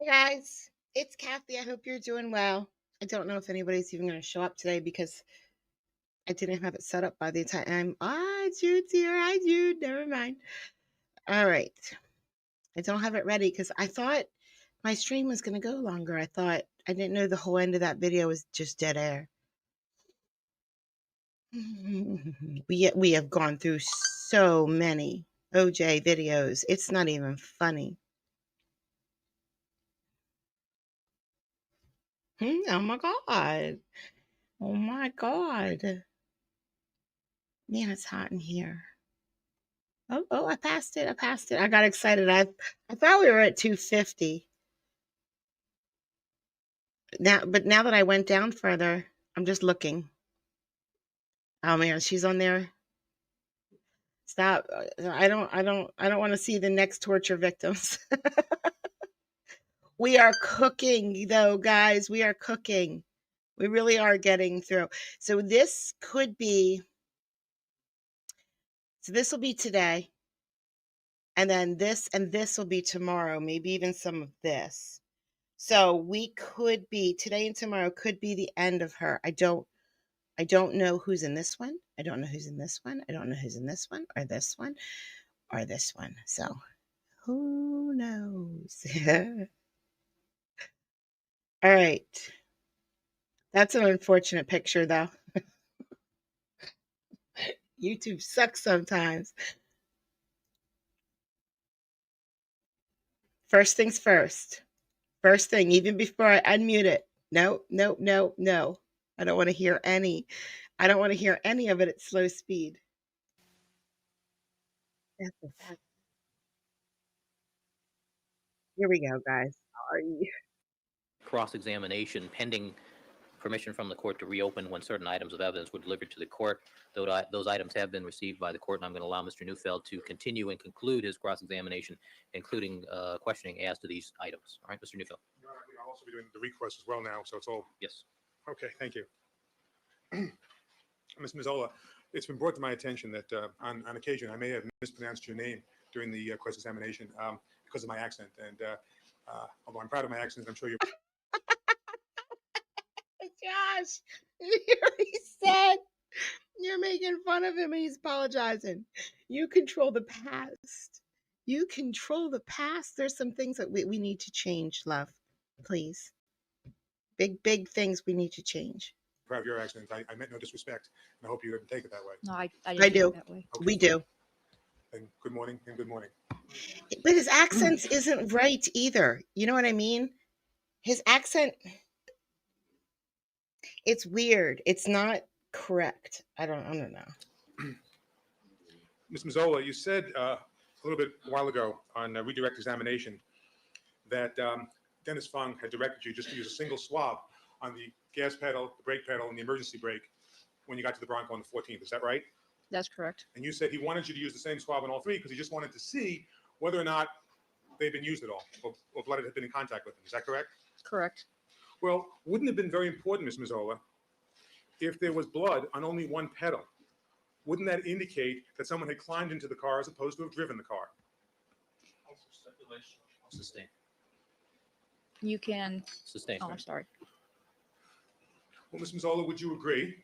Hey guys, it's Kathy. I hope you're doing well. I don't know if anybody's even going to show up today because I didn't have it set up by the time. Jude's here. Hi, Jude. Never mind. All right. I don't have it ready because I thought my stream was going to go longer. I didn't know the whole end of that video was just dead air. We have gone through so many OJ videos. It's not even funny. Oh my God. Oh my God. Man, it's hot in here. Oh, I passed it. I got excited. I thought we were at 250. But now that I went down further, I'm just looking. Oh man, she's on there. Stop. I don't want to see the next torture victims. We are cooking though, guys. We are cooking. We really are getting through. So this will be today. And then this will be tomorrow, maybe even some of this. So we could be today and tomorrow could be the end of her. I don't know who's in this one. I don't know who's in this one. I don't know who's in this one or this one or this one. So who knows? All right. That's an unfortunate picture though. YouTube sucks sometimes. First things first. First thing, even before I unmute it. No, no, no, no. I don't want to hear any. I don't want to hear any of it at slow speed. That's a fact. Here we go, guys. Sorry. Cross-examination pending permission from the court to reopen when certain items of evidence were delivered to the court. Those items have been received by the court, and I'm going to allow Mr. Neufeld to continue and conclude his cross-examination, including questioning as to these items. All right, Mr. Neufeld. I'll also be doing the request as well now, so it's all. Yes. Okay, thank you. Ms. Mazzola, it's been brought to my attention that on occasion I may have mispronounced your name during the cross-examination because of my accent. And although I'm proud of my accent, I'm sure you're. Josh, he said you're making fun of him and he's apologizing. You control the past. You control the past. There's some things that we need to change, love. Please. Big things we need to change. Proud of your accent. I meant no disrespect, and I hope you didn't take it that way. No, I I didn't do. take it that way. Okay, we do. And good morning and good morning. But his accent isn't right either. You know what I mean? His accent, it's weird. It's not correct. I don't know. Ms. Mazzola, you said a little bit a while ago on redirect examination that Dennis Fung had directed you just to use a single swab on the gas pedal, the brake pedal, and the emergency brake when you got to the Bronco on the 14th. Is that right? That's correct. And you said he wanted you to use the same swab on all three because he just wanted to see whether or not they've been used at all or blood had been in contact with them. Is that correct? Correct. Well, wouldn't it have been very important, Ms. Mazzola, if there was blood on only one pedal? Wouldn't that indicate that someone had climbed into the car as opposed to have driven the car? Sustain. You can. Sustain. Oh, I'm sorry. Well, Ms. Mazzola, would you agree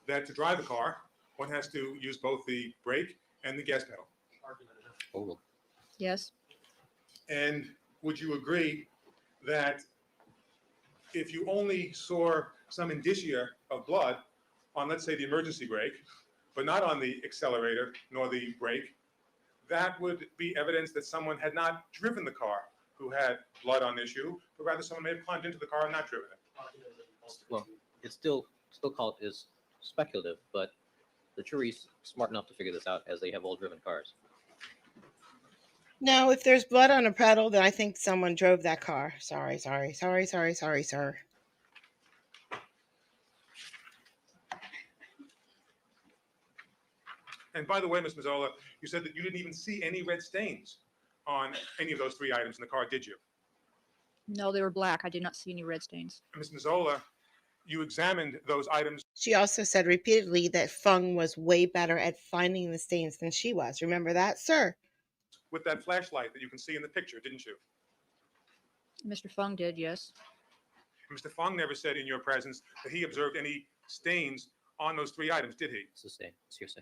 that to drive a car, one has to use both the brake and the gas pedal? Oh, Yes. And would you agree that if you only saw some indicia of blood on, let's say, the emergency brake, but not on the accelerator nor the brake, that would be evidence that someone had not driven the car who had blood on issue, but rather someone may have climbed into the car and not driven it? well, it's still called is speculative, but the jury's smart enough to figure this out as they have all driven cars. No, if there's blood on a pedal, then I think someone drove that car. Sorry, sir. And by the way, Ms. Mazzola, you said that you didn't even see any red stains on any of those three items in the car, did you? No, they were black. I did not see any red stains. Ms. Mazzola, you examined those items. She also said repeatedly that Fung was way better at finding the stains than she was. Remember that, sir? With that flashlight that you can see in the picture, didn't you? Mr. Fung did, yes. Mr. Fung never said in your presence that he observed any stains on those 3 items, did he? It's the same. It's hearsay.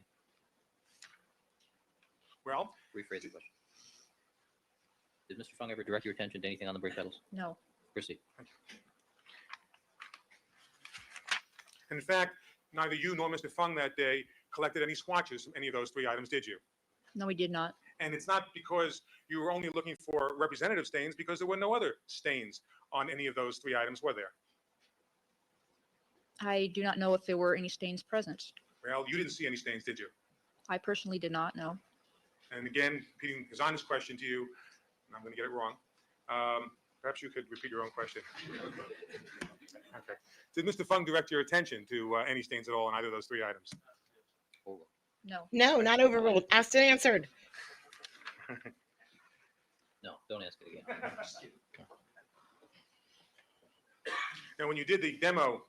Well, Rephrase the question. Did Mr. Fung ever direct your attention to anything on the brake pedals? No. Proceed. in fact, neither you nor Mr. Fung that day collected any swatches from any of those 3 items, did you? No, we did not. And it's not because you were only looking for representative stains, because there were no other stains on any of those 3 items, were there? I do not know if there were any stains present. Well, you didn't see any stains, did you? I personally did not know. And again, repeating his honest question to you, and I'm going to get it wrong. Perhaps you could repeat your own question. Okay. Did Mr. Fung direct your attention to any stains at all on either of those 3 items? Overruled. No. No, not overruled. Asked and answered. No, don't ask it again. Now, when you did the demo,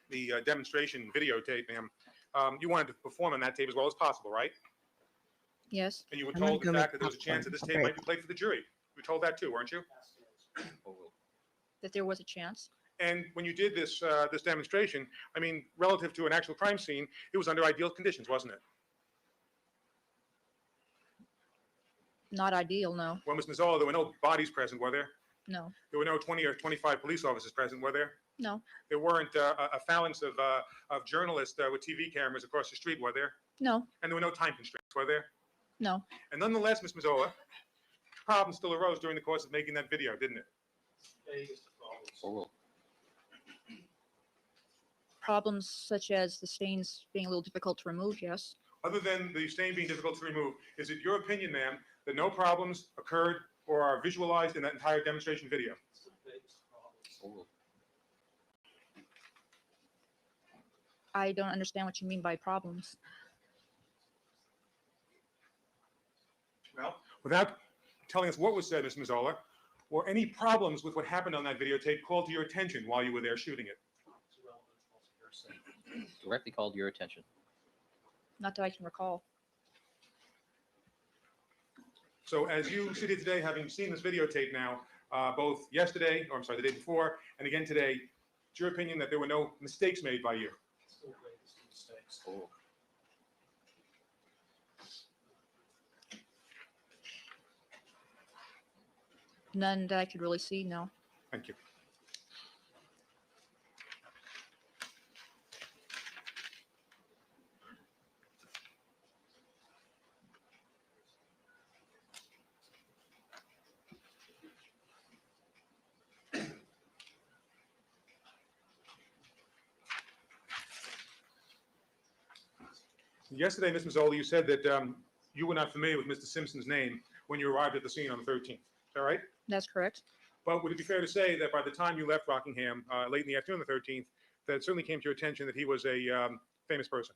the demonstration videotape, ma'am, you wanted to perform on that tape as well as possible, right? Yes. And you were I'm gonna told, in go make fact, that there was a chance that this tape popcorn. might be played for the jury. You were told that too, weren't you? Overruled. That there was a chance. And when you did this this demonstration, I mean, relative to an actual crime scene, it was under ideal conditions, wasn't it? Not ideal, no. Well, Ms. Mazzola, there were no bodies present, were there? No. There were no 20 or 25 police officers present, were there? No. There weren't a phalanx of journalists with TV cameras across the street, were there? No. And there were no time constraints, were there? No. And nonetheless, Ms. Mazzola, problems still arose during the course of making that video, didn't it? Overruled. Problems such as the stains being a little difficult to remove, yes. Other than the stain being difficult to remove, is it your opinion, ma'am, that no problems occurred or are visualized in that entire demonstration video? Overruled. I don't understand what you mean by problems. Well, without telling us what was said, Ms. Mazzola, or any problems with what happened on that videotape called to your attention while you were there shooting it? Directly called your attention. Not that I can recall. So as you sit here today, having seen this videotape now, both yesterday, or I'm sorry, the day before, and again today, it's your opinion that there were no mistakes made by you? Overruled. None that I could really see, no. Thank you. Yesterday, Ms. Mazzola, you said that you were not familiar with Mr. Simpson's name when you arrived at the scene on the 13th. Is that right? That's correct. But would it be fair to say that by the time you left Rockingham, late in the afternoon on the 13th, that it certainly came to your attention that he was a famous person?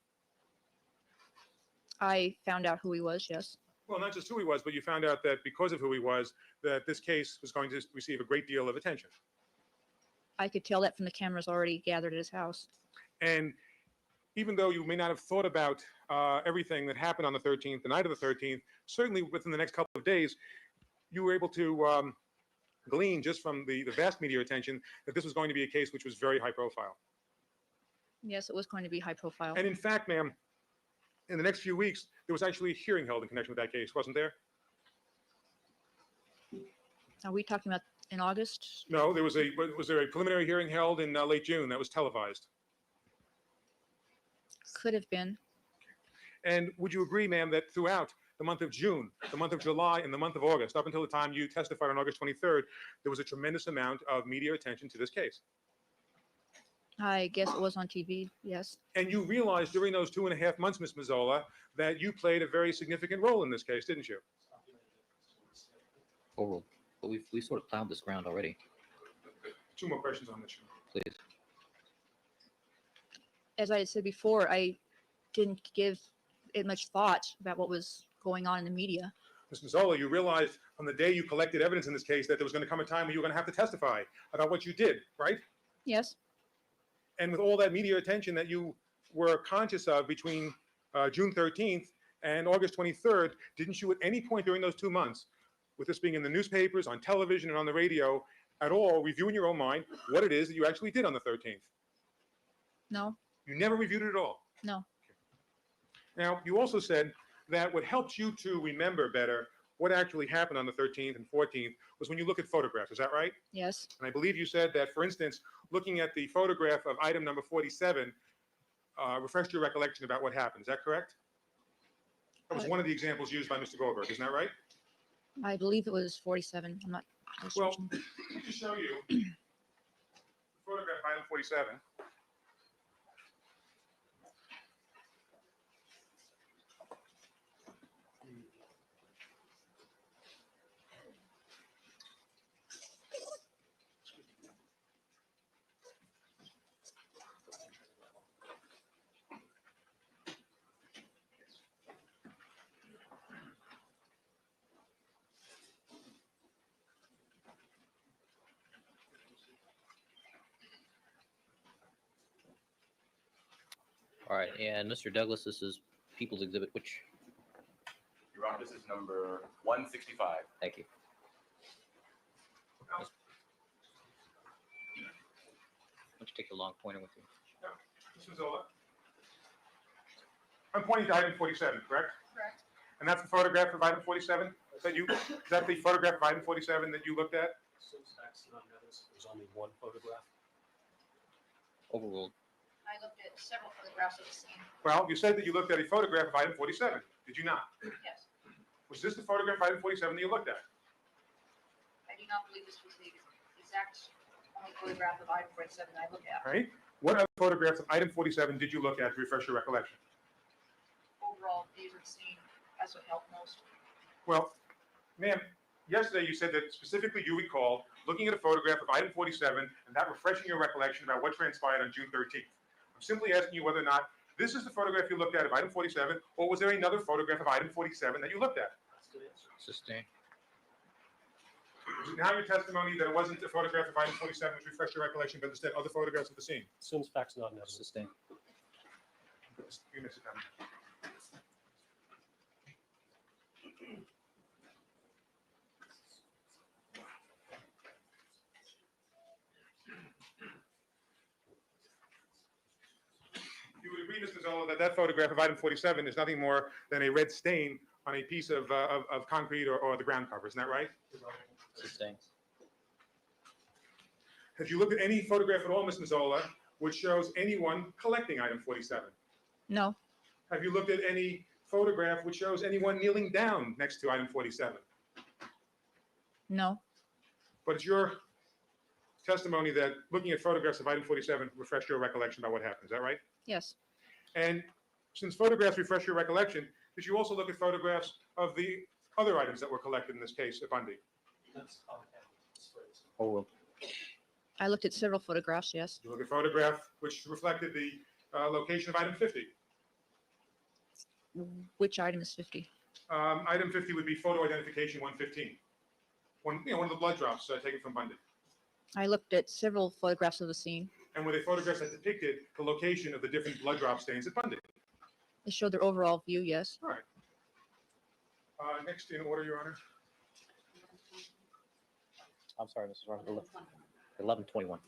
I found out who he was, yes. Well, not just who he was, but you found out that because of who he was, that this case was going to receive a great deal of attention. I could tell that from the cameras already gathered at his house. And even though you may not have thought about everything that happened on the 13th, the night of the 13th, certainly within the next couple of days, you were able to glean just from the vast media attention that this was going to be a case which was very high profile. Yes, it was going to be high profile. And in fact, ma'am, in the next few weeks, there was actually a hearing held in connection with that case, wasn't there? Are we talking about in August? No, was there a preliminary hearing held in late June that was televised? Could have been. And would you agree, ma'am, that throughout the month of June, the month of July, and the month of August, up until the time you testified on August 23rd, there was a tremendous amount of media attention to this case? I guess it was on TV, yes. And you realized during those 2.5 months, Ms. Mazzola, that you played a very significant role in this case, didn't you? Overruled. But we've sort of plowed this ground already. 2 more questions on this. Please. As I had said before, I didn't give it much thought about what was going on in the media. Ms. Mazzola, you realized on the day you collected evidence in this case that there was going to come a time when you were going to have to testify about what you did, right? Yes. And with all that media attention that you were conscious of between June 13th and August 23rd, didn't you at any point during those 2 months with this being in the newspapers, on television, and on the radio, at all review in your own mind what it is that you actually did on the 13th? No, You never reviewed it at all. no. Now, you also said that what helps you to remember better what actually happened on the 13th and 14th was when you look at photographs. Is that right? Yes, And I believe you said that, for instance, looking at the photograph of item number 47 refreshed your recollection about what happened. Is that correct? That was one of the examples used by Mr. Goldberg. Isn't that right? I believe it was 47. I'm not. Well, let me just show you the photograph of item 47. All right, and Mr. Douglas, this is People's Exhibit, which, Your Honor, this is number 165. thank you. Why don't you take the long pointer with you? Mr. Mazzola. I'm pointing to item 47, correct? Correct. And that's the photograph of item 47 that you, is that the photograph of item 47 that you looked at? Since that's not noticed, there's only one photograph. Overruled. I looked at several photographs of the scene. Well, you said that you looked at a photograph of item 47. Did you not? Yes. Was this the photograph of item 47 that you looked at? I do not believe this was the exact only photograph of item 47 I looked at. All right. What other photographs of item 47 did you look at to refresh your recollection? Overall view of the scene, that's what helped most. Well, ma'am, yesterday you said that specifically you recalled looking at a photograph of item 47 and that refreshing your recollection about what transpired on June 13th. I'm simply asking you whether or not this is the photograph you looked at of item 47, or was there another photograph of item 47 that you looked at? That's the answer. Sustained. Is it now your testimony that it wasn't a photograph of item 47 which refreshed your recollection, but instead other photographs of the scene? Since facts not noticed. Sustained. You missed it, Tom. You would agree, Mr. Mazzola, that that photograph of item 47 is nothing more than a red stain on a piece of concrete or the ground cover, isn't that right? Sustained. Have you looked at any photograph at all, Mr. Mazzola, which shows anyone collecting item 47? No, Have you looked at any photograph which shows anyone kneeling down next to item 47? no, But it's your testimony that looking at photographs of item 47 refreshed your recollection about what happened, is that right? yes, And since photographs refresh your recollection, did you also look at photographs of the other items that were collected in this case at Bundy? That's how it happened. This phrase. Overruled. I looked at several photographs. Yes, You look at photograph which reflected the location of item 50. which item is 50? Item 50 would be photo identification 115. One of the blood drops taken from Bundy. I looked at several photographs of the scene. And were they photographs that depicted the location of the different blood drop stains at Bundy? They showed their overall view. Yes, All right. Next in order, Your Honor. I'm sorry, Mrs. Roberts. 1121.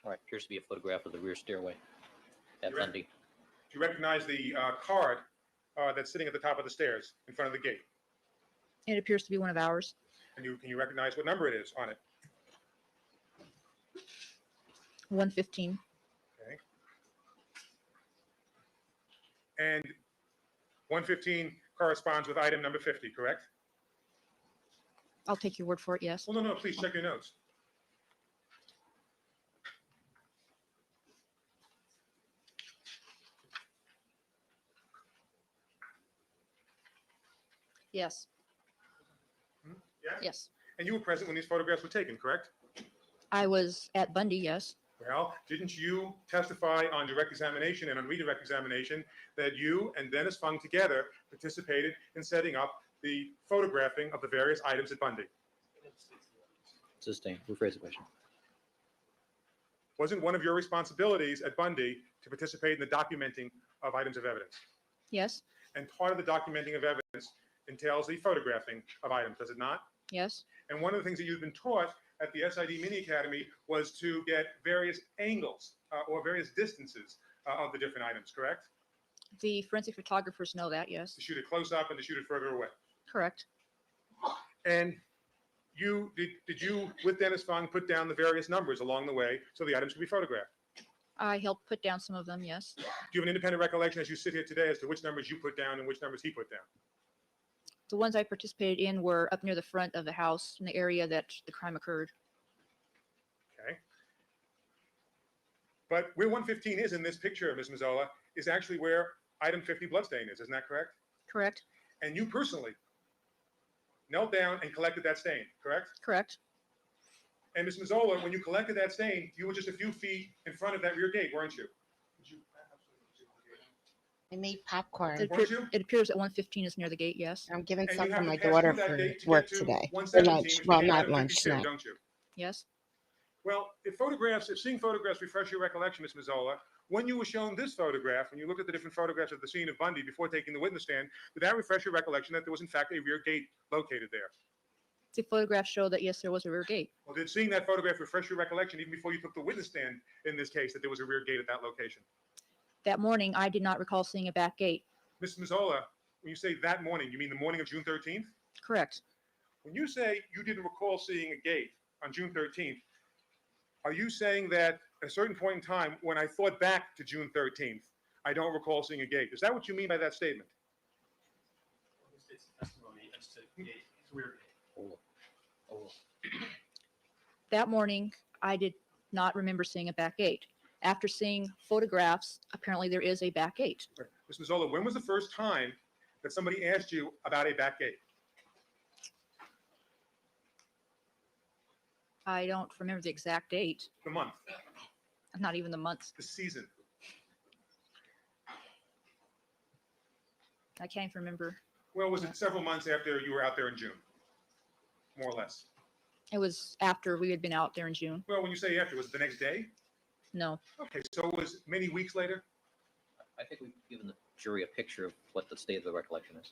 All right, appears to be a photograph of the rear stairway at Correct. Bundy. Do you recognize the card that's sitting at the top of the stairs in front of the gate? it appears to be one of ours. And can you recognize what number it is on it? 115. Okay. And 115 corresponds with item number 50, correct? I'll take your word for it. Yes, Well, no, please check your notes. yes, Yes? yes. And you were present when these photographs were taken, correct? I was at Bundy. Yes, Well, didn't you testify on direct examination and on redirect examination that you and Dennis Fung together participated in setting up the photographing of the various items at Bundy? Sustained. Rephrase the question. Wasn't one of your responsibilities at Bundy to participate in the documenting of items of evidence? Yes, And part of the documenting of evidence entails the photographing of items, does it not? yes, And one of the things that you've been taught at the SID Mini Academy was to get various angles or various distances of the different items, correct? the forensic photographers know that, yes, To shoot it close up and to shoot it further away. correct. And you did you, with Dennis Fung, put down the various numbers along the way so the items could be photographed? I helped put down some of them, yes. Do you have an independent recollection as you sit here today as to which numbers you put down and which numbers he put down? The ones I participated in were up near the front of the house in the area that the crime occurred. Okay. But where 115 is in this picture, Ms. Mazzola, is actually where item 50 bloodstain is, isn't that correct? Correct, And you personally knelt down and collected that stain, correct? correct. And Ms. Mazzola, when you collected that stain, you were just a few feet in front of that rear gate, weren't you? I made popcorn. It, Weren't appear- you? it appears that 115 is near the gate, yes, I'm giving And some you to have to my pass daughter through that for gate to work get to today. For 117, lunch. which Well, became not item lunch, 52, snack. don't you? yes. Well, if seeing photographs refresh your recollection, Ms. Mazzola, when you were shown this photograph, when you looked at the different photographs of the scene of Bundy before taking the witness stand, did that refresh your recollection that there was in fact a rear gate located there? The photographs show that, yes, there was a rear gate. Well, did seeing that photograph refresh your recollection even before you took the witness stand in this case that there was a rear gate at that location? That morning, I did not recall seeing a back gate. Ms. Mazzola, when you say that morning, you mean the morning of June 13th? Correct. When you say you didn't recall seeing a gate on June 13th, are you saying that at a certain point in time, when I thought back to June 13th, I don't recall seeing a gate? Is that what you mean by that statement? It's testimony as to the gate, it's rear gate. That morning, I did not remember seeing a back gate. After seeing photographs, apparently there is a back gate. Ms. Mazzola, when was the first time that somebody asked you about a back gate? I don't remember the exact date, The month, not even the month. the season? I can't even remember. Well, was it several months after you were out there in June? More or less. It was after we had been out there in June. Well, when you say after, was it the next day? No, Okay, so it was many weeks later? I think we've given the jury a picture of what the state of the recollection is.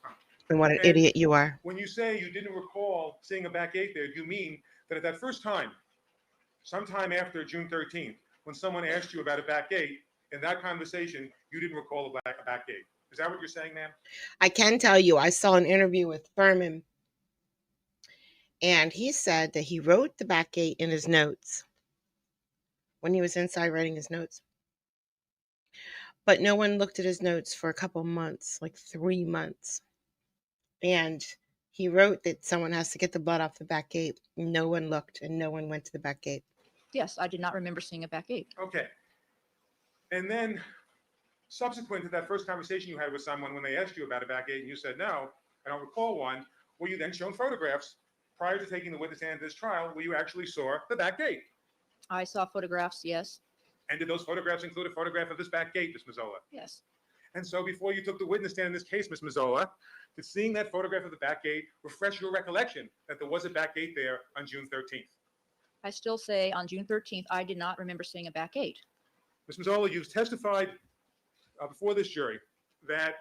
And what an And- idiot you are. When you say you didn't recall seeing a back gate there, do you mean that at that first time, sometime after June 13th, when someone asked you about a back gate, in that conversation, you didn't recall a back gate? Is that what you're saying, ma'am? I can tell you, I saw an interview with Furman, and he said that he wrote the back gate in his notes when he was inside writing his notes. But no one looked at his notes for a couple months, like 3 months. And he wrote that someone has to get the blood off the back gate. No one looked and no one went to the back gate. yes, I did not remember seeing a back gate. Okay. And then subsequent to that first conversation you had with someone when they asked you about a back gate and you said, no, I don't recall one, were you then shown photographs prior to taking the witness stand to this trial where you actually saw the back gate? I saw photographs, yes, And did those photographs include a photograph of this back gate, Ms. Mazzola? yes. And so before you took the witness stand in this case, Ms. Mazzola, did seeing that photograph of the back gate refresh your recollection that there was a back gate there on June 13th? I still say on June 13th, I did not remember seeing a back gate. Ms. Mazzola, you've testified before this jury that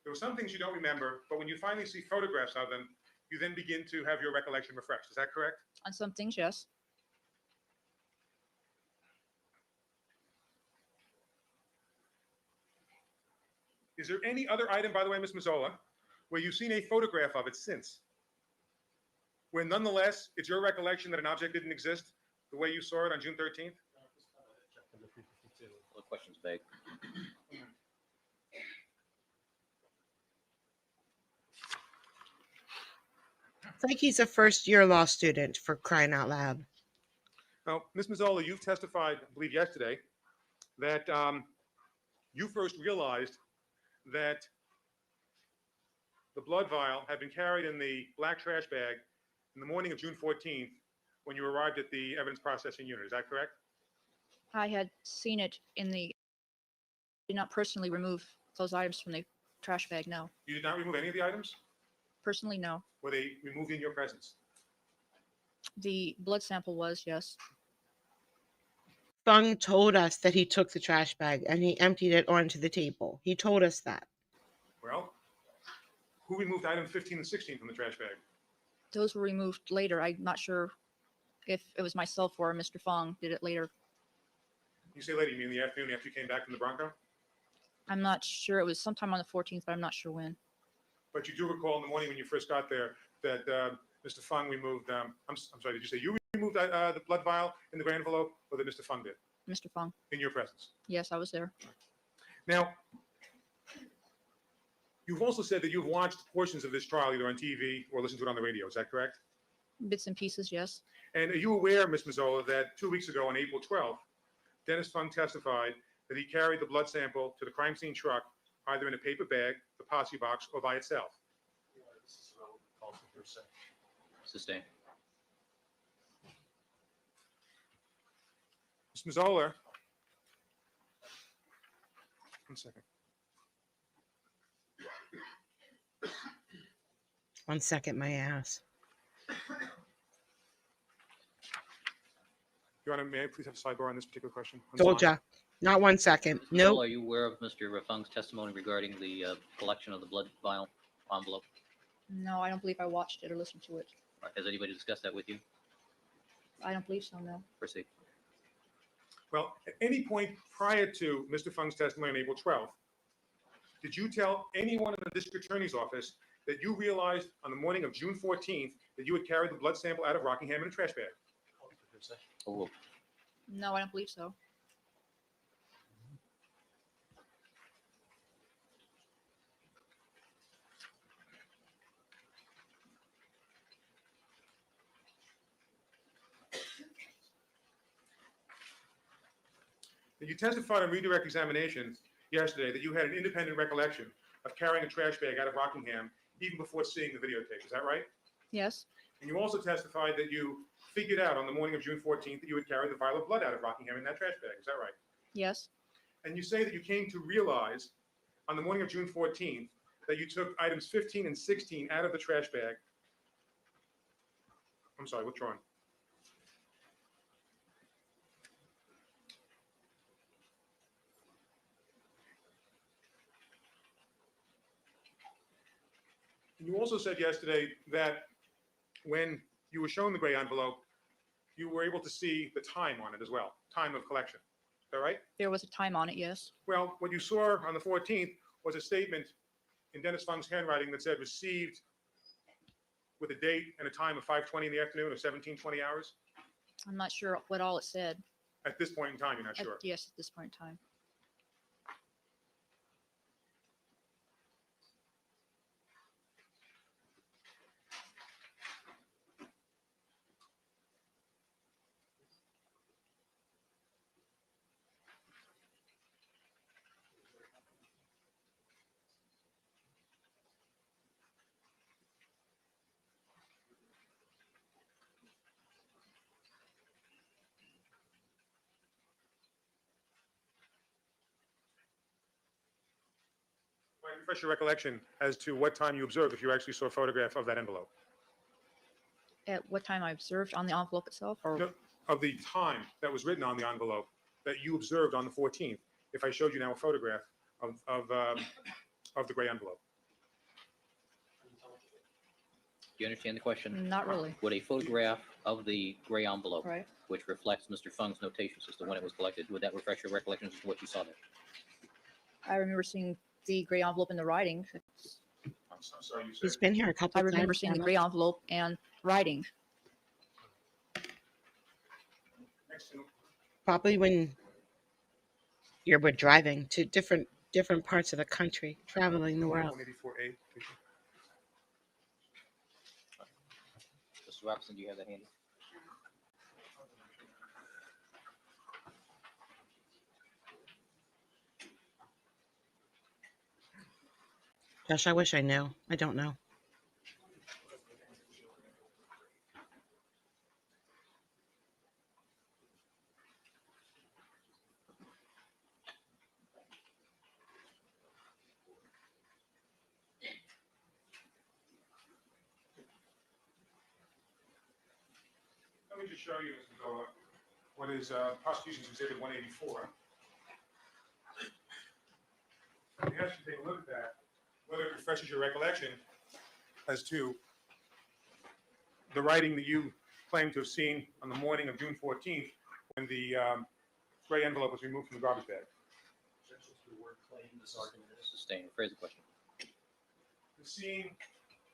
there were some things you don't remember, but when you finally see photographs of them, you then begin to have your recollection refreshed. Is that correct? On some things, yes. Is there any other item, by the way, Ms. Mazzola, where you've seen a photograph of it since, where nonetheless it's your recollection that an object didn't exist the way you saw it on June 13th? Check number 352. Well, the question's vague. It's like he's a first-year law student, for crying out loud. Now, Ms. Mazzola, you've testified, I believe yesterday, that you first realized that the blood vial had been carried in the black trash bag in the morning of June 14th when you arrived at the evidence processing unit. Is that correct? I had seen it did not personally remove those items from the trash bag, no. You did not remove any of the items? Personally, no. Were they removed in your presence? The blood sample was, yes. Fung told us that he took the trash bag and he emptied it onto the table. He told us that. Well, who removed items 15 and 16 from the trash bag? Those were removed later. I'm not sure if it was myself or Mr. Fong did it later. You say later, you mean in the afternoon after you came back from the Bronco? I'm not sure. It was sometime on the 14th, but I'm not sure when. But you do recall in the morning when you first got there that Mr. Fung removed, I'm sorry, did you say you removed the blood vial in the gray envelope, or that Mr. Fung did Mr. Fong. in your presence? Yes, I was there. Now, you've also said that you've watched portions of this trial either on TV or listened to it on the radio. Is that correct? Bits and pieces, yes. And are you aware, Ms. Mazzola, that 2 weeks ago on April 12th, Dennis Fung testified that he carried the blood sample to the crime scene truck either in a paper bag, the posse box, or by itself? This is relevant, call for hearsay. Sustain. Ms. Mazzola. One second. 1 second, my ass. Your Honor, may I please have a sidebar on this particular question? On Told this line? ya. Not 1 second. Mr. Zoll, Nope. are you aware of Mr. Fung's testimony regarding the collection of the blood vial envelope? No, I don't believe I watched it or listened to it. Has anybody discussed that with you? I don't believe so, no. Proceed. Well, at any point prior to Mr. Fung's testimony on April 12th, did you tell anyone in the district attorney's office that you realized on the morning of June 14th that you had carried the blood sample out of Rockingham in a trash bag? Call for hearsay. Oh, No, I don't believe so. You testified on redirect examination yesterday that you had an independent recollection of carrying a trash bag out of Rockingham even before seeing the videotape. Is that right? Yes, And you also testified that you figured out on the morning of June 14th that you had carried the vial of blood out of Rockingham in that trash bag. Is that right? yes, And you say that you came to realize on the morning of June 14th that you took items 15 and 16 out of the trash bag. I'm sorry, withdrawn. And you also said yesterday that when you were shown the gray envelope, you were able to see the time on it as well, time of collection. Is that right? there was a time on it, yes. Well, what you saw on the 14th was a statement in Dennis Fung's handwriting that said received with a date and a time of 5:20 in the afternoon or 17:20 hours. I'm not sure what all it said. At this point in time, you're not At- sure. Yes, at this point in time. Might refresh your recollection as to what time you observed if you actually saw a photograph of that envelope. At what time I observed on the envelope itself, or No, of the time that was written on the envelope that you observed on the 14th, if I showed you now a photograph of the gray envelope. do you understand the question? not really, Would a photograph of the gray envelope, right? which reflects Mr. Fung's notations as to when it was collected, would that refresh your recollection as to what you saw there? I remember seeing the gray envelope in the writing. I'm sorry, you He's said. been here a couple I times. remember seeing the Emma. gray envelope and writing. Next to- Probably when you were driving to different parts of the country, traveling the world. 184A. Mr. Robinson, do you have that handy? Gosh, I wish I knew. I don't know. me just show you, Mr. Zola, what is prosecution's exhibit 184. Let me ask you to take a look at that, whether it refreshes your recollection as to the writing that you claim to have seen on the morning of June 14th when the gray envelope was removed from the garbage bag. Objection to the word claim, this argument is. Sustain. Phrase the question. Seeing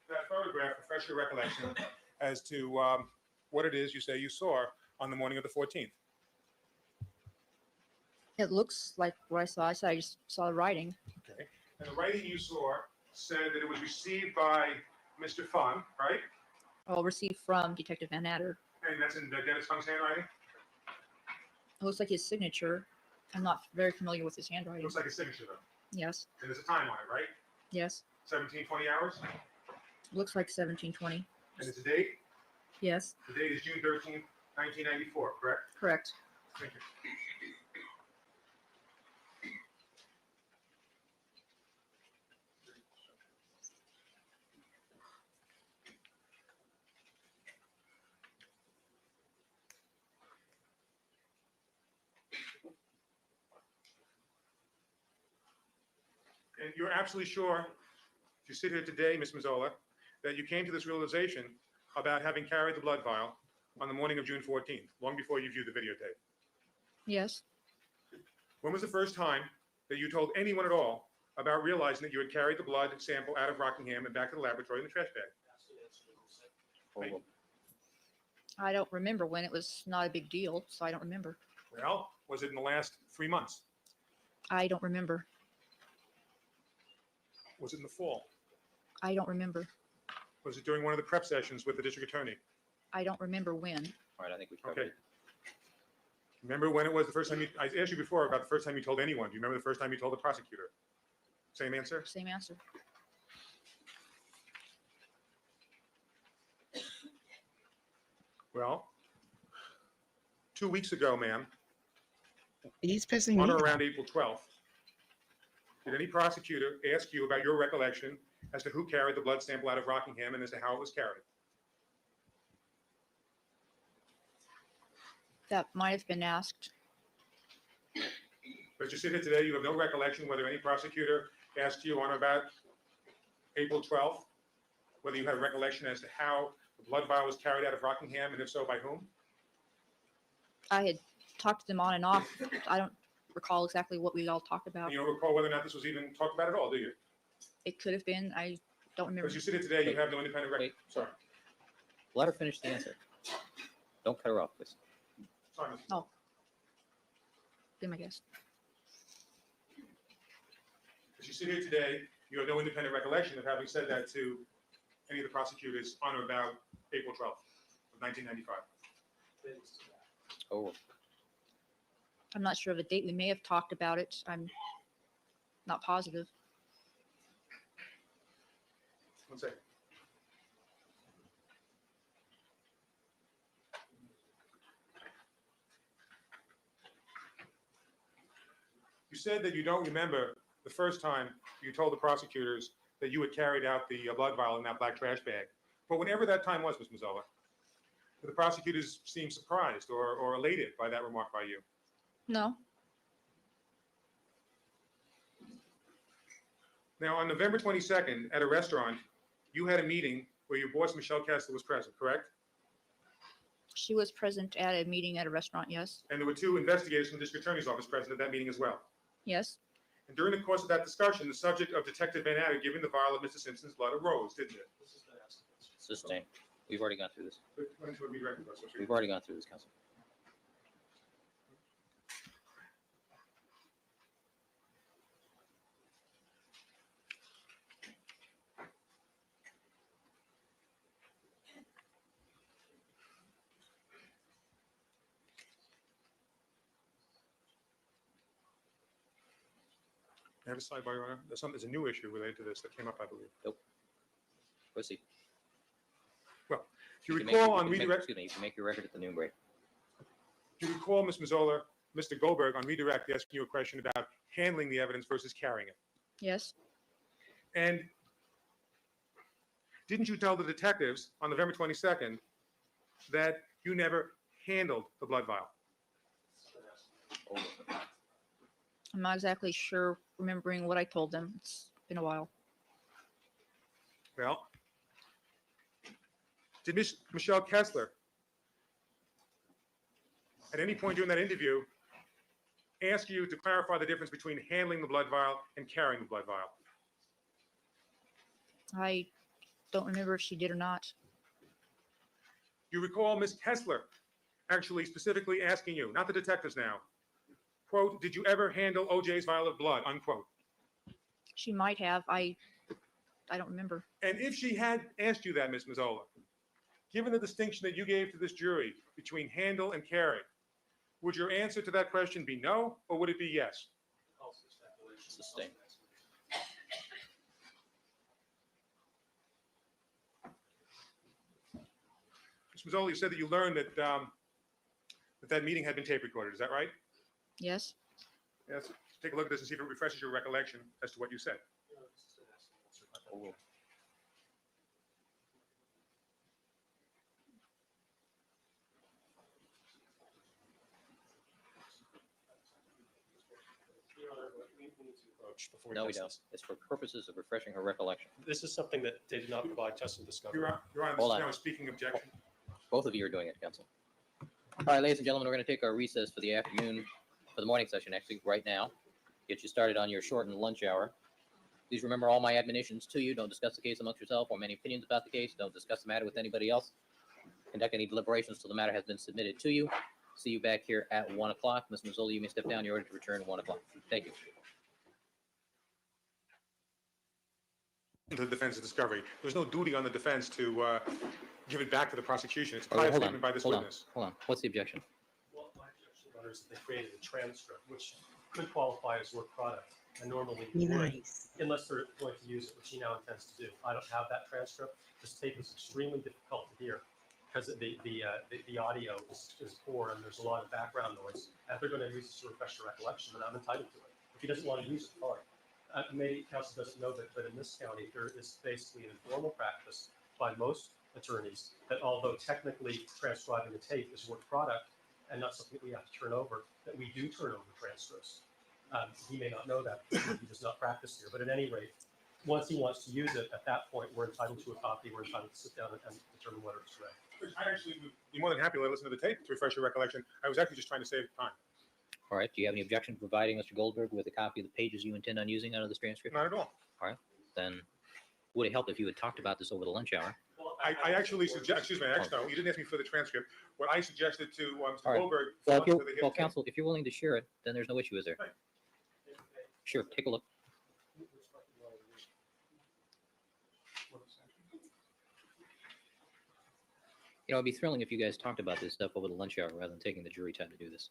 that photograph refresh your recollection as to what it is you say you saw on the morning of the 14th. It looks like what I saw. I said I just saw the writing. Okay. And the writing you saw said that it was received by Mr. Fung, right? I'll receive from Detective Van Adder. And that's in Dennis Fung's handwriting? It looks like his signature. I'm not very familiar with his It handwriting. looks like a signature though. Yes, And there's a time on it, right? yes. 17, 20 hours? Looks like 1720. And it's a date? Yes, The date is June 13th, 1994, correct? correct. Thank you. And you're absolutely sure, if you sit here today, Ms. Mazzola, that you came to this realization about having carried the blood vial on the morning of June 14th, long before you viewed the videotape? Yes. When was the first time that you told anyone at all about realizing that you had carried the blood sample out of Rockingham and back to the laboratory in the trash bag? Thank you. I don't remember when. It was not a big deal, so I don't remember. Well, was it in the last 3 months? I don't remember. Was it in the fall? I don't remember. Was it during one of the prep sessions with the district attorney? I don't remember when. All right, I think we covered Okay. it. Remember when it was the first time I asked you before about the first time you told anyone. Do you remember the first time you told the prosecutor? Same answer? Same answer. Well, 2 weeks ago, ma'am, He's pressing me. on or around April 12th, did any prosecutor ask you about your recollection as to who carried the blood sample out of Rockingham and as to how it was carried? That might have been asked. But you sit here today, you have no recollection whether any prosecutor asked you on or about April 12th, whether you had a recollection as to how the blood vial was carried out of Rockingham, and if so, by whom? I had talked to them on and off. I don't recall exactly what we all talked about. And you don't recall whether or not this was even talked about at all, do you? It could have been. I don't remember. Because you sit here today, you have no independent record. Wait. Sorry. Let her finish the answer. Don't cut her off, please. Sorry, Mr. Oh. Be my guess. As you sit here today, you have no independent recollection of having said that to any of the prosecutors on or about April 12th of 1995. Oh, I'm not sure of a date. We may have talked about it. I'm not positive. 1 second. You said that you don't remember the first time you told the prosecutors that you had carried out the blood vial in that black trash bag. But whenever that time was, Ms. Mazzola, the prosecutors seemed surprised or elated by that remark by you. No. Now, on November 22nd, at a restaurant, you had a meeting where your boss, Michelle Kessler, was present, correct? She was present at a meeting at a restaurant. Yes. And there were 2 investigators from the district attorney's office present at that meeting as well. Yes. And during the course of that discussion, the subject of Detective Van Adder giving the vial of Mr. Simpson's blood arose, didn't it? sustain. We've already gone through this. Went into a redirect request, so We've already gone through this, Council. I have a sidebar, Your Honor. There's a new issue related to this that came up, I believe. Proceed. If you can make- recall on can make- redirect, Excuse me, you can make your record at the noon break. if you recall, Ms. Mazzola, Mr. Goldberg on redirect asking you a question about handling the evidence versus carrying it. Yes. And didn't you tell the detectives on November 22nd that you never handled the blood vial? I'm not exactly sure remembering what I told them. It's been a while. Well, did Miss Michelle Kessler at any point during that interview ask you to clarify the difference between handling the blood vial and carrying the blood vial? I don't remember if she did or not. You recall Miss Kessler actually specifically asking you, not the detectives now, quote, did you ever handle OJ's vial of blood, unquote? She might have. I don't remember. And if she had asked you that, Ms. Mazzola, given the distinction that you gave to this jury between handle and carry, would your answer to that question be no, or would it be yes? Sustained. Ms. Mazzola, you said that you learned that that meeting had been tape recorded. Is that right? Yes. Yes. Take a look at this and see if it refreshes your recollection as to what you said. Before No, we test don't. this. It's for purposes of refreshing her recollection. This is something that they did not provide testing discovery. Your Honor, this Hold is on. now a speaking objection. Both of you are doing it, counsel. All right, ladies and gentlemen, we're going to take our recess for the afternoon, for the morning session, actually, right now. Get you started on your shortened lunch hour. Please remember all my admonitions to you. Don't discuss the case amongst yourself or many opinions about the case. Don't discuss the matter with anybody else. Conduct any deliberations till the matter has been submitted to you. See you back here at 1 o'clock. Ms. Mazzola, you may step down. You're ordered to return at 1 o'clock. Thank you. To the defense of discovery. There's no duty on the defense to give it back to the prosecution. It's a All right, prior hold on, statement by this hold on, witness. hold on. What's the objection? Well, my objection, Your Honor, is that they created a transcript, which could qualify as work product, and normally Be would, nice. unless they're going to use it, which he now intends to do. I don't have that transcript. This tape is extremely difficult to hear because the audio is poor and there's a lot of background noise. And if they're going to use this to refresh your recollection, then I'm entitled to it. If he doesn't want to use it, fine. Maybe counsel doesn't know that, but in this county, there is basically an informal practice by most attorneys that although technically transcribing the tape is work product and not something that we have to turn over, that we do turn over transcripts. He may not know that because he does not practice here, but at any rate, once he wants to use it, at that point, we're entitled to a copy. We're entitled to sit down and determine whether it's correct. I actually would be more than happy to listen to the tape to refresh your recollection. I was actually just trying to save time. All right, do you have any objection to providing Mr. Goldberg with a copy of the pages you intend on using out of this transcript? Not at all. Then would it help if you had talked about this over the lunch hour? Well, I actually suggest, excuse me, actually, no, you didn't ask me for the transcript. What I suggested to All Mr. right. Goldberg. Well, whether he had well, tape. counsel, if you're willing to share it, then there's no issue, is there? Right. Sure, take a look. You know, it'd be thrilling if you guys talked about this stuff over the lunch hour rather than taking the jury time to do this.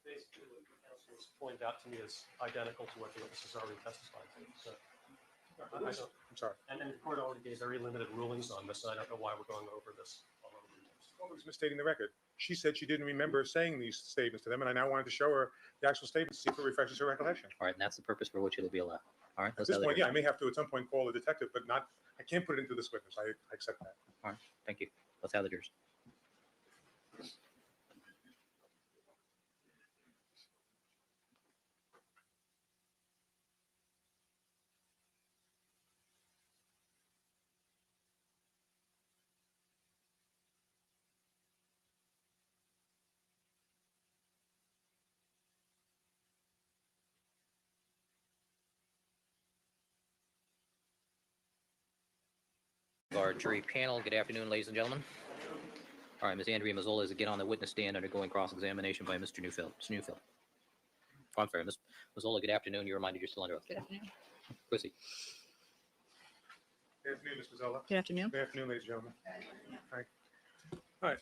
basically what the counsel has pointed out to me is identical to what the witnesses already testified to. So, I don't, I'm sorry. and the court already gave very limited rulings on this, and I don't know why we're going over this all over again. Well, it was misstating the record. She said she didn't remember saying these statements to them, and I now wanted to show her the actual statements, see if it refreshes her recollection. All right, and that's the purpose for which it'll be allowed. All right, At let's this have the point, jury. yeah, I may have to at some point call a detective, but not, I can't put it into this witness. I accept that. Thank you. Let's have the jurors. our jury panel. Good afternoon, ladies and gentlemen. All right, Ms. Andrea Mazzola is again on the witness stand undergoing cross-examination by Mr. Neufeld. Mr. Neufeld. Oh, I'm sorry, Ms. Mazzola, good afternoon. You're reminded you're still under oath. Good afternoon. Proceed. Good afternoon, Ms. Mazzola. Good afternoon. Good afternoon, ladies and gentlemen. Hi. All right.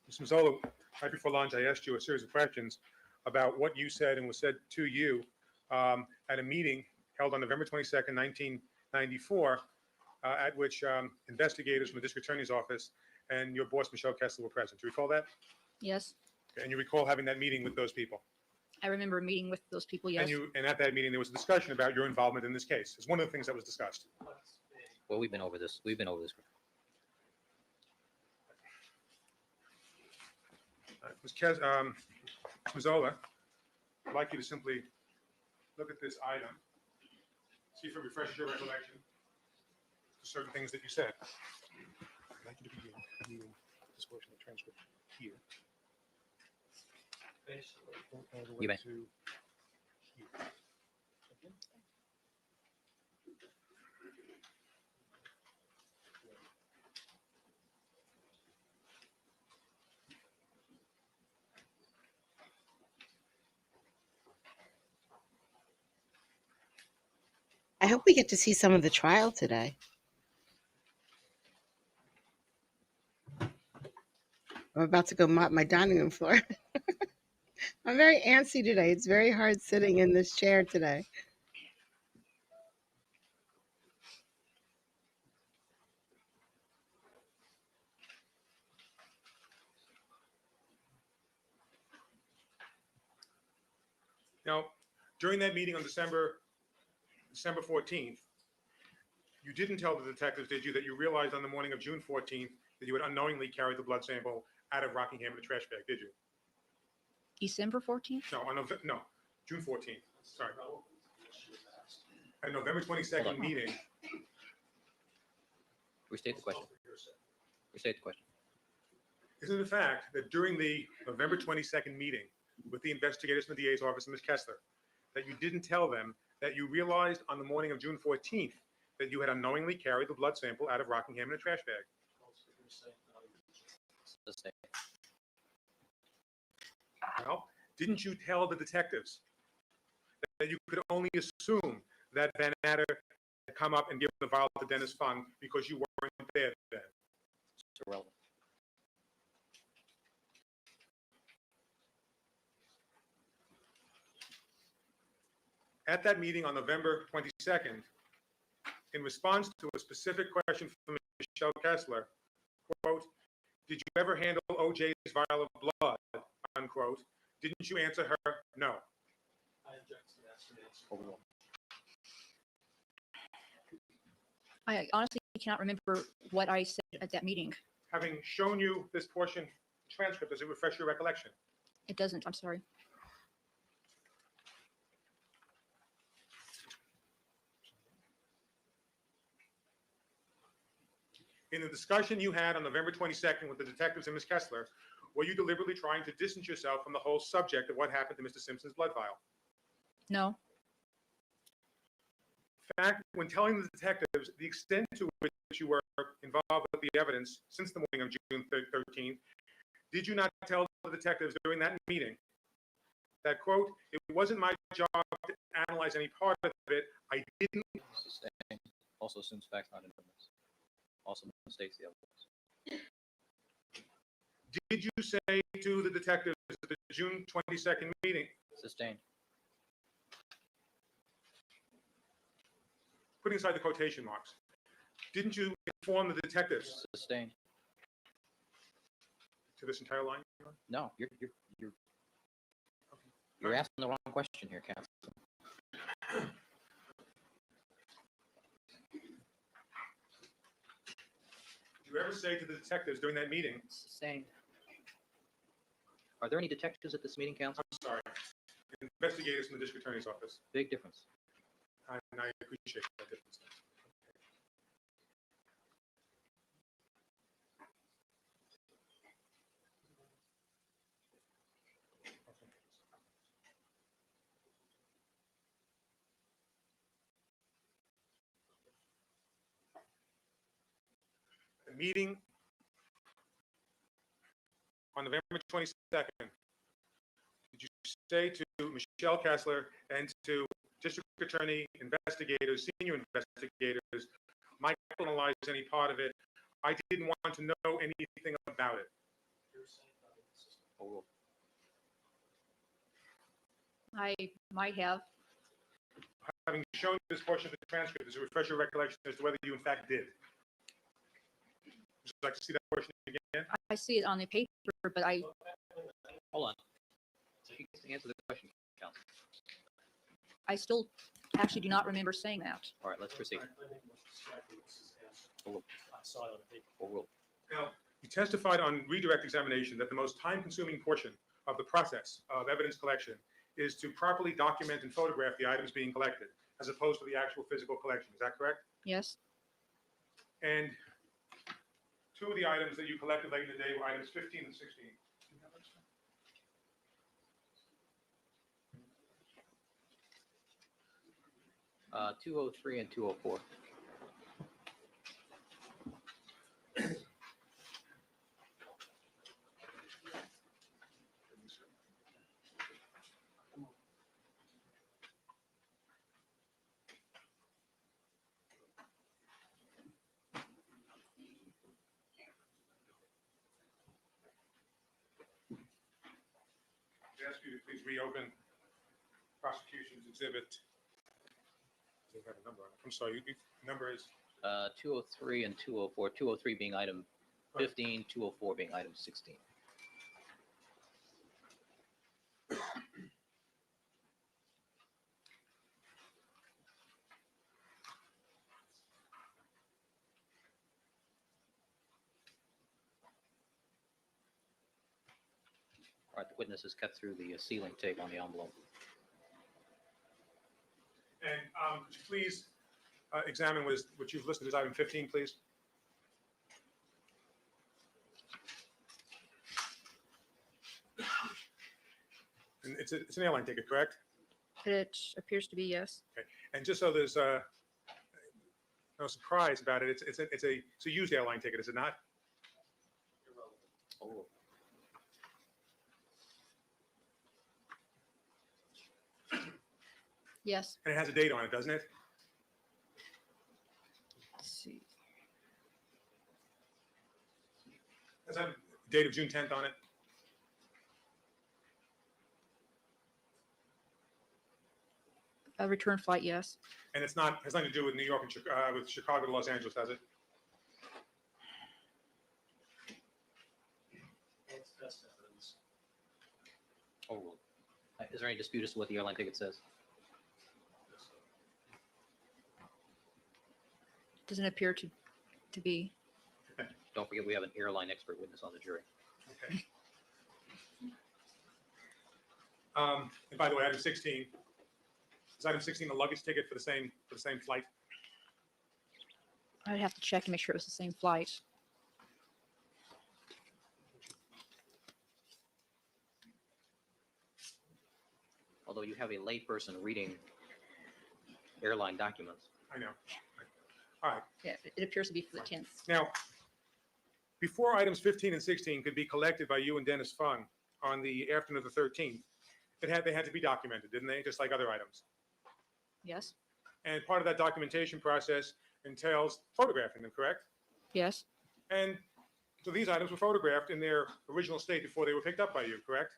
Ms. Mazzola, right before lunch, I asked you a series of questions about what you said and was said to you at a meeting held on November 22nd, 1994, at which investigators from the district attorney's office and your boss, Michelle Kessler, were present. Do you recall that? Yes, And you recall having that meeting with those people? I remember meeting with those people. Yes. And at that meeting, there was a discussion about your involvement in this case. It's one of the things that was discussed. Well, we've been over this. We've been over this. Ms. Mazzola, I'd like you to simply look at this item, see if it refreshes your recollection to certain things that you said. I'd like you to begin reading this portion of the transcript here. All the way You may. to here. I hope we get to see some of the trial today. I'm about to go mop my dining room floor. I'm very antsy today. It's very hard sitting in this chair today. Now, during that meeting on December 14th, you didn't tell the detectives, did you, that you realized on the morning of June 14th that you had unknowingly carried the blood sample out of Rockingham in a trash bag, did you? December 14th. No, June 14th, sorry. At November 22nd meeting, Restate the question. Restate the question. isn't it a fact that during the November 22nd meeting with the investigators from the DA's office and Ms. Kessler, that you didn't tell them that you realized on the morning of June 14th that you had unknowingly carried the blood sample out of Rockingham in a trash bag? Sustain. Well, didn't you tell the detectives that you could only assume that Van Adder had come up and given the vial to Dennis Fung because you weren't there then? It's irrelevant. At that meeting on November 22nd, in response to a specific question from Michelle Kessler, quote, "Did you ever handle OJ's vial of blood?" unquote. Didn't you answer her, "No"? I object to that. Overruled. I honestly cannot remember what I said at that meeting. Having shown you this portion transcript, does it refresh your recollection? It doesn't. I'm sorry. In the discussion you had on November 22nd with the detectives and Ms. Kessler, were you deliberately trying to distance yourself from the whole subject of what happened to Mr. Simpson's blood vial? No. In fact, when telling the detectives the extent to which you were involved with the evidence since the morning of June 13th, did you not tell the detectives during that meeting that, quote, "It wasn't my job to analyze any part of it. I didn't." Sustain. Also assumes facts not in evidence. Also mistakes the evidence. Did you say to the detectives at the June 22nd meeting, Sustain. putting aside the quotation marks, didn't you inform the detectives Sustain. to this entire line? No, you're asking the wrong question here, counsel. Did you ever say to the detectives during that meeting, Sustain. Are there any detectives at this meeting, counsel? I'm sorry, investigators from the district attorney's office? Big difference. And I appreciate that difference. the meeting on November 22nd, did you say to Michelle Kessler and to district attorney, investigators, senior investigators, might analyze any part of it? I didn't want to know anything about it. Overruled. I might have. Having shown this portion of the transcript, does it refresh your recollection as to whether you in fact did? Would you like to see that portion again? I see it on the paper, but Hold on. So you can answer the question, Counsel. I still actually do not remember saying that. All right, let's proceed. Overruled. I saw it on the paper. Overruled. Now, you testified on redirect examination that the most time-consuming portion of the process of evidence collection is to properly document and photograph the items being collected, as opposed to the actual physical collection. Is that correct? Yes, And two of the items that you collected late in the day were items 15 and 16. 203 and 204. I ask you to please reopen prosecution's exhibit. They have a number on it. I'm sorry, number is 203 and 204. 203 being item 15, 204 being item 16. All right, the witness has cut through the sealing tape on the envelope. And could you please examine what you've listed as item 15, please? And it's an airline ticket, correct? it appears to be yes. And just so there's no surprise about it, it's a used airline ticket, is it not? Overruled. Yes. And it has a date on it, doesn't it? Let's see. Does that have a date of June 10th on it? A return flight, yes. And it's not, has nothing to do with New York and with Chicago to Los Angeles, does it? That's best evidence. Overruled. Is there any dispute as to what the airline ticket says? Doesn't appear to be. Don't forget, we have an airline expert witness on the jury. Okay. And by the way, item 16, is item 16 a luggage ticket for the same flight? I'd have to check and make sure it was the same flight. Although you have a layperson reading airline documents. I know. All right. Yeah, it appears to be for the 10th. Now, before items 15 and 16 could be collected by you and Dennis Fung on the afternoon of the 13th, they had to be documented, didn't they? Just like other items. Yes. And part of that documentation process entails photographing them, correct? Yes. And so these items were photographed in their original state before they were picked up by you, correct?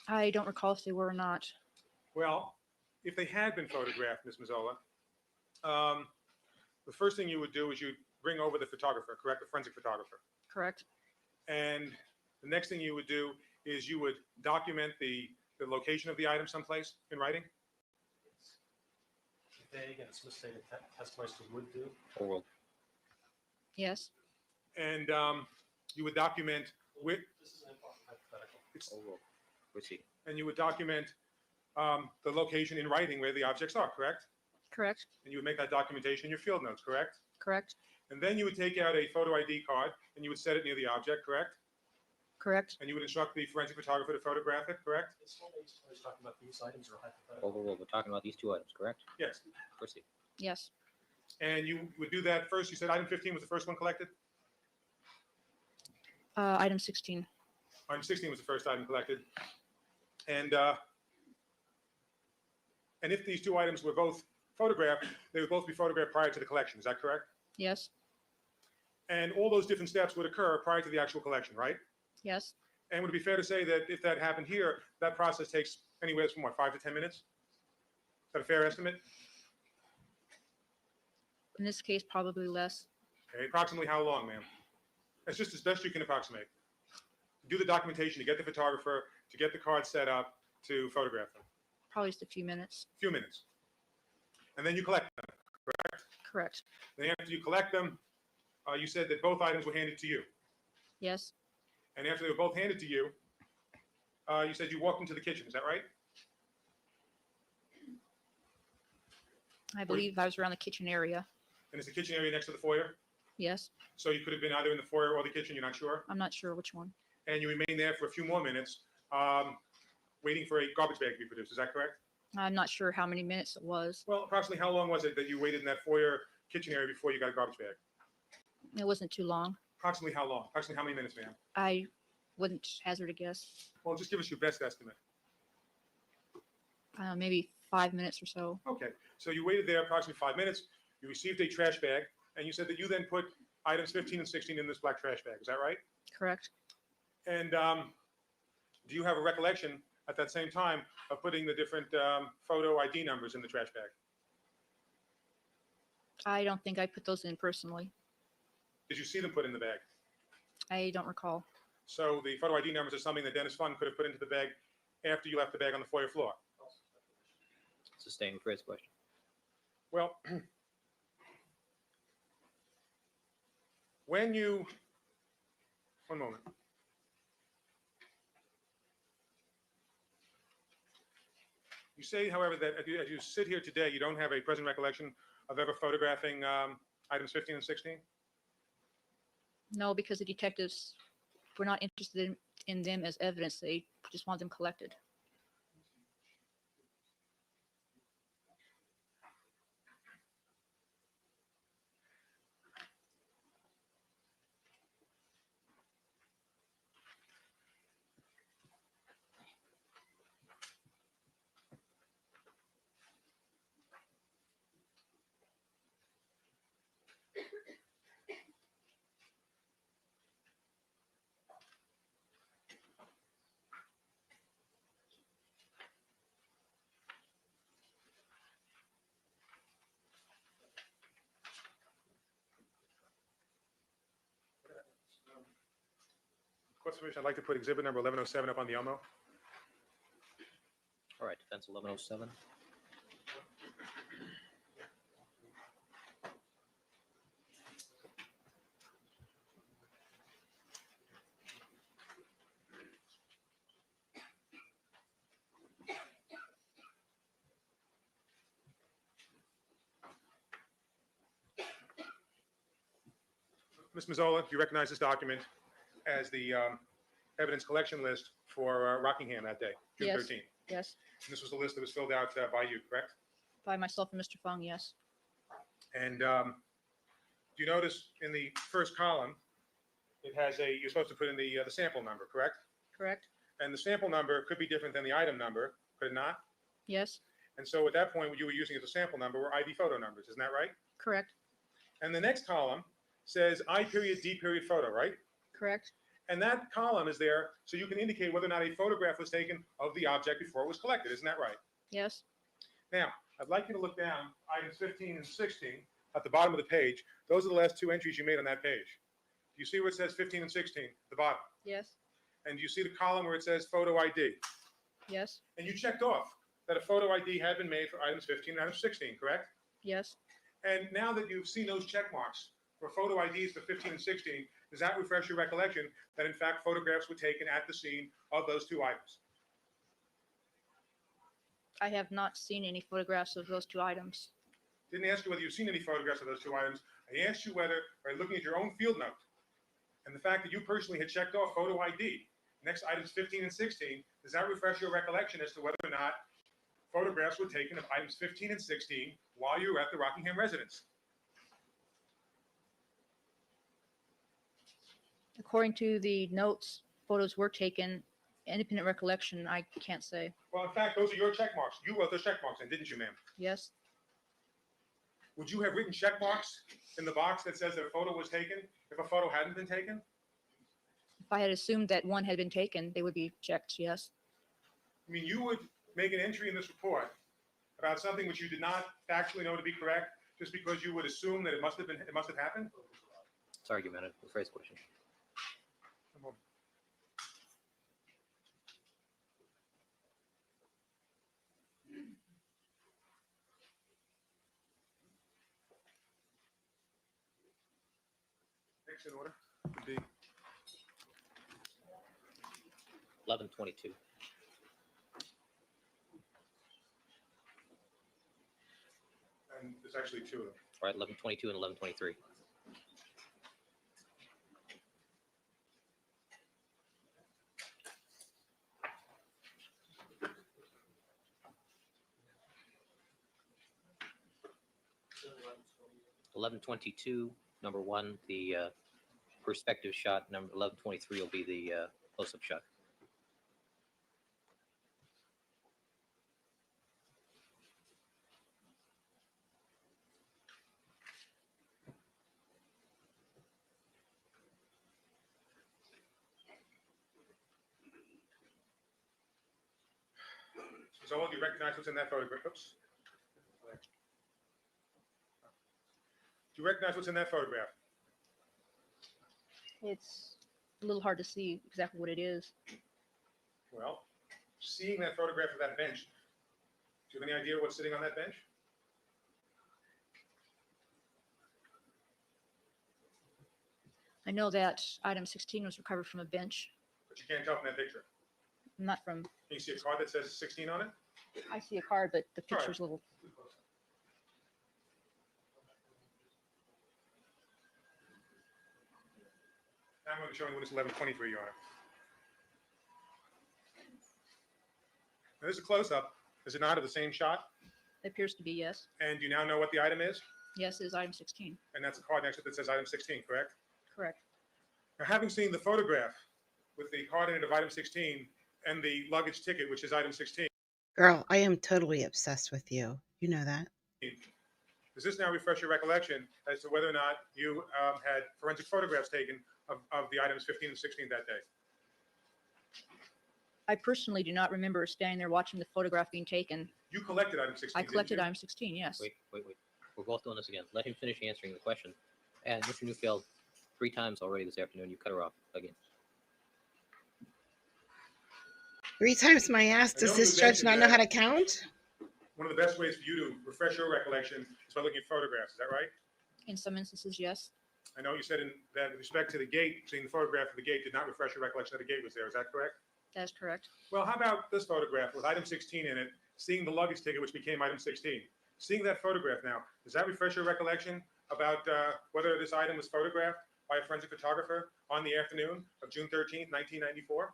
I don't recall if they were or not. Well, if they had been photographed, Ms. Mazzola, the first thing you would do is you'd bring over the photographer, correct? The forensic photographer. Correct. And the next thing you would do is you would document the location of the item someplace in writing. Vague and it's misstated testimony to would do. Overruled. Yes. And you would document with, This is an important hypothetical. Overruled. Proceed. and you would document the location in writing where the objects are, correct? Correct. And you would make that documentation in your field notes, correct? Correct. And then you would take out a photo ID card and you would set it near the object, correct? Correct. And you would instruct the forensic photographer to photograph it, correct? It's only talking about these items or hypothetical. Overruled. We're talking about these two items, correct? Yes. Proceed. Yes. And you would do that first. You said item 15 was the first one collected? Item 16. Item 16 was the first item collected. And if these two items were both photographed, they would both be photographed prior to the collection. Is that correct? Yes. And all those different steps would occur prior to the actual collection, right? Yes. And would it be fair to say that if that happened here, that process takes anywhere from what, 5 to 10 minutes? Is that a fair estimate? In this case, probably less. Okay, approximately how long, ma'am? That's just as best you can approximate. Do the documentation, to get the photographer, to get the card set up, to photograph them. Probably just a few minutes. A few minutes. And then you collect them. Correct. Then after you collect them, you said that both items were handed to you. Yes. And after they were both handed to you, you said you walked into the kitchen. Is that right? I believe I was around the kitchen area. And is the kitchen area next to the foyer? Yes. So you could have been either in the foyer or the kitchen. You're not sure. I'm not sure which one. And you remained there for a few more minutes, waiting for a garbage bag to be produced. Is that correct? I'm not sure how many minutes it was. Well, approximately how long was it that you waited in that foyer kitchen area before you got a garbage bag? It wasn't too long. Approximately how long? Approximately how many minutes, ma'am? I wouldn't hazard a guess. Well, just give us your best estimate. Maybe 5 minutes or so. Okay, so you waited there approximately 5 minutes. You received a trash bag, and you said that you then put items 15 and 16 in this black trash bag. Is that right? Correct. And do you have a recollection at that same time of putting the different photo ID numbers in the trash bag? I don't think I put those in personally. Did you see them put in the bag? I don't recall. So the photo ID numbers are something that Dennis Fund could have put into the bag after you left the bag on the foyer floor. Sustaining Fred's question. Well, when you, one moment. You say, however, that as you sit here today, you don't have a present recollection of ever photographing items 15 and 16? No, because the detectives were not interested in them as evidence. They just want them collected. Court's permission, I'd like to put exhibit number 1107 up on the Elmo. All right, defense 1107. Ms. Mazzola, do you recognize this document as the evidence collection list for Rockingham that day, June Yes. 13th? Yes. And this was the list that was filled out by you, correct? By myself and Mr. Fung, yes. And do you notice in the first column, it has you're supposed to put in the sample number, correct? Correct? And the sample number could be different than the item number, could it not? Yes. And so at that point, what you were using as a sample number were ID photo numbers, isn't that right? Correct? And the next column says I period D period photo, right? Correct? And that column is there so you can indicate whether or not a photograph was taken of the object before it was collected, isn't that right? Yes. Now, I'd like you to look down items 15 and 16 at the bottom of the page. Those are the last two entries you made on that page. Do you see where it says 15 and 16 at the bottom? Yes. And do you see the column where it says photo ID? Yes. And you checked off that a photo ID had been made for items 15 and items 16, correct? Yes. And now that you've seen those check marks for photo IDs for 15 and 16, does that refresh your recollection that in fact photographs were taken at the scene of those two items? I have not seen any photographs of those two items. Didn't ask you whether you've seen any photographs of those two items. I asked you whether, by looking at your own field note, and the fact that you personally had checked off photo ID, next items 15 and 16, does that refresh your recollection as to whether or not photographs were taken of items 15 and 16 while you were at the Rockingham residence? According to the notes, photos were taken. Independent recollection, I can't say. Well, in fact, those are your check marks. You wrote those check marks in, didn't you, ma'am? Yes, Would you have written check marks in the box that says that a photo was taken if a photo hadn't been taken? if I had assumed that one had been taken, they would be checked, yes. I mean, you would make an entry in this report about something which you did not factually know to be correct, just because you would assume that it must have happened? It's argumentative. Rephrase the question. Come on. Next in order would be 1122. and there's actually two of them. All right, 1122 and 1123. (1122) number 1, the perspective shot. Number 1123 will be the close-up shot. Zola, do you recognize what's in that photograph? Oops. Do you recognize what's in that photograph? It's a little hard to see exactly what it is. Well, seeing that photograph of that bench, do you have any idea what's sitting on that bench? I know that item 16 was recovered from a bench, But you can't tell from that picture. not from, Can you see a card that says 16 on it? I see a card, but the All right. picture's a little, Now I'm going to show you what it's 1123, Your Honor. Now, this is a close-up, is it not, of the same shot? it appears to be yes. And you now know what the item is? Yes, it is item 16, And that's a card next to it that says item 16, correct? correct. Now, having seen the photograph with the card in it of item 16 and the luggage ticket, which is item 16, Girl, I am totally obsessed with you. You know that. does this now refresh your recollection as to whether or not you had forensic photographs taken of the items 15 and 16 that day? I personally do not remember standing there watching the photograph being taken. You collected item 16, I didn't collected you? item 16, yes. Wait. We're both doing this again. Let him finish answering the question. And Mr. Newfield, 3 times already this afternoon, you cut her off again. 3 times my ass. I Does know this you judge not mentioned know how that. to count? One of the best ways for you to refresh your recollection is by looking at photographs. Is that right? In some instances, yes. I know you said that with respect to the gate, seeing the photograph of the gate did not refresh your recollection that the gate was there. Is that correct? That is correct. Well, how about this photograph with item 16 in it, seeing the luggage ticket, which became item 16? Seeing that photograph now, does that refresh your recollection about whether this item was photographed by a forensic photographer on the afternoon of June 13th, 1994?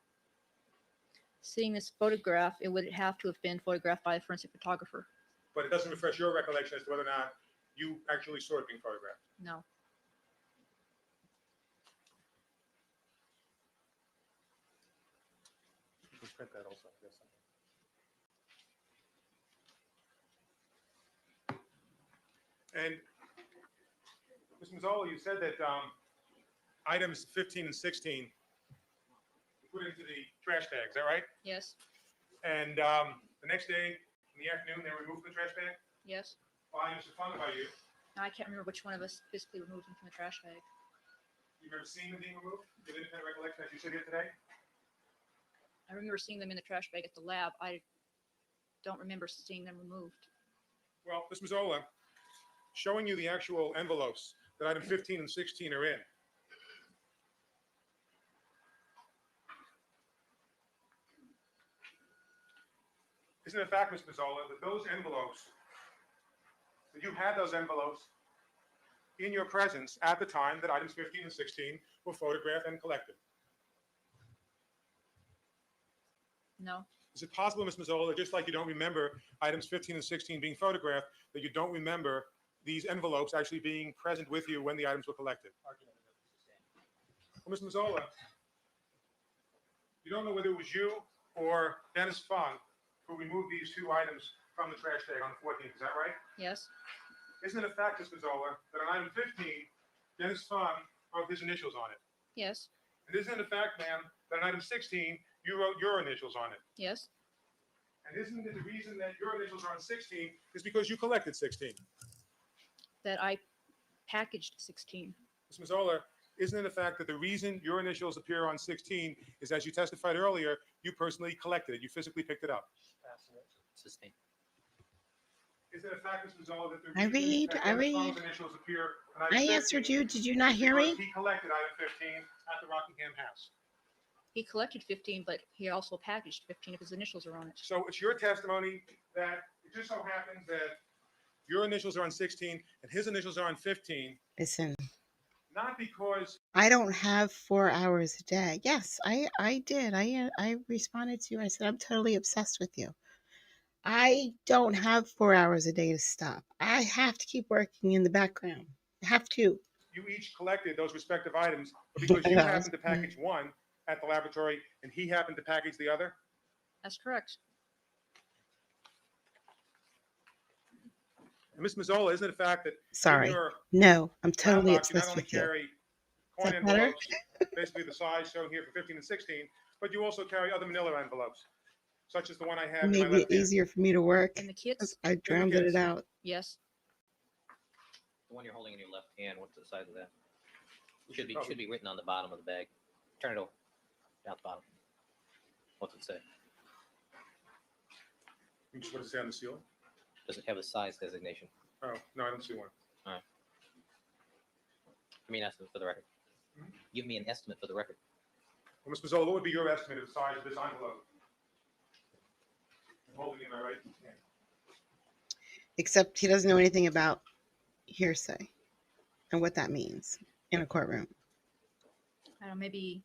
Seeing this photograph, it would have to have been photographed by a forensic photographer. But it doesn't refresh your recollection as to whether or not you actually saw it being photographed. No. You can print that also. Yes. And Ms. Mazzola, you said that items 15 and 16 you put into the trash bag. Is that right? Yes. And the next day in the afternoon, they were removed from the trash bag Yes. by Mr. Fung, by you. Now, I can't remember which one of us physically removed them from the trash bag. You remember seeing them being removed? Do you have independent recollection as you sit here today? I remember seeing them in the trash bag at the lab. I don't remember seeing them removed. Well, Ms. Mazzola, showing you the actual envelopes that item 15 and 16 are in. Isn't it a fact, Ms. Mazzola, that those envelopes, that you had those envelopes in your presence at the time that items 15 and 16 were photographed and collected? No. Is it possible, Ms. Mazzola, just like you don't remember items 15 and 16 being photographed, that you don't remember these envelopes actually being present with you when the items were collected? Well, Ms. Mazzola, you don't know whether it was you or Dennis Fung who removed these two items from the trash bag on the 14th, is that right? Yes, Isn't it a fact, Ms. Mazzola, that on item 15, Dennis Fung wrote his initials on it? yes, And isn't it a fact, ma'am, that on item 16, you wrote your initials on it? yes. And isn't it the reason that your initials are on 16 is because you collected 16? That I packaged 16. Ms. Mazzola, isn't it a fact that the reason your initials appear on 16 is, as you testified earlier, you personally collected it, you physically picked it up? Sustained. Is it a fact, Ms. Mazzola, that the I reason read, that I Dennis Fung's read. initials appear on item I 15 answered you. Did you not is hear because me? he collected item 15 at the Rockingham house? He collected 15, but he also packaged 15 if his initials are on it. So it's your testimony that it just so happens that your initials are on 16 and his initials are on 15, Listen, not because I don't have 4 hours a day. Yes, I did. I responded to you. I said I'm totally obsessed with you. I don't have 4 hours a day to stop. I have to keep working in the background. I have to. you each collected those respective items, but because you Yes. happened to package one at the laboratory and he happened to package the other? That's correct. And Ms. Mazzola, isn't it a fact that Sorry. in your No, I'm brown totally box, you not obsessed only with you. carry coin Is that better? envelopes, basically the size shown here for 15 and 16, but you also carry other manila envelopes, such as the one I have in my Maybe left it's hand. easier for me to work. And the kits? I drowned it kits. out. Yes. The one you're holding in your left hand, what's the size of that? Should be written on the bottom of the bag. Turn it over, down the bottom. What's it say? What does it say on the seal? Does it have a size designation? Oh, no, I don't see one. Give me an estimate for the record. Give me an estimate for the record. Well, Ms. Mazzola, what would be your estimate of the size of this envelope? I'm holding it in my right hand. Except he doesn't know anything about hearsay and what that means in a courtroom. I don't know, maybe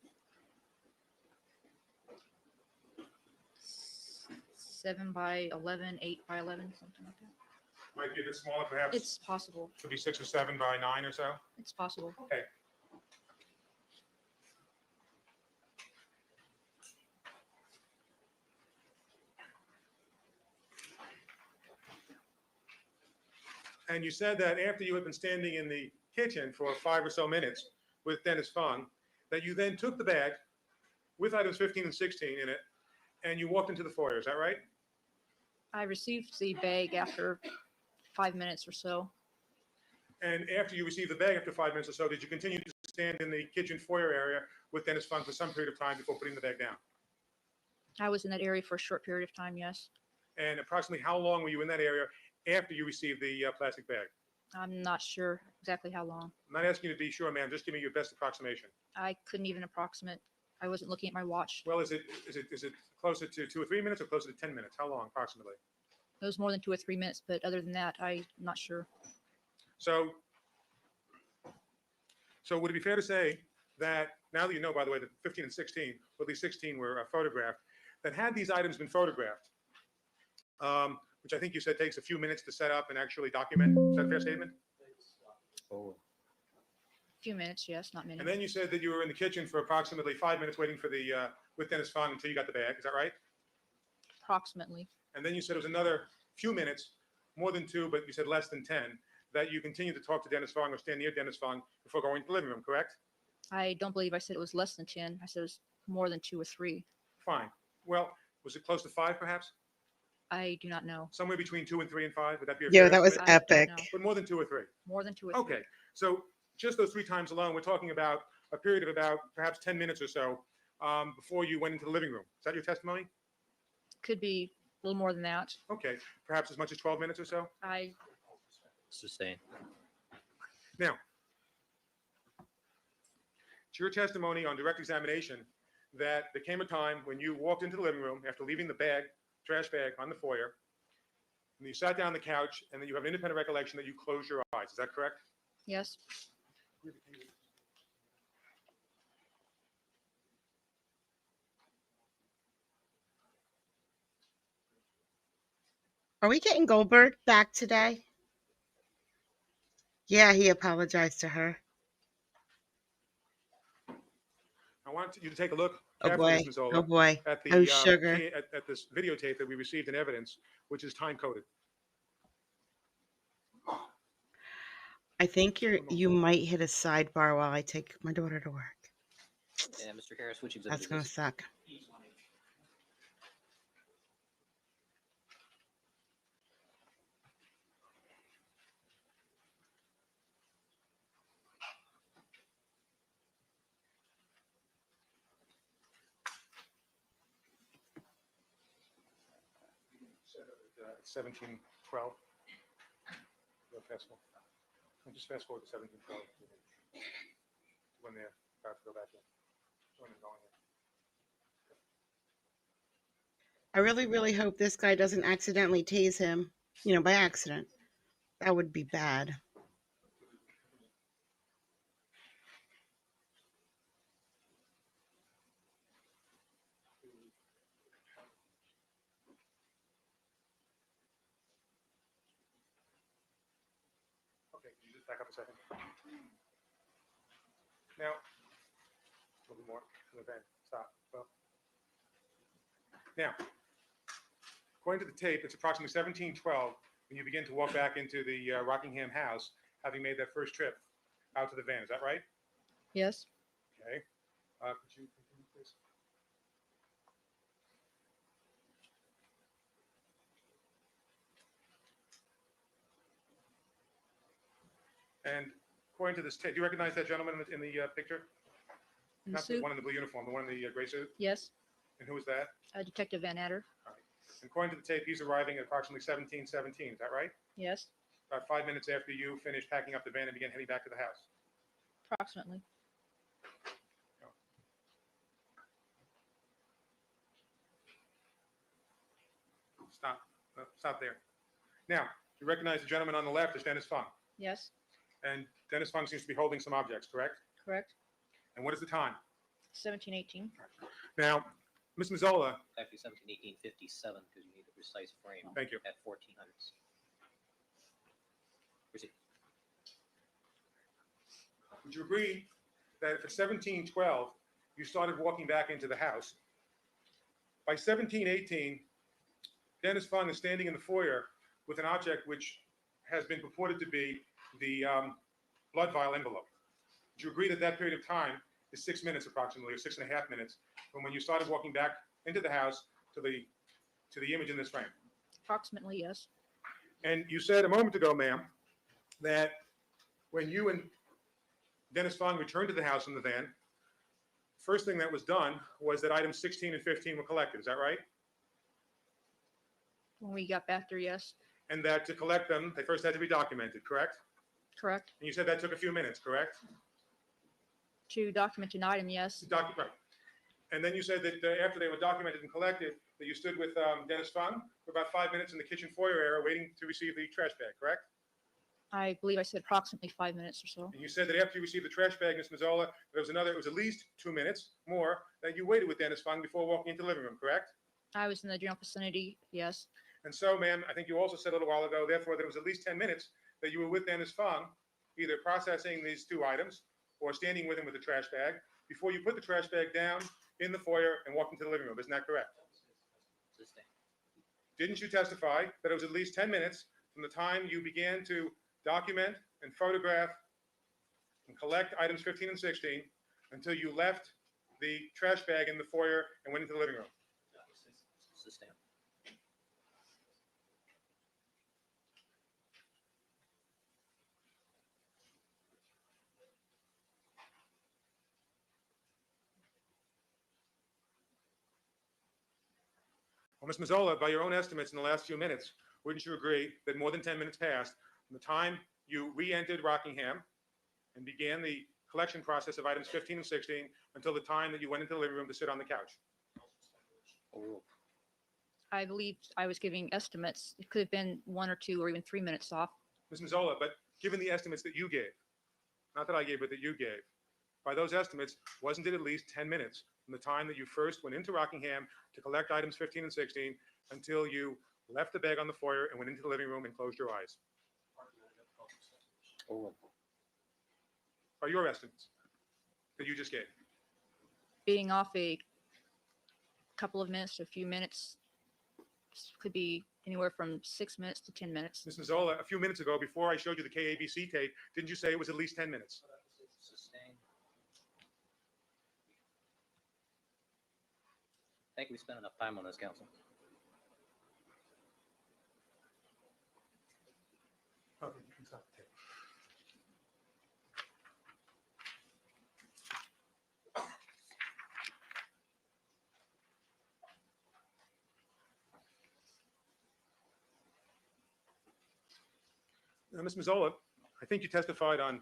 7 by 11, 8 by 11, something like that. Might be a bit smaller, perhaps. It's possible. Could be 6 or 7 by 9 or so. It's possible. Okay. And you said that after you had been standing in the kitchen for 5 or so minutes with Dennis Fung, that you then took the bag with items 15 and 16 in it, and you walked into the foyer. Is that right? I received the bag after 5 minutes or so. And after you received the bag after 5 minutes or so, did you continue to stand in the kitchen foyer area with Dennis Fung for some period of time before putting the bag down? I was in that area for a short period of time, yes. And approximately how long were you in that area after you received the plastic bag? I'm not sure exactly how long. I'm not asking you to be sure, ma'am. Just give me your best approximation. I couldn't even approximate. I wasn't looking at my watch. Well, is it closer to 2 or 3 minutes or closer to 10 minutes? How long approximately? It was more than 2 or 3 minutes, but other than that, I'm not sure. So would it be fair to say that now that you know, by the way, that 15 and 16, or at least 16 were photographed, that had these items been photographed, which I think you said takes a few minutes to set up and actually document, is that a fair statement? Oh. A few minutes, yes, not many. And then you said that you were in the kitchen for approximately 5 minutes waiting for the, with Dennis Fung until you got the bag, is that right? Approximately. And then you said it was another few minutes, more than 2, but you said less than 10, that you continued to talk to Dennis Fung or stand near Dennis Fung before going to the living room, correct? I don't believe I said it was less than 10. I said it was more than 2 or 3. Fine. Well, was it close to 5 perhaps? I do not know. Somewhere between 2 and 3 and 5? Would that be a Yo, fair that was estimate? I don't epic. know. But more than 2 or 3? More than 2 or 3. Okay. So just those 3 times alone, we're talking about a period of about perhaps 10 minutes or so before you went into the living room. Is that your testimony? Could be a little more than that. Okay. Perhaps as much as 12 minutes or so? Sustained. Now, it's your testimony on direct examination that there came a time when you walked into the living room after leaving the bag, trash bag on the foyer, and you sat down on the couch, and then you have an independent recollection that you closed your eyes. Is that correct? Yes. Are we getting Goldberg back today? Yeah, he apologized to her. I want you to take a look Oh carefully, boy. Ms. Mazzola, Oh boy. at the, Oh sugar. at this videotape that we received in evidence, which is time-coded. I think you might hit a sidebar while I take my daughter to work. And Mr. Harris, which exhibit That's is gonna this? suck. It's 1712. Go fast forward. Just fast forward to 1712. When they're about to go back in. When they're going in. I really, really hope this guy doesn't accidentally tase him, by accident. That would be bad. Okay, can you just back up a second? Now, a little bit more from the bend. Stop. Well. Now, according to the tape, it's approximately 1712 when you begin to walk back into the Rockingham house, having made that first trip out to the van. Is that right? Yes. Okay. Could you continue, please? And according to this tape, do you recognize that gentleman in the picture? In the Not the suit? one in the blue uniform, the one in the gray suit? Yes. And who was that? Detective Van Adder? And according to the tape, he's arriving at approximately 1717. Is that right? Yes, About 5 minutes after you finished packing up the van and began heading back to the house. approximately. Stop. No, stop there. Now, you recognize the gentleman on the left as Dennis Fung. Yes, And Dennis Fung seems to be holding some objects, correct? correct. And what is the time? 1718. Now, Ms. Mazzola, Actually 171857, because you need the precise frame thank you. at 1400s. Proceed. Would you agree that if at 1712 you started walking back into the house, by 1718, Dennis Fung is standing in the foyer with an object which has been purported to be the blood vial envelope. Would you agree that that period of time is 6 minutes approximately, or 6.5 minutes, from when you started walking back into the house to the image in this frame? Approximately, yes. And you said a moment ago, ma'am, that when you and Dennis Fung returned to the house in the van, first thing that was done was that items 16 and 15 were collected. Is that right? When we got back there, yes. And that to collect them, they first had to be documented, correct? Correct. And you said that took a few minutes, correct? To document an item, yes. Right. And then you said that after they were documented and collected, that you stood with Dennis Fung for about 5 minutes in the kitchen foyer area waiting to receive the trash bag, correct? I believe I said approximately 5 minutes or so. And you said that after you received the trash bag, Ms. Mazzola, it was at least 2 minutes more that you waited with Dennis Fung before walking into the living room, correct? I was in the general vicinity, yes. And so, ma'am, I think you also said a little while ago, therefore, that it was at least 10 minutes that you were with Dennis Fung, either processing these two items or standing with him with the trash bag before you put the trash bag down in the foyer and walked into the living room. Isn't that correct? Sustain. Didn't you testify that it was at least 10 minutes from the time you began to document and photograph and collect items 15 and 16 until you left the trash bag in the foyer and went into the living room? Sustain. Well, Ms. Mazzola, by your own estimates in the last few minutes, wouldn't you agree that more than 10 minutes passed from the time you re-entered Rockingham and began the collection process of items 15 and 16 until the time that you went into the living room to sit on the couch? Overruled. I believe I was giving estimates. It could have been 1 or 2 or even 3 minutes off. Ms. Mazzola, but given the estimates that you gave, not that I gave, but that you gave, by those estimates, wasn't it at least 10 minutes from the time that you first went into Rockingham to collect items 15 and 16 until you left the bag on the foyer and went into the living room and closed your eyes? Overruled. Are your estimates that you just gave? being off a couple of minutes to a few minutes could be anywhere from 6 minutes to 10 minutes. Ms. Mazzola, a few minutes ago, before I showed you the KABC tape, didn't you say it was at least 10 minutes? Sustained. I think we spent enough time on this, council. Okay, you can stop the tape. Now, Ms. Mazzola, I think you testified on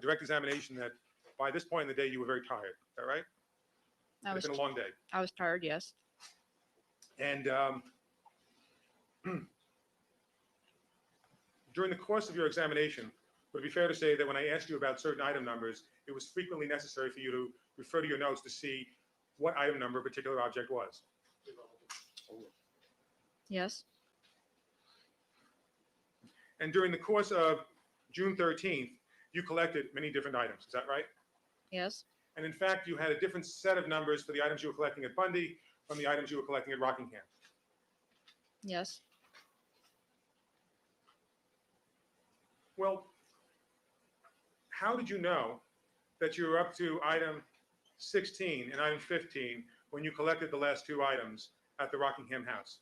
direct examination that by this point in the day, you were very tired. Is that right? It's been a long day. I was tired, yes. And during the course of your examination, would it be fair to say that when I asked you about certain item numbers, it was frequently necessary for you to refer to your notes to see what item number a particular object was? Yes, And during the course of June 13th, you collected many different items. Is that right? yes, And in fact, you had a different set of numbers for the items you were collecting at Bundy from the items you were collecting at Rockingham. yes. Well, how did you know that you were up to item 16 and item 15 when you collected the last two items at the Rockingham house?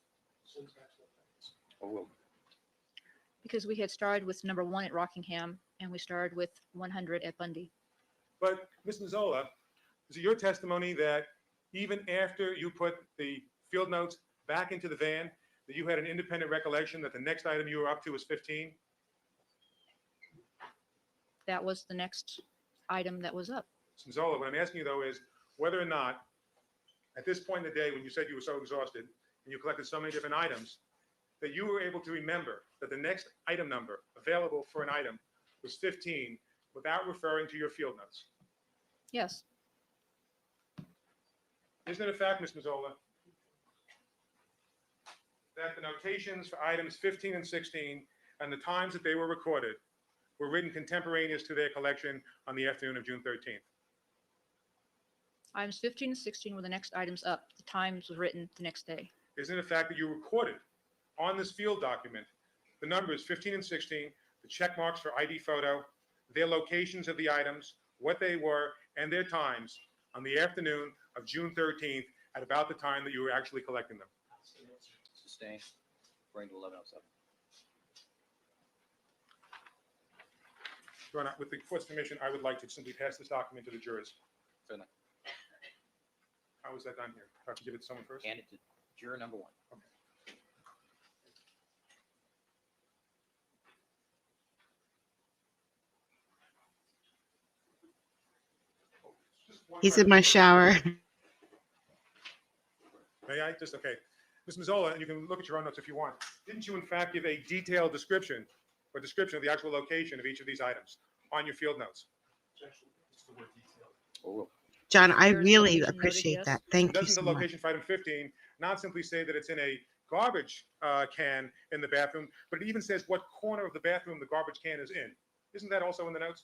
Because we had started with number 1 at Rockingham and we started with 100 at Bundy. But Ms. Mazzola, is it your testimony that even after you put the field notes back into the van, that you had an independent recollection that the next item you were up to was 15? That was the next item that was up. Ms. Mazzola, what I'm asking you though is whether or not, at this point in the day when you said you were so exhausted and you collected so many different items, that you were able to remember that the next item number available for an item was 15 without referring to your field notes. Yes, Isn't it a fact, Ms. Mazzola, that the notations for items 15 and 16 and the times that they were recorded were written contemporaneous to their collection on the afternoon of June 13th? items 15 and 16 were the next items up. The times was written the next day. Isn't it a fact that you recorded on this field document the numbers 15 and 16, the check marks for ID photo, their locations of the items, what they were, and their times on the afternoon of June 13th at about the time that you were actually collecting them? Sustained. Bring to 11:07. Your Honor, with the court's permission, I would like to simply pass this document to the jurors. Certainly. How is that done here? Do I have to give it to someone first? Hand it to juror number 1. Just one He's in question. my shower. May I? Just, okay. Ms. Mazzola, and you can look at your own notes if you want. Didn't you in fact give a detailed description of the actual location of each of these items on your field notes? It's the word detailed. John, I There's really location noted, appreciate yes. that. Thank you Doesn't so the much. location for item 15 not simply say that it's in a garbage can in the bathroom, but it even says what corner of the bathroom the garbage can is in? Isn't that also in the notes?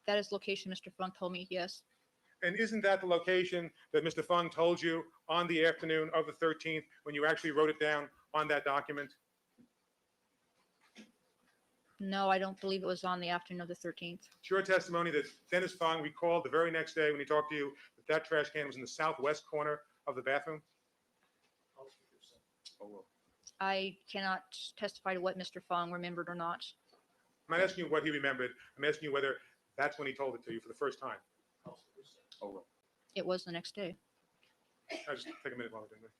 That is location Mr. Funk told me, yes. And isn't that the location that Mr. Fung told you on the afternoon of the 13th when you actually wrote it down on that document? No, I don't believe it was on the afternoon of the 13th. It's your testimony that Dennis Fung recalled the very next day when he talked to you that that trash can was in the southwest corner of the bathroom? I cannot testify to what Mr. Fong remembered or not. I'm not asking you what he remembered. I'm asking you whether that's when he told it to you for the first time. It was the next day. I'll just take a minute while we're doing this.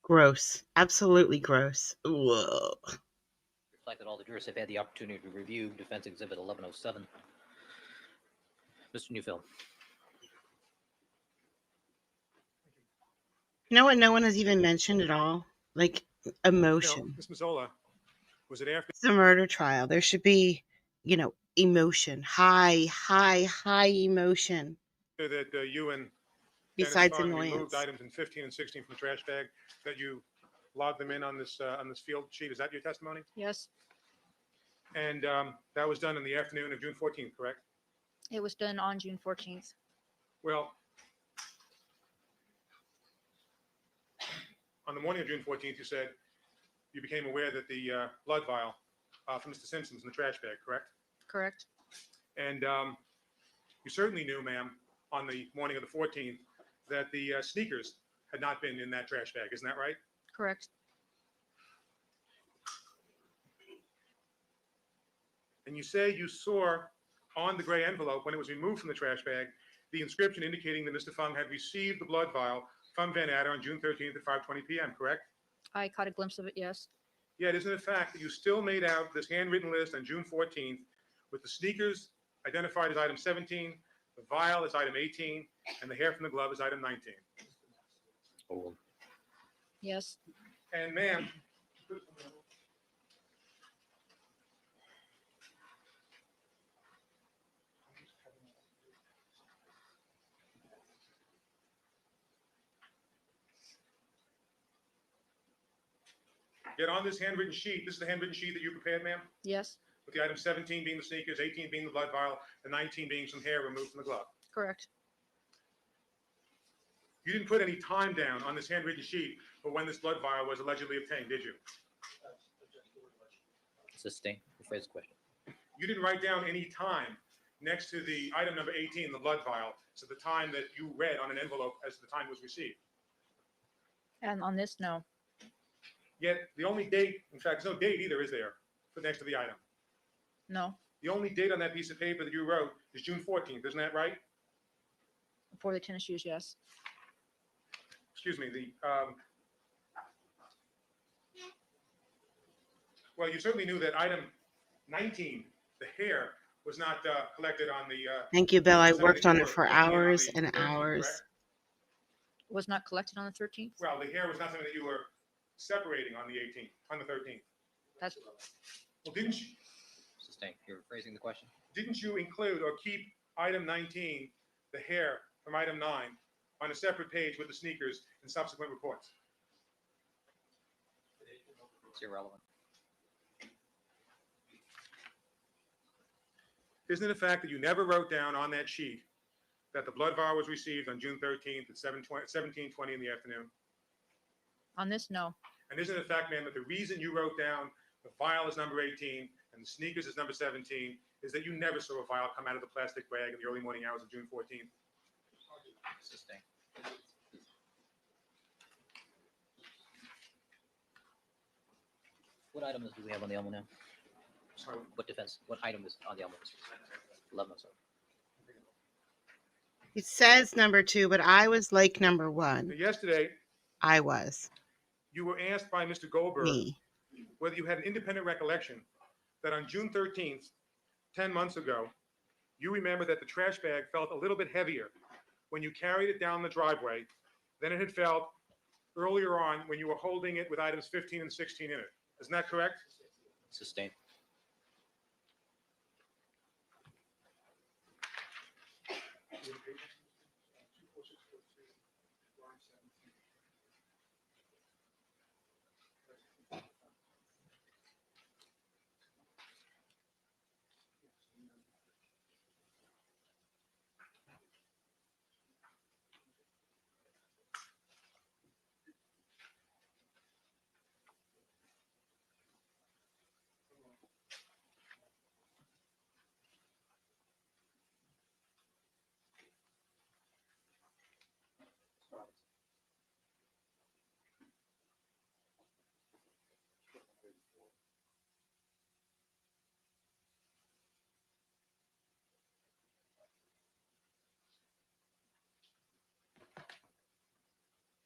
Gross. Absolutely gross. Whoa. Reflect that all the jurors have had the opportunity to review Defense Exhibit 1107. Mr. Newfield. You know what no one has even mentioned at all? Like Now, emotion. Ms. Mazzola, was it after? It's a murder trial. There should be, emotion. High emotion. That you and Dennis Besides Fung removed annoyance. items in 15 and 16 from the trash bag, that you logged them in on this field sheet? Is that your testimony? Yes, And that was done in the afternoon of June 14th, correct? it was done on June 14th. Well, on the morning of June 14th, you said you became aware that the blood vial from Mr. Simpson's in the trash bag, correct? Correct? And you certainly knew, ma'am, on the morning of the 14th, that the sneakers had not been in that trash bag. Isn't that right? Correct? And you say you saw on the gray envelope, when it was removed from the trash bag, the inscription indicating that Mr. Fung had received the blood vial from Van Adder on June 13th at 5:20 p.m., correct? I caught a glimpse of it, yes. Yet, isn't it a fact that you still made out this handwritten list on June 14th with the sneakers identified as item 17, the vial as item 18, and the hair from the glove as item 19? Oh, Yes, And ma'am, yet on this handwritten sheet, this is the handwritten sheet that you prepared, ma'am, yes, with the item 17 being the sneakers, 18 being the blood vial, and 19 being some hair removed from the glove. correct. You didn't put any time down on this handwritten sheet for when this blood vial was allegedly obtained, did you? sustain. Rephrase the question. You didn't write down any time next to the item number 18, the blood vial, so the time that you read on an envelope as the time was received. And on this, no, Yet the only date, in fact, there's no date either, is there, for next to the item? no, The only date on that piece of paper that you wrote is June 14th, isn't that right? for the tennis shoes, yes. Excuse me, well, you certainly knew that item 19, the hair, was not collected on the. Thank you, Bill. I something worked that on you it were for looking at on hours the and 13th, hours. correct? Was not collected on the 13th? Well, the hair was not something that you were separating on the 18th, on the 13th. That's, Well, didn't Sustain. You're rephrasing the question. you include or keep item 19, the hair from item 9, on a separate page with the sneakers in subsequent reports? It's irrelevant. Isn't it a fact that you never wrote down on that sheet that the blood vial was received on June 13th at 17:20 in the afternoon? on this, no, And isn't it a fact, ma'am, that the reason you wrote down the vial is number 18 and the sneakers is number 17 is that you never saw a vial come out of the plastic bag in the early morning hours of June 14th? Sustain. What items do we have on the Elmo now? Sorry. What defense? What item is on the Elmo? 1107. It says number 2, but I was like number 1. Yesterday, I was. you were asked by Mr. Goldberg Me. whether you had an independent recollection that on June 13th, 10 months ago, you remember that the trash bag felt a little bit heavier when you carried it down the driveway than it had felt earlier on when you were holding it with items 15 and 16 in it. Isn't that correct? Sustain.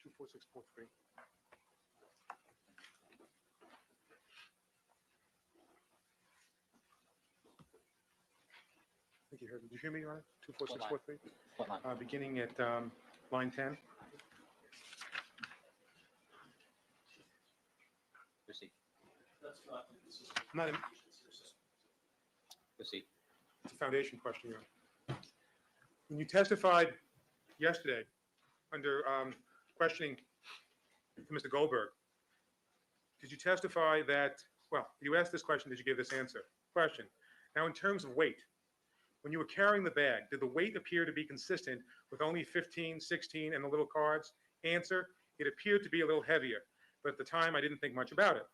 Two, 4, 6, 4, 3. think you heard me. Did you hear me, Your Honor? 24643? What line? Beginning at line 10. Proceed. That's not, this is. Not in- Proceed. It's a foundation question, Your Honor. When you testified yesterday under questioning to Mr. Goldberg, did you testify that, well, you asked this question, did you give this answer? Question. Now, in terms of weight, when you were carrying the bag, did the weight appear to be consistent with only 15, 16, and the little cards? Answer, it appeared to be a little heavier, but at the time, I didn't think much about it.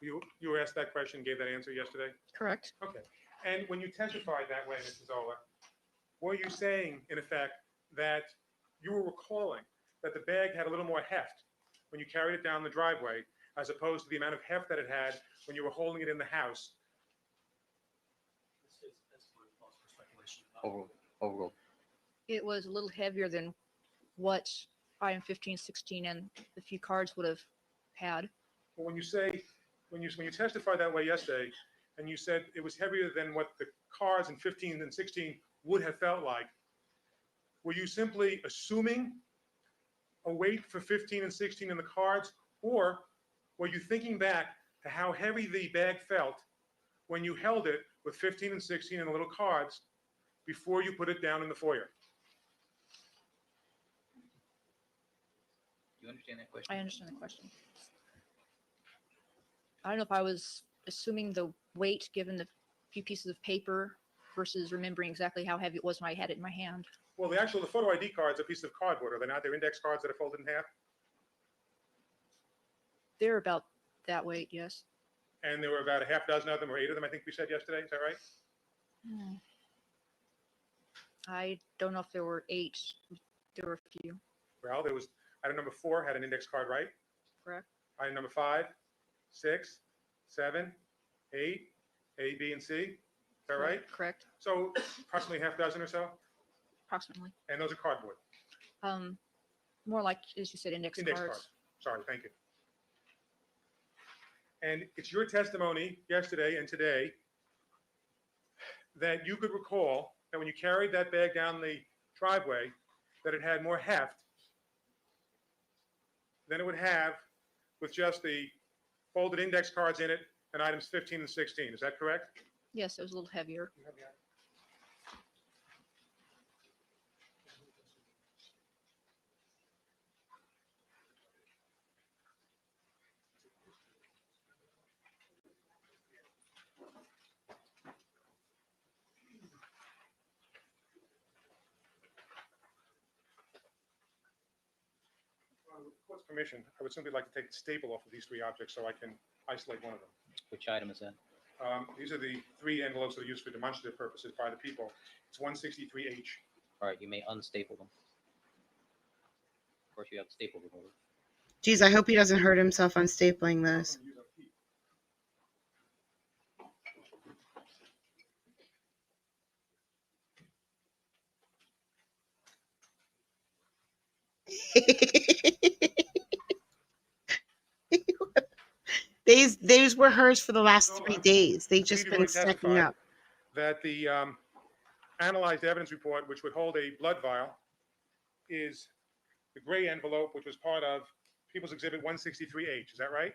You were asked that question, gave that answer yesterday? Correct. Okay. And when you testified that way, Mrs. Zola, were you saying, in effect, that you were recalling that the bag had a little more heft when you carried it down the driveway, as opposed to the amount of heft that it had when you were holding it in the house? That's for speculation. Overruled. It was a little heavier than what item 15, 16, and the few cards would have had. Well, when you testified that way yesterday, and you said it was heavier than what the cards in 15 and 16 would have felt like, were you simply assuming a weight for 15 and 16 in the cards, or were you thinking back to how heavy the bag felt when you held it with 15 and 16 in the little cards before you put it down in the foyer? Do you understand that question? I understand the question. I don't know if I was assuming the weight given the few pieces of paper versus remembering exactly how heavy it was when I had it in my hand. Well, the photo ID cards are a piece of cardboard, are they not? They're index cards that are folded in half, They're about that weight, yes. and there were about a half dozen of them, or 8 of them, I think we said yesterday. Is that right? I don't know if there were 8. There were a few, Well, there was item number 4 had an index card, right? correct? Item number 5, 6, 7, 8, A, B, and C. Is that right? Correct, So approximately half dozen or so, approximately. and those are cardboard, More like, as you said, index index cards. cards. Sorry, thank you. And it's your testimony yesterday and today that you could recall that when you carried that bag down the driveway, that it had more heft than it would have with just the folded index cards in it and items 15 and 16. Is that correct? Yes, it was a little heavier. With the court's permission, I would simply like to take the staple off of these 3 objects so I can isolate one of them. Which item is that? These are the 3 envelopes that are used for demonstrative purposes by the people. It's 163H. All right, you may unstaple them. Of course, you have the staple remover. Geez, I hope he doesn't hurt himself on stapling this. These were hers for the last 3 days. They just been stacking up. That the analyzed evidence report, which would hold a blood vial, is the gray envelope, which was part of People's Exhibit 163H. Is that right?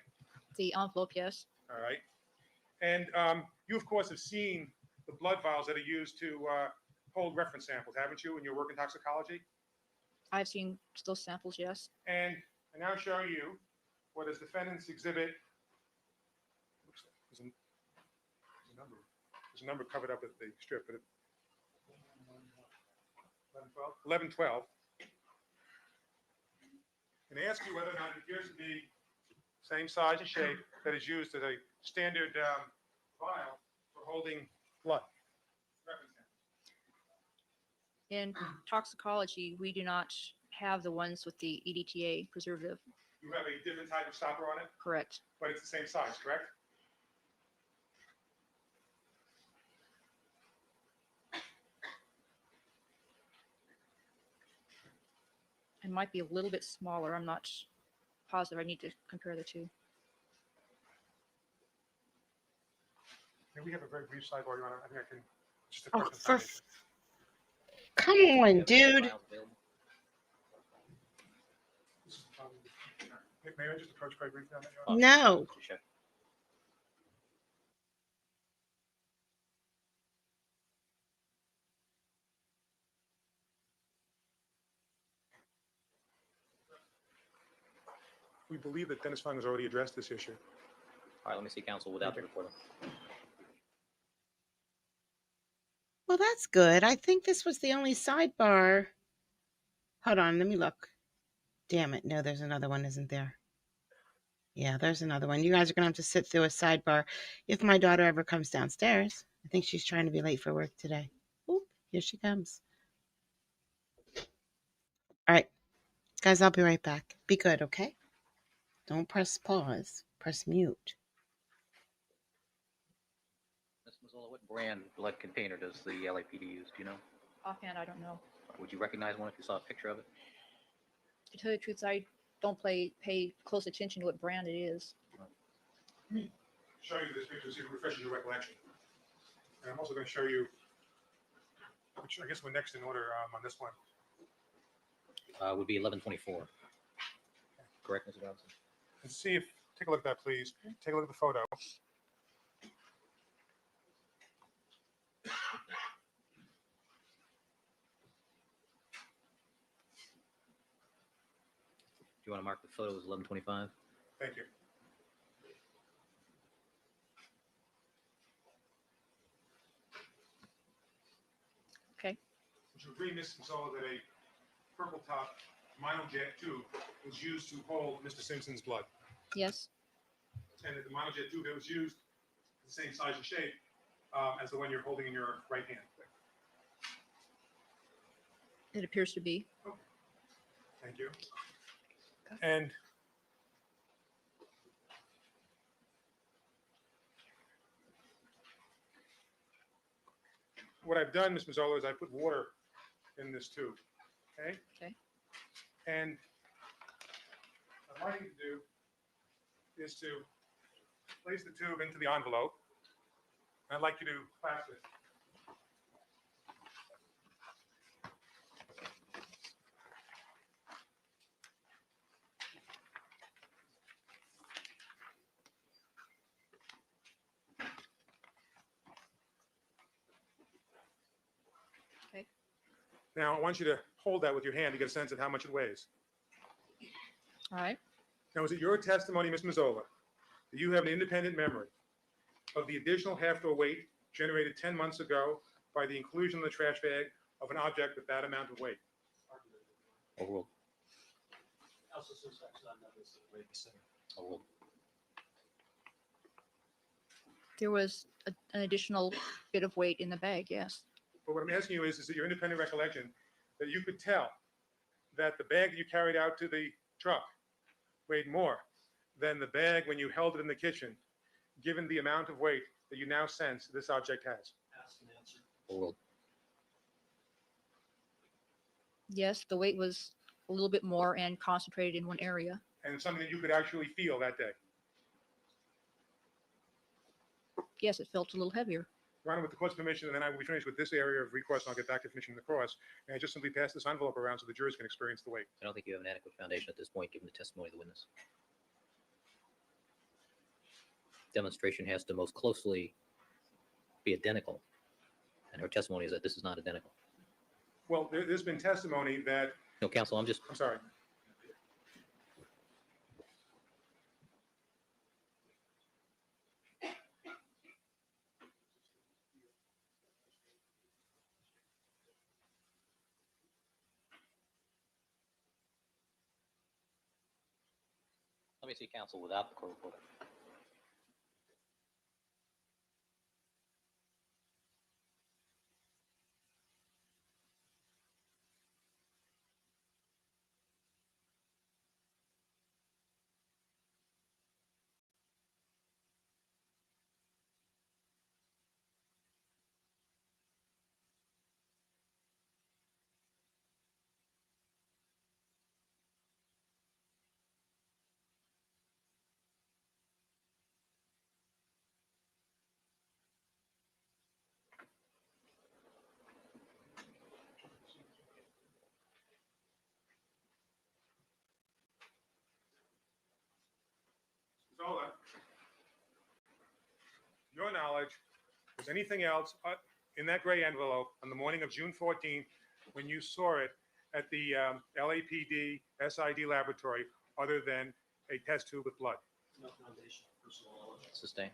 The envelope, yes. All right. And you, of course, have seen the blood vials that are used to hold reference samples, haven't you, in your work in toxicology? I've seen those samples, yes. And I now show you what is Defendant's Exhibit. Oops, there's a number covered up with the strip, but 1112. And they ask you whether or not it appears to be same size and shape that is used as a standard vial for holding blood. Reference samples. In toxicology, we do not have the ones with the EDTA preservative, You have a different type of stopper on it, correct? but it's the same size, correct? It might be a little bit smaller. I'm not positive. I need to compare the 2. May we have a very brief sidebar, Your Honor? I think I can, just a Oh, question of for, foundation. come Do you on, have any dude. files available? May I just approach very briefly on that, Your Honor? No. Mr. Shea. We believe that Dennis Fung has already addressed this issue. All right, let me see counsel without the reporter. Well, that's good. I think this was the only sidebar. Hold on, let me look. Damn it. No, there's another one, isn't there? Yeah, there's another one. You guys are going to have to sit through a sidebar if my daughter ever comes downstairs. I think she's trying to be late for work today. Oop, here she comes. All right, guys, I'll be right back. Be good, okay? Don't press pause. Press mute. Ms. Mazzola, what brand blood container does the LAPD use? Do you know? Offhand, I don't know. Would you recognize one if you saw a picture of it? To tell you the truth, I don't pay close attention to what brand it is. Show you this picture, see if it refreshes your recollection. And I'm also going to show you, which I guess we're next in order on this one. Would be 1124. Correct, Mr. Johnson? And see if, take a look at that, please. Take a look at the photo. Do you want to mark the photo as 1125? Thank you. Okay. Would you agree, Ms. Mazzola, that a purple top monojet tube was used to hold Mr. Simpson's blood? Yes. And that the monojet tube that was used, the same size and shape as the one you're holding in your right hand? It appears to be. Thank you. And what I've done, Ms. Mazzola, is I put water in this tube, okay? Okay. And what I'd like you to do is to place the tube into the envelope. And I'd like you to clasp it. Okay. Now, I want you to hold that with your hand to get a sense of how much it weighs. All right. Now, is it your testimony, Ms. Mazzola, that you have an independent memory of the additional half-door weight generated 10 months ago by the inclusion in the trash bag of an object with that amount of weight? Overruled. Also, since actually I'm not this way the same. Overruled. There was an additional bit of weight in the bag, yes. But what I'm asking you is that your independent recollection that you could tell that the bag that you carried out to the truck weighed more than the bag when you held it in the kitchen, given the amount of weight that you now sense this object has? Ask and answer. Overruled. Yes, the weight was a little bit more and concentrated in one area. And it's something that you could actually feel that day. Yes, it felt a little heavier. Your Honor, with the court's permission, and then I will be finished with this area of recourse, and I'll get back to finishing the cross. And I just simply pass this envelope around so the jurors can experience the weight. I don't think you have an adequate foundation at this point, given the testimony of the witness. Demonstration has to most closely be identical, and her testimony is that this is not identical. Well, there's been testimony that, No, counsel, I'm sorry. let me see counsel without the court reporter. knowledge was anything else in that gray envelope on the morning of June 14th when you saw it at the LAPD SID laboratory other than a test tube with blood? No foundation, personal knowledge. Sustained.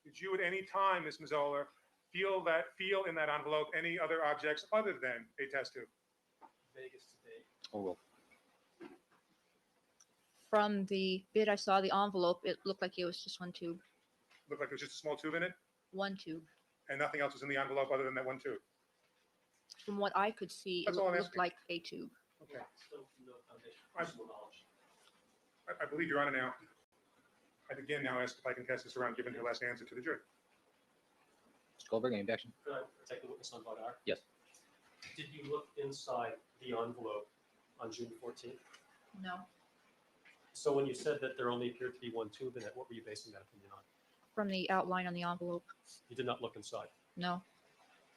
Did you at any time, Ms. Mazzola, feel in that envelope any other objects other than a test tube? Vegas today. Overruled. From the bit I saw, the envelope, it looked like it was just one tube, Looked like there was just a small tube in it, one tube. and nothing else was in the envelope other than that one tube. From what I could see, it That's all I'm looked asking. like a tube. Okay. Still no foundation, I- personal knowledge. I believe Your Honor now. I'd again now ask if I can test this around, given her last answer to the jury. Mr. Goldberg, any objection? Could I take the witness on Vadar? Yes. Did you look inside the envelope on June 14th? No. So when you said that there only appeared to be one tube in it, what were you basing that opinion on? From the outline on the envelope, You did not look inside. no.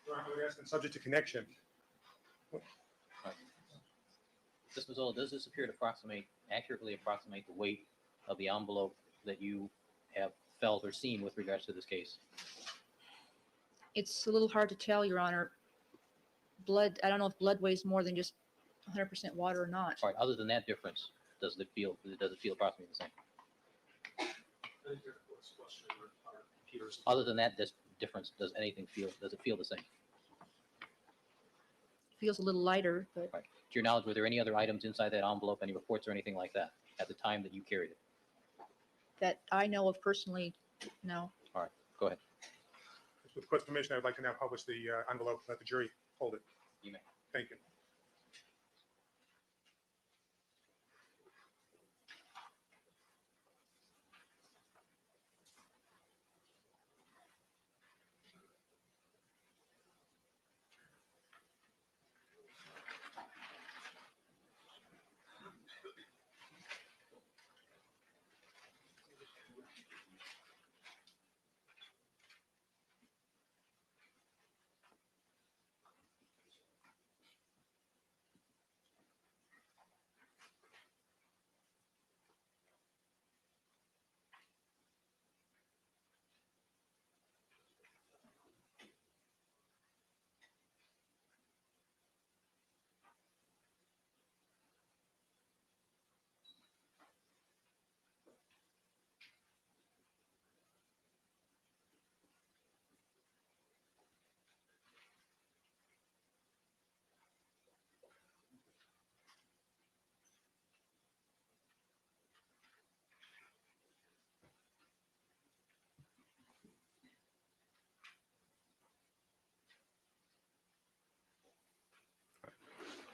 Your Honor, we're asking subject to connection. Ms. Mazzola, does this appear to accurately approximate the weight of the envelope that you have felt or seen with regards to this case? It's a little hard to tell, Your Honor. Blood, I don't know if blood weighs more than just 100% water or not. All right, other than that difference, does it feel approximately the same? I think your first question, or Peter's. Other than that difference, does it feel the same? Feels a little lighter, but To your knowledge, were there any other items inside that envelope, any reports or anything like that at the time that you carried it? that I know of personally, no. Go ahead. With the court's permission, I would like to now publish the envelope, let the jury hold it. You may. Thank you.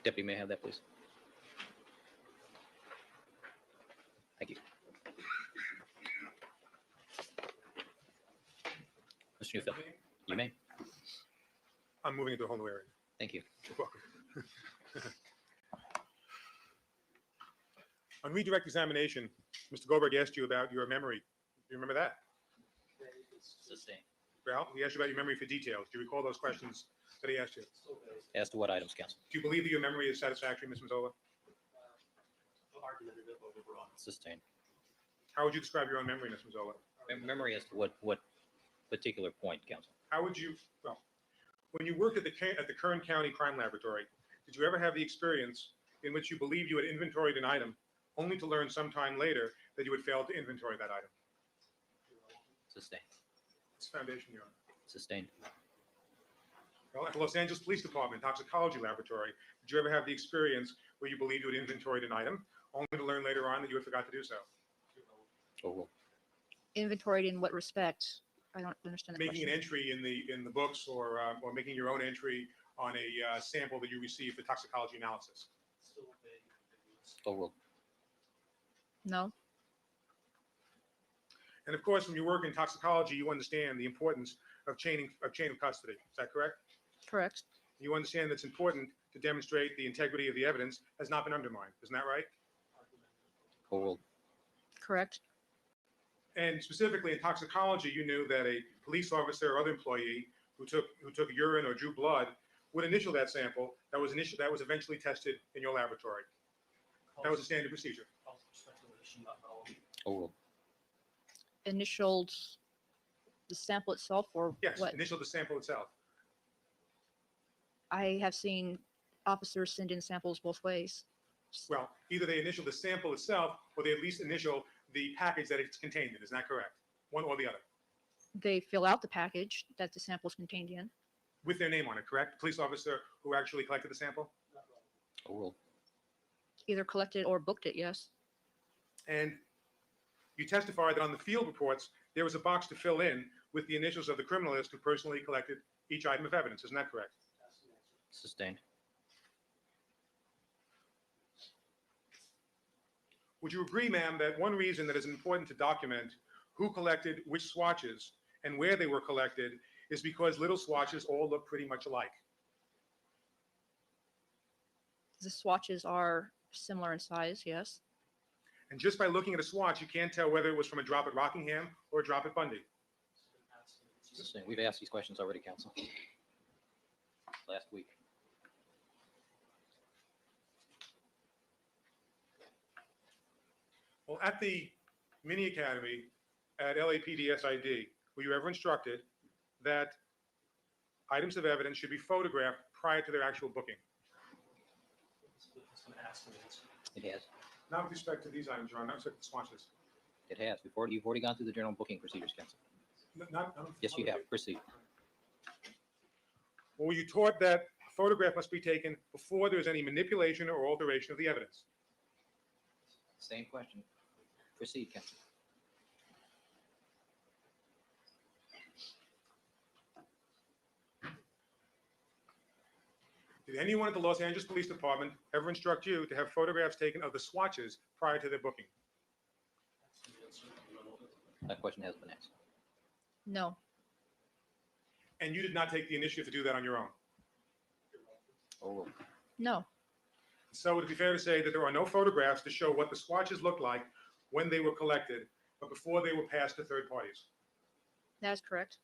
Deputy, may I have that, please? Thank you. Mr. Neufeld, you may. I'm moving into a whole new area. Thank you. You're welcome. On redirect examination, Mr. Goldberg asked you about your memory. Do you remember that? Sustained. Ralph, he asked you about your memory for details. Do you recall those questions that he asked you? As to what items, counsel? Do you believe that your memory is satisfactory, Ms. Mazzola? Argumentative overbroad. Sustained. How would you describe your own memory, Ms. Mazzola? Memory as to what particular point, counsel? How would you, well, when you worked at the Kern County Crime Laboratory, did you ever have the experience in which you believed you had inventoried an item, only to learn sometime later that you had failed to inventory that item? Sustained. It's foundation, Your Honor. Sustained. Well, at the Los Angeles Police Department Toxicology Laboratory, did you ever have the experience where you believed you had inventoried an item, only to learn later on that you had forgot to do so? Overruled. Inventoried in what respect? I don't understand the Making an question. entry in the books or making your own entry on a sample that you received for toxicology analysis? Still vague and ambiguous. Overruled. No, And of course, when you work in toxicology, you understand the importance of chain of custody. Is that correct? correct. You understand that it's important to demonstrate the integrity of the evidence has not been undermined. Isn't that right? Overruled. Correct. And specifically in toxicology, you knew that a police officer or other employee who took urine or drew blood would initial that sample that was eventually tested in your laboratory. That was a standard procedure. Speculation, not knowledge. Overruled. Initialed the sample itself or Yes, what? initial the sample itself. I have seen officers send in samples both ways. Well, either they initial the sample itself, or they at least initial the package that it's contained in. Is that correct? One or the other, They fill out the package that the sample is contained in. with their name on it, correct? Police officer who actually collected the sample? Overruled. Either collected or booked it, yes. And you testified that on the field reports, there was a box to fill in with the initials of the criminalist who personally collected each item of evidence. Isn't that correct? Sustained. Would you agree, ma'am, that one reason that it's important to document who collected which swatches and where they were collected is because little swatches all look pretty much alike? The swatches are similar in size, yes. And just by looking at a swatch, you can't tell whether it was from a drop at Rockingham or a drop at Bundy. Sustained. We've asked these questions already, counsel. Last week. Well, at the mini academy at LAPD SID, were you ever instructed that items of evidence should be photographed prior to their actual booking? It's going to ask and answer. It has. Not with respect to these items, Your Honor, not with respect to the swatches. It has. You've already gone through the general booking procedures, counsel. Not- Yes, you have. Proceed. Well, were you taught that a photograph must be taken before there's any manipulation or alteration of the evidence? Same question. Proceed, counsel. Did anyone at the Los Angeles Police Department ever instruct you to have photographs taken of the swatches prior to their booking? That question has been asked. No, And you did not take the initiative to do that on your own? Overruled. no, So would it be fair to say that there are no photographs to show what the swatches looked like when they were collected, but before they were passed to third parties? that is correct.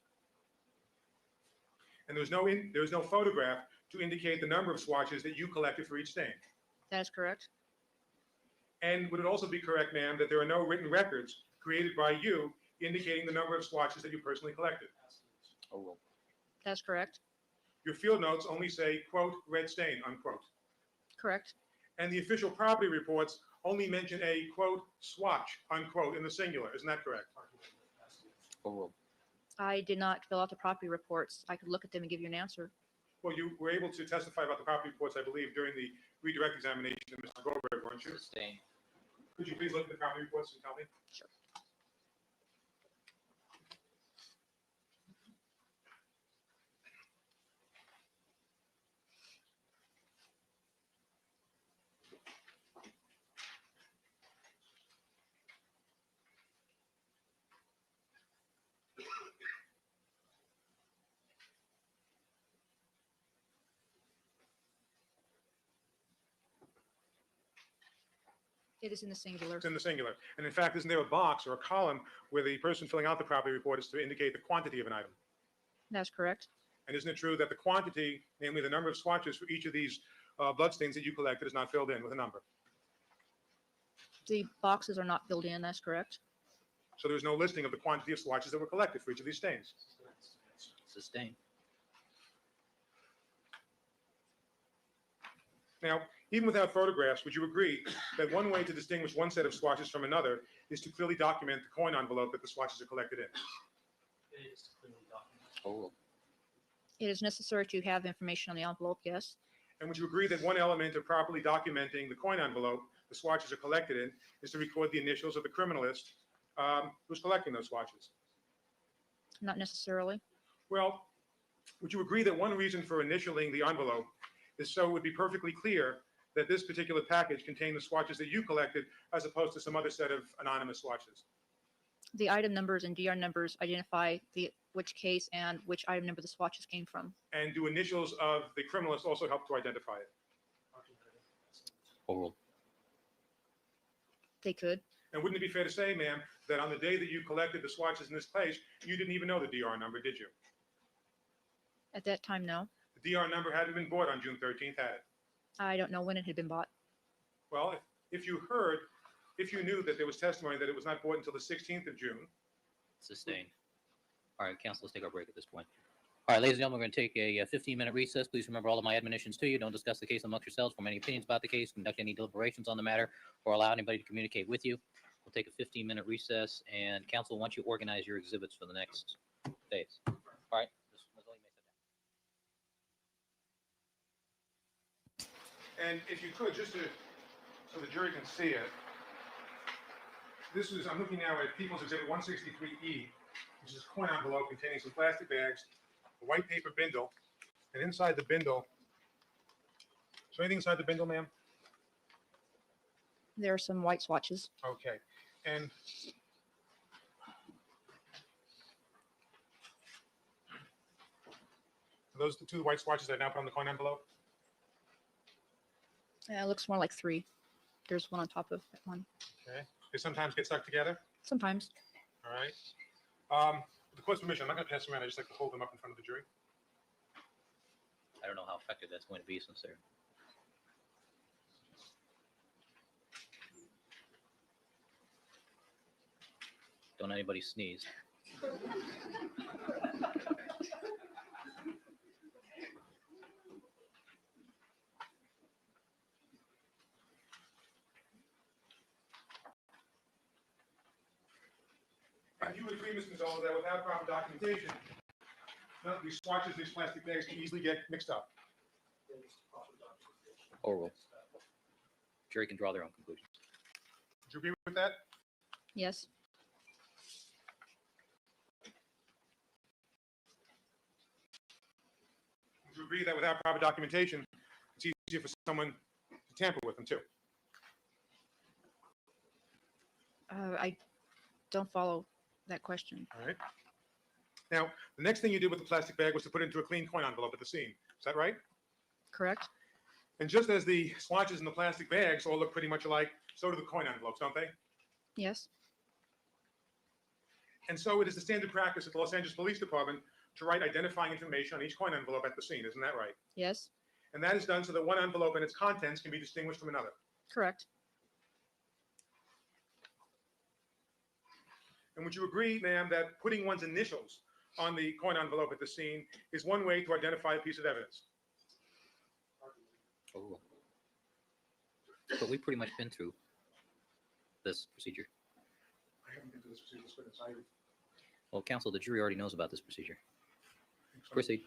And there's no photograph to indicate the number of swatches that you collected for each stain? That is correct. And would it also be correct, ma'am, that there are no written records created by you indicating the number of swatches that you personally collected? Overruled. That is correct. Your field notes only say, quote, red stain, unquote. Correct. And the official property reports only mention a, quote, swatch, unquote, in the singular. Isn't that correct? Overruled. I did not fill out the property reports. I could look at them and give you an answer. Well, you were able to testify about the property reports, I believe, during the redirect examination of Mr. Goldberg, weren't you? Sustained. Could you please look at the property reports and tell me? Sure. It is in the singular. It's in the singular. And in fact, isn't there a box or a column where the person filling out the property report is to indicate the quantity of an item? That's correct. And isn't it true that the quantity, namely the number of swatches for each of these bloodstains that you collected, is not filled in with a number? The boxes are not filled in. That's correct. So there's no listing of the quantity of swatches that were collected for each of these stains. Sustained. Now, even without photographs, would you agree that one way to distinguish one set of swatches from another is to clearly document the coin envelope that the swatches are collected in? It is clearly documented. Overruled. It is necessary to have information on the envelope, yes. And would you agree that one element of properly documenting the coin envelope the swatches are collected in is to record the initials of the criminalist who's collecting those swatches? Not necessarily. Well, would you agree that one reason for initialing the envelope is so it would be perfectly clear that this particular package contained the swatches that you collected as opposed to some other set of anonymous swatches? The item numbers and DR numbers identify which case and which item number the swatches came from. And do initials of the criminalist also help to identify it? Overruled. They could. And wouldn't it be fair to say, ma'am, that on the day that you collected the swatches in this place, you didn't even know the DR number, did you? At that time, no. The DR number hadn't been bought on June 13th, had it? I don't know when it had been bought. Well, if you knew that there was testimony that it was not brought until the 16th of June. Sustained. All right, council, let's take our break at this point. All right, ladies and gentlemen, we're going to take a 15-minute recess. Please remember all of my admonitions to you. Don't discuss the case amongst yourselves, form any opinions about the case, conduct any deliberations on the matter, or allow anybody to communicate with you. We'll take a 15-minute recess, and council, once you organize your exhibits for the next phase. All right. Ms. Mazzoli, you may sit down. And if you could, just so the jury can see it, I'm looking now at People's Exhibit 163E, which is a coin envelope containing some plastic bags, a white paper bindle, and inside the bindle, is there anything inside the bindle, ma'am? There are some white swatches. Okay, and are those the two white swatches that are now put on the coin envelope? It looks more like 3. There's one on top of that one. Okay, they sometimes get stuck together, Sometimes. all right? With the court's permission, I'm not gonna pass them around, I just like to hold them up in front of the jury. I don't know how effective that's going to be since they're. Don't anybody sneeze. And you would agree, Ms. Mazzola, that without proper documentation, none of these swatches, these plastic bags can easily get mixed up. Overruled. Jury can draw their own conclusions. Would you agree with that? Yes. Would you agree that without proper documentation, it's easier for someone to tamper with them too? I don't follow that question. All right. Now, the next thing you did with the plastic bag was to put it into a clean coin envelope at the scene. Is that right? Correct? And just as the swatches in the plastic bags all look pretty much alike, so do the coin envelopes, don't they? Yes. And so it is the standard practice at the Los Angeles Police Department to write identifying information on each coin envelope at the scene. Isn't that right? Yes. And that is done so that one envelope and its contents can be distinguished from another. Correct. And would you agree, ma'am, that putting one's initials on the coin envelope at the scene is one way to identify a piece of evidence? Overruled. But we've pretty much been through this procedure. I haven't been to this procedure, but it's- I Well, counsel, the jury already knows about this procedure. think so. Proceed.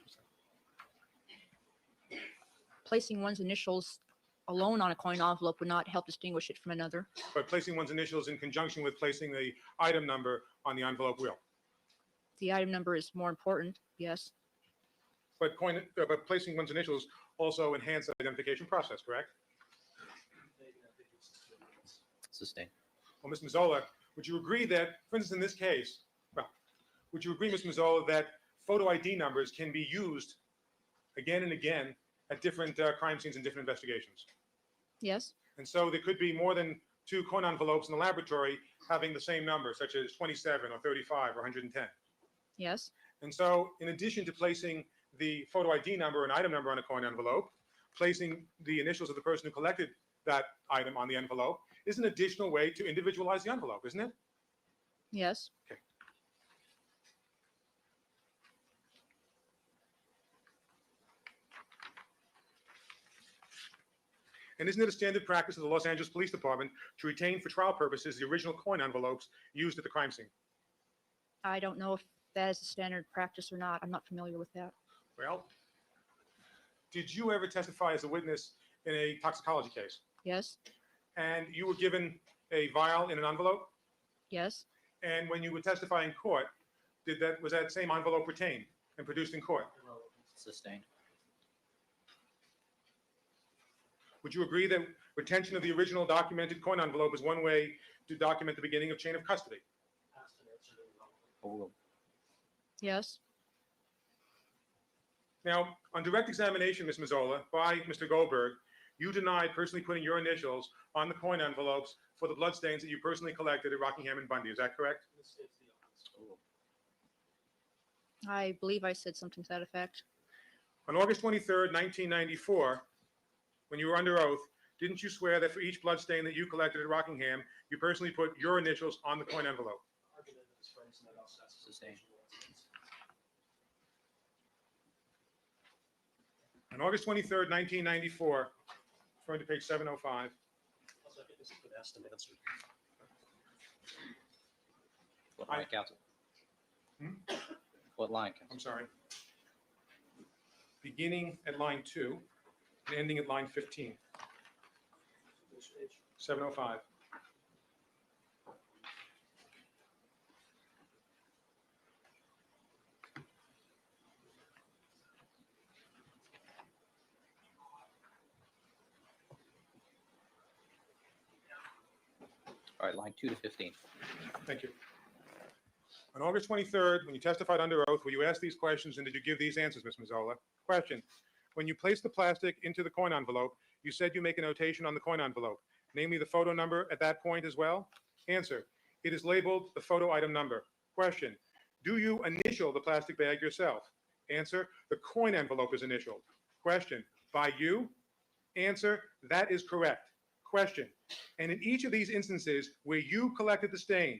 Placing one's initials alone on a coin envelope would not help distinguish it from another. But placing one's initials in conjunction with placing the item number on the envelope will. The item number is more important. Yes. But placing one's initials also enhance the identification process, correct? Sustained. Well, Ms. Mazzola, would you agree that, for instance, in this case, would you agree, Ms. Mazzola, that photo ID numbers can be used again and again at different crime scenes and different investigations? Yes. And so there could be more than 2 coin envelopes in the laboratory having the same number, such as 27 or 35 or 110. Yes. And so in addition to placing the photo ID number and item number on a coin envelope, placing the initials of the person who collected that item on the envelope is an additional way to individualize the envelope, isn't it? Yes. Okay. And isn't it a standard practice of the Los Angeles Police Department to retain for trial purposes the original coin envelopes used at the crime scene? I don't know if that is a standard practice or not. I'm not familiar with that. Well, did you ever testify as a witness in a toxicology case? Yes. And you were given a vial in an envelope? Yes. And when you would testify in court, was that same envelope retained and produced in court? Sustained. Would you agree that retention of the original documented coin envelope is one way to document the beginning of chain of custody? Overruled. Yes. Now, on direct examination, Ms. Mazzola, by Mr. Goldberg, you denied personally putting your initials on the coin envelopes for the bloodstains that you personally collected at Rockingham and Bundy. Is that correct? Overruled. I believe I said something to that effect. On August 23rd, 1994, when you were under oath, didn't you swear that for each blood stain that you collected at Rockingham, you personally put your initials on the coin envelope? Argument is phrased in that else, that's Sustained. On August 23rd, 1994, referring to page 705, Also, I think this is an estimate answer. What line, counsel? Hmm? What line, counsel? I'm sorry, beginning at line 2 and ending at line 15, Which page? 705. All right, line 2 to 15. Thank you. On August 23rd, when you testified under oath, were you asked these questions and did you give these answers, Ms. Mazzola? Question: when you place the plastic into the coin envelope, you said you make a notation on the coin envelope, namely the photo number at that point as well? Answer: it is labeled the photo item number. Question: do you initial the plastic bag yourself? Answer: the coin envelope is initialed. Question: by you? Answer: that is correct. Question: and in each of these instances where you collected the stain,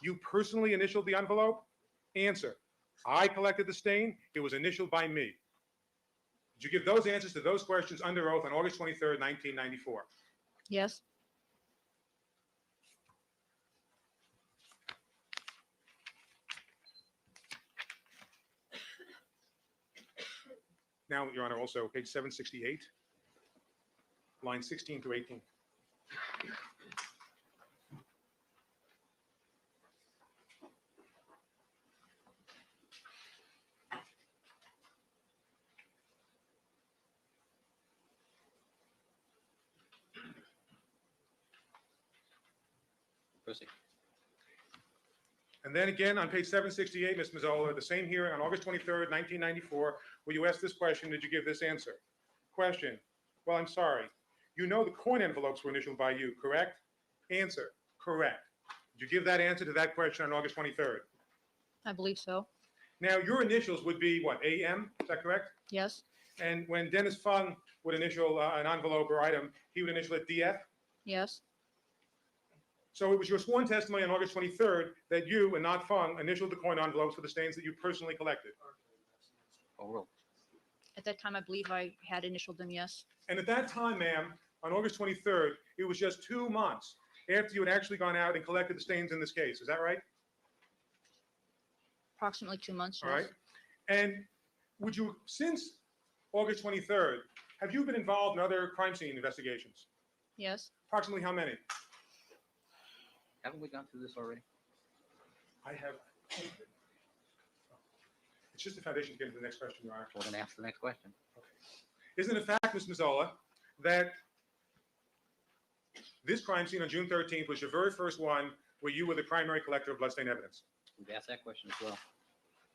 you personally initialed the envelope? Answer: I collected the stain. It was initialed by me. Did you give those answers to those questions under oath on August 23rd, 1994? Yes. Now, Your Honor, also page 768, line 16 to 18. Proceed. And then again, on page 768, Ms. Mazzola, the same hearing on August 23rd, 1994, where you asked this question, did you give this answer? Question: well, I'm sorry. You know the coin envelopes were initialed by you, correct? Answer: correct. Did you give that answer to that question on August 23rd? I believe so. Now, your initials would be what, AM, is that correct? Yes. And when Dennis Fung would initial an envelope or item, he would initial it DF? Yes. So it was your sworn testimony on August 23rd that you and not Fung initialed the coin envelopes for the stains that you personally collected. Overruled. At that time, I believe I had initialed them. Yes. And at that time, ma'am, on August 23rd, it was just 2 months after you had actually gone out and collected the stains in this case. Is that right? Approximately 2 months. All Yes. right. And would you, since August 23rd, have you been involved in other crime scene investigations? Yes. Approximately how many? Haven't we gone through this already? I have. It's just a foundation to get into the next question, Your Honor. Well, then ask the next question. Isn't it a fact, Ms. Mazzola, that this crime scene on June 13th was your very first one where you were the primary collector of bloodstain evidence? We've asked that question as well.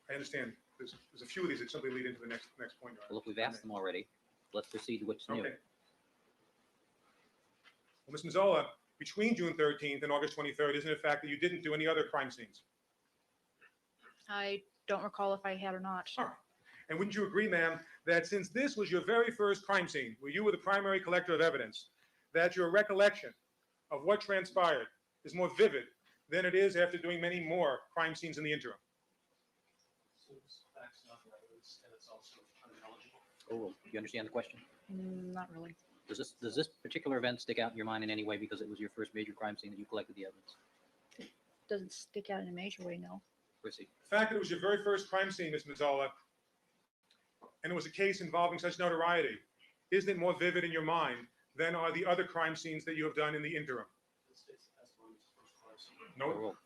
I understand. There's a few of these that simply lead into the next point, Your Honor. Well, if we've asked them already, let's proceed to what's new. Okay. Well, Ms. Mazzola, between June 13th and August 23rd, isn't it a fact that you didn't do any other crime scenes? I don't recall if I had or not. All right. And wouldn't you agree, ma'am, that since this was your very first crime scene, where you were the primary collector of evidence, that your recollection of what transpired is more vivid than it is after doing many more crime scenes in the interim? So it's facts, not evidence, and it's also unintelligible. Overruled. You understand the question? Not really. Does this particular event stick out in your mind in any way because it was your first major crime scene that you collected the evidence? Doesn't stick out in a major way. No. Proceed. The fact that it was your very first crime scene, Ms. Mazzola, and it was a case involving such notoriety, isn't it more vivid in your mind than are the other crime scenes that you have done in the interim? It states the testimony was first crime scene. No. Overruled.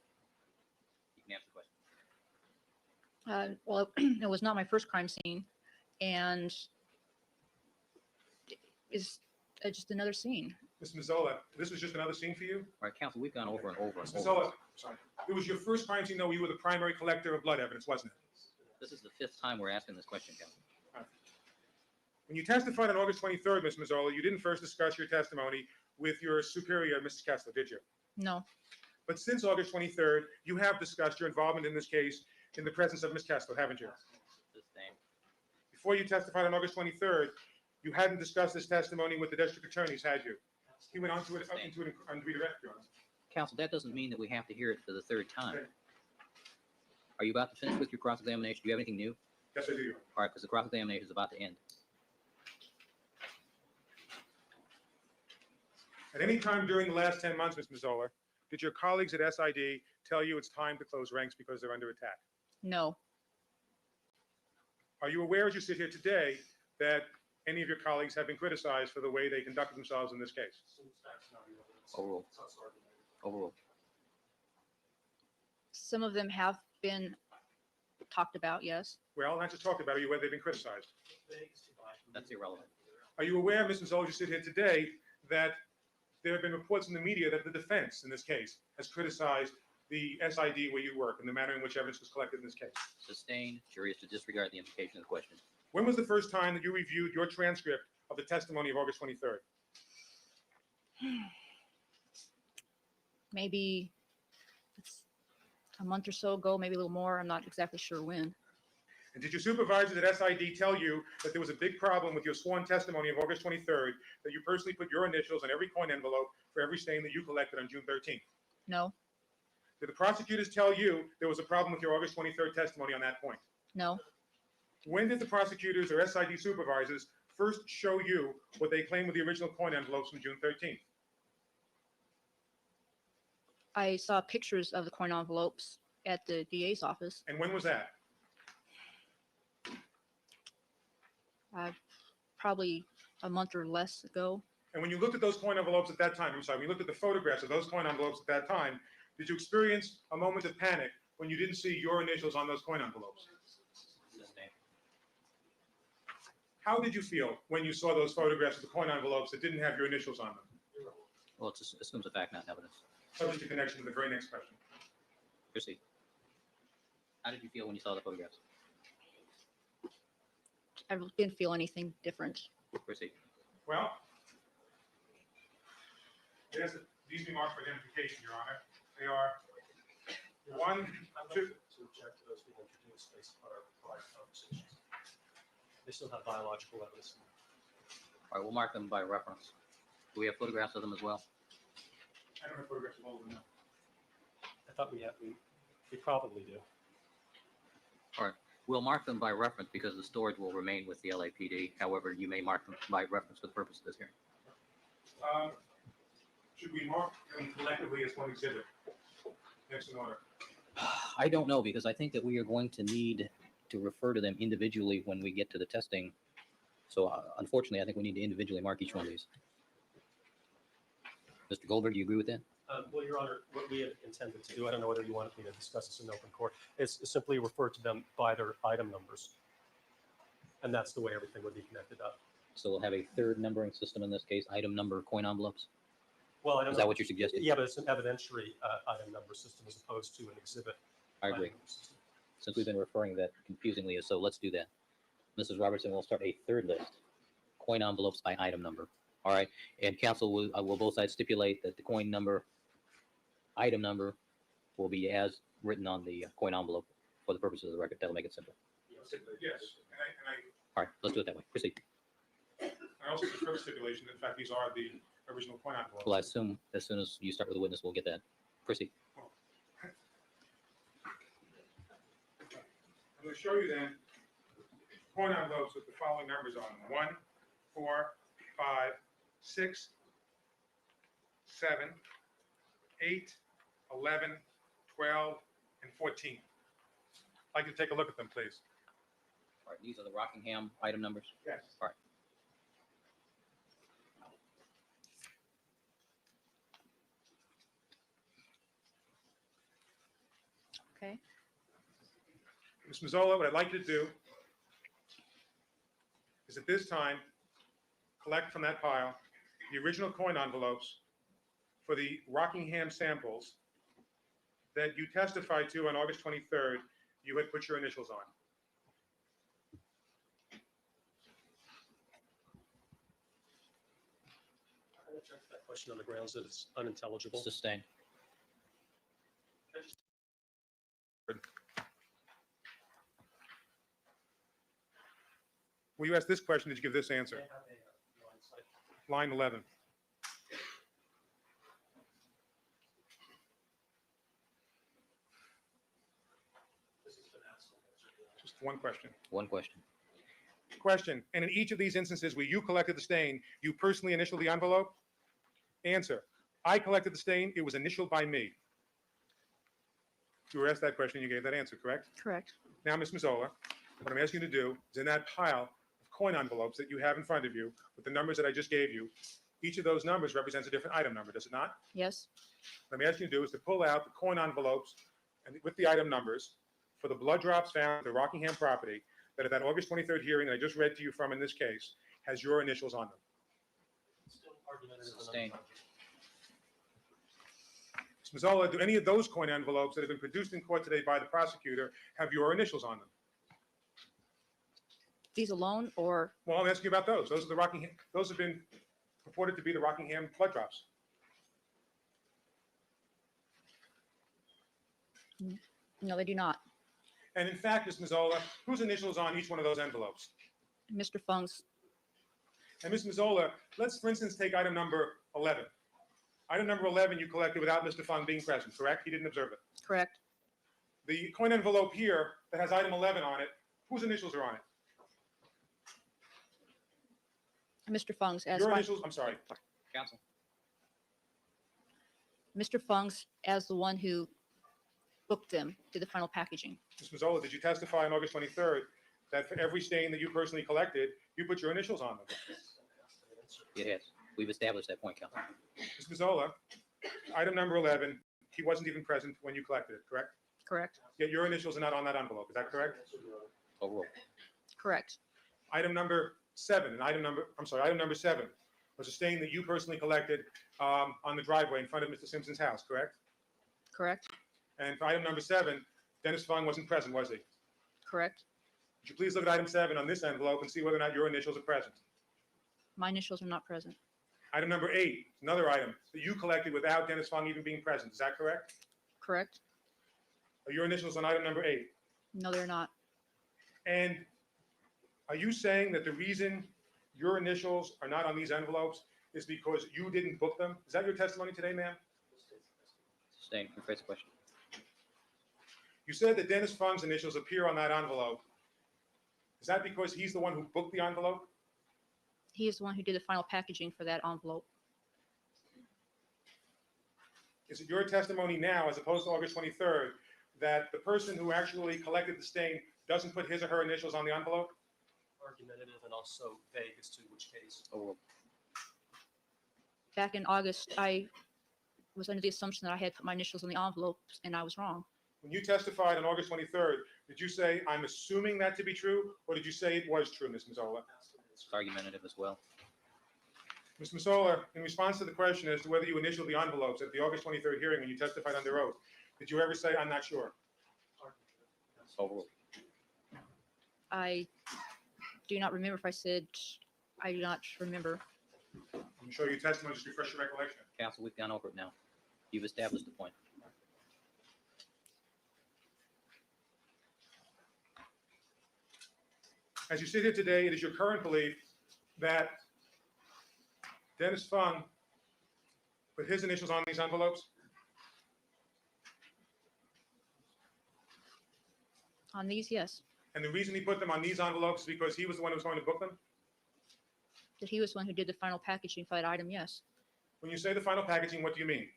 You can answer the question. Well, it was not my first crime scene, and is just another scene. Ms. Mazzola, this was just another scene for you? All right, counsel, we've gone over and over and Ms. over. Mazzola, sorry. It was your first crime scene, though, you were the primary collector of blood evidence, wasn't it? This is the 5th time we're asking this question, counsel. When you testified on August 23rd, Ms. Mazzola, you didn't first discuss your testimony with your superior, Mrs. Kessler, did you? No. But since August 23rd, you have discussed your involvement in this case in the presence of Ms. Kessler, haven't you? Sustained. Before you testified on August 23rd, you hadn't discussed this testimony with the district attorneys, had you? He went on to it, into it on redirect, Your Honor. Counsel, that doesn't mean that we have to hear it for the third time. Okay. Are you about to finish with your cross-examination? Do you have anything new? Yes, I do, Your Honor. All right, because the cross-examination is about to end. At any time during the last 10 months, Ms. Mazzola, did your colleagues at SID tell you it's time to close ranks because they're under attack? No, Are you aware, as you sit here today, that any of your colleagues have been criticized for the way they conducted themselves in this case? Overruled. Overruled. some of them have been talked about, yes. Well, not just talked about, are you aware they've been criticized? That's irrelevant. Are you aware, Ms. Mazzola, as you sit here today, that there have been reports in the media that the defense, in this case, has criticized the SID where you work and the manner in which evidence was collected in this case? Sustained. Jury is to disregard the implication of the question. When was the first time that you reviewed your transcript of the testimony of August 23rd? Maybe it's a month or so ago, maybe a little more. I'm not exactly sure when. And did your supervisors at SID tell you that there was a big problem with your sworn testimony of August 23rd, that you personally put your initials on every coin envelope for every stain that you collected on June 13th? No, Did the prosecutors tell you there was a problem with your August 23rd testimony on that point? no. When did the prosecutors or SID supervisors first show you what they claimed were the original coin envelopes from June 13th? I saw pictures of the coin envelopes at the DA's office. And when was that? Probably a month or less ago. And when you looked at those coin envelopes at that time, I'm sorry, when you looked at the photographs of those coin envelopes at that time, did you experience a moment of panic when you didn't see your initials on those coin envelopes? Sustained. How did you feel when you saw those photographs of the coin envelopes that didn't have your initials on them? Well, it assumes a fact, not evidence. Subject to connection to the very next question. Proceed. How did you feel when you saw the photographs? I didn't feel anything different. Proceed. Well, yes, these be marked for identification, Your Honor. They are one, I'd like two, to object to those being introduced based upon our prior conversations. They still have biological evidence. All right, we'll mark them by reference. Do we have photographs of them as well? I don't have photographs of all of them now. I thought we probably do. We'll mark them by reference because the storage will remain with the LAPD. However, you may mark them by reference for the purpose of this hearing. Should we mark them collectively as one exhibit? Next in order. I don't know, because I think that we are going to need to refer to them individually when we get to the testing. So unfortunately, I think we need to individually mark each one of these. Mr. Goldberg, do you agree with that? Well, Your Honor, what we had intended to do, I don't know whether you wanted me to discuss this in open court, is simply refer to them by their item numbers. And that's the way everything would be connected up. So we'll have a third numbering system in this case, item number coin envelopes. Well, I don't Is know. that what you're suggesting? Yeah, but it's an evidentiary item number system as opposed to an exhibit. I item agree. number system. Since we've been referring that confusingly as so, let's do that. Mrs. Robertson will start a third list, coin envelopes by item number. All right, and council will both sides stipulate that the coin number, item number will be as written on the coin envelope for the purposes of the record. That'll make it simple. Yes, and All right, let's do it that way. Proceed. I also prefer the stipulation that in fact these are the original coin envelopes. Well, I assume as soon as you start with the witness, we'll get that. Proceed. I'm going to show you then coin envelopes with the following numbers on them: 1, 4, 5, 6, 7, 8, 11, 12, and 14. I'd like you to take a look at them, please. All right, these are the Rockingham item numbers. Yes. All right. Okay. Ms. Mazzola, what I'd like you to do is at this time, collect from that pile the original coin envelopes for the Rockingham samples that you testified to on August 23rd you had put your initials on. I reject that question on the grounds that it's unintelligible. Sustained. When you asked this question, did you give this answer? Line 11. One question. One question. Question, and in each of these instances where you collected the stain, you personally initialed the envelope? Answer, I collected the stain, it was initialed by me. You were asked that question, you gave that answer, correct? Correct. Now, Ms. Mazzola, what I'm asking you to do is in that pile of coin envelopes that you have in front of you with the numbers that I just gave you, each of those numbers represents a different item number, does it not? Yes. What I'm asking you to do is to pull out the coin envelopes and with the item numbers for the blood drops found at the Rockingham property that at that August 23rd hearing that I just read to you from in this case has your initials on them. Still argumentative and Sustained. Ms. Mazzola, do any of those coin envelopes that have been produced in court today by the prosecutor have your initials on them? These alone or Well, I'm asking you about those. Those are the Rockingham, those have been purported to be the Rockingham blood drops. no, they do not. And in fact, Ms. Mazzola, whose initials on each one of those envelopes? Mr. Fung's. And Ms. Mazzola, let's for instance take item number 11. Item number 11 you collected without Mr. Fung being present, correct? He didn't observe it. Correct. The coin envelope here that has item 11 on it, whose initials are on it? Mr. Fung's as Your fi- initials, I'm sorry. Counsel. Mr. Fung's as the one who booked them, did the final packaging. Ms. Mazzola, did you testify on August 23rd that for every stain that you personally collected, you put your initials on them? It has. We've established that point, Counsel. Ms. Mazzola, item number 11, he wasn't even present when you collected it, correct? Correct. Yet your initials are not on that envelope, is that correct? Overruled. Correct. Item number 7, item number 7 was a stain that you personally collected on the driveway in front of Mr. Simpson's house, correct? Correct. And for item number 7, Dennis Fung wasn't present, was he? Correct. Would you please look at item 7 on this envelope and see whether or not your initials are present? My initials are not present. Item number 8, another item that you collected without Dennis Fung even being present, is that correct? Correct. Are your initials on item number 8? No, they're not. And are you saying that the reason your initials are not on these envelopes is because you didn't book them? Is that your testimony today, ma'am? Sustained. Rephrase the question. You said that Dennis Fung's initials appear on that envelope. Is that because he's the one who booked the envelope? He is the one who did the final packaging for that envelope. Is it your testimony now, as opposed to August 23rd, that the person who actually collected the stain doesn't put his or her initials on the envelope? Argumentative and also vague as to which case. Overruled. Back in August, I was under the assumption that I had put my initials on the envelopes, and I was wrong. When you testified on August 23rd, did you say, I'm assuming that to be true, or did you say it was true, Ms. Mazzola? It's argumentative as well. Ms. Mazzola, in response to the question as to whether you initialed the envelopes at the August 23rd hearing when you testified under oath, did you ever say, I'm not sure? Overruled. I do not remember if I said, I do not remember. I'm sure your testimony just refresh your recollection. Counsel, we've gone over it now. You've established the point. As you sit here today, it is your current belief that Dennis Fung put his initials on these envelopes? On these, yes. And the reason he put them on these envelopes is because he was the one who was going to book them? That he was the one who did the final packaging for that item, yes. When you say the final packaging, what do you mean?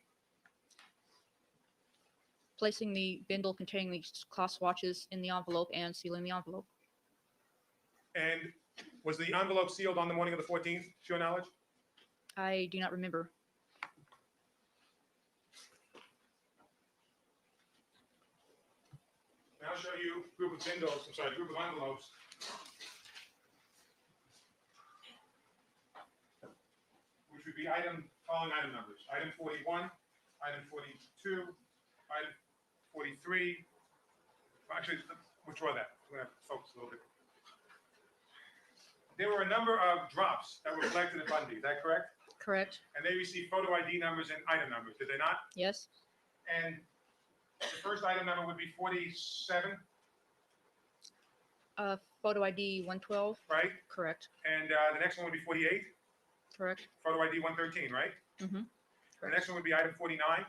Placing the bindle containing the cloth swatches in the envelope and sealing the envelope. And was the envelope sealed on the morning of the 14th, to your knowledge? I do not remember. Now I'll show you a group of group of envelopes. Which would be following item numbers. Item 41, item 42, item 43. Well, actually, withdraw that. We're going to focus a little bit. There were a number of drops that were collected at Bundy, is that correct? Correct? And they received photo ID numbers and item numbers, did they not? Yes? And the first item number would be 47, Photo ID 112? right? Correct. And the next one would be 48, Correct. photo ID 113, right? Mm-hmm. The next one would be item 49,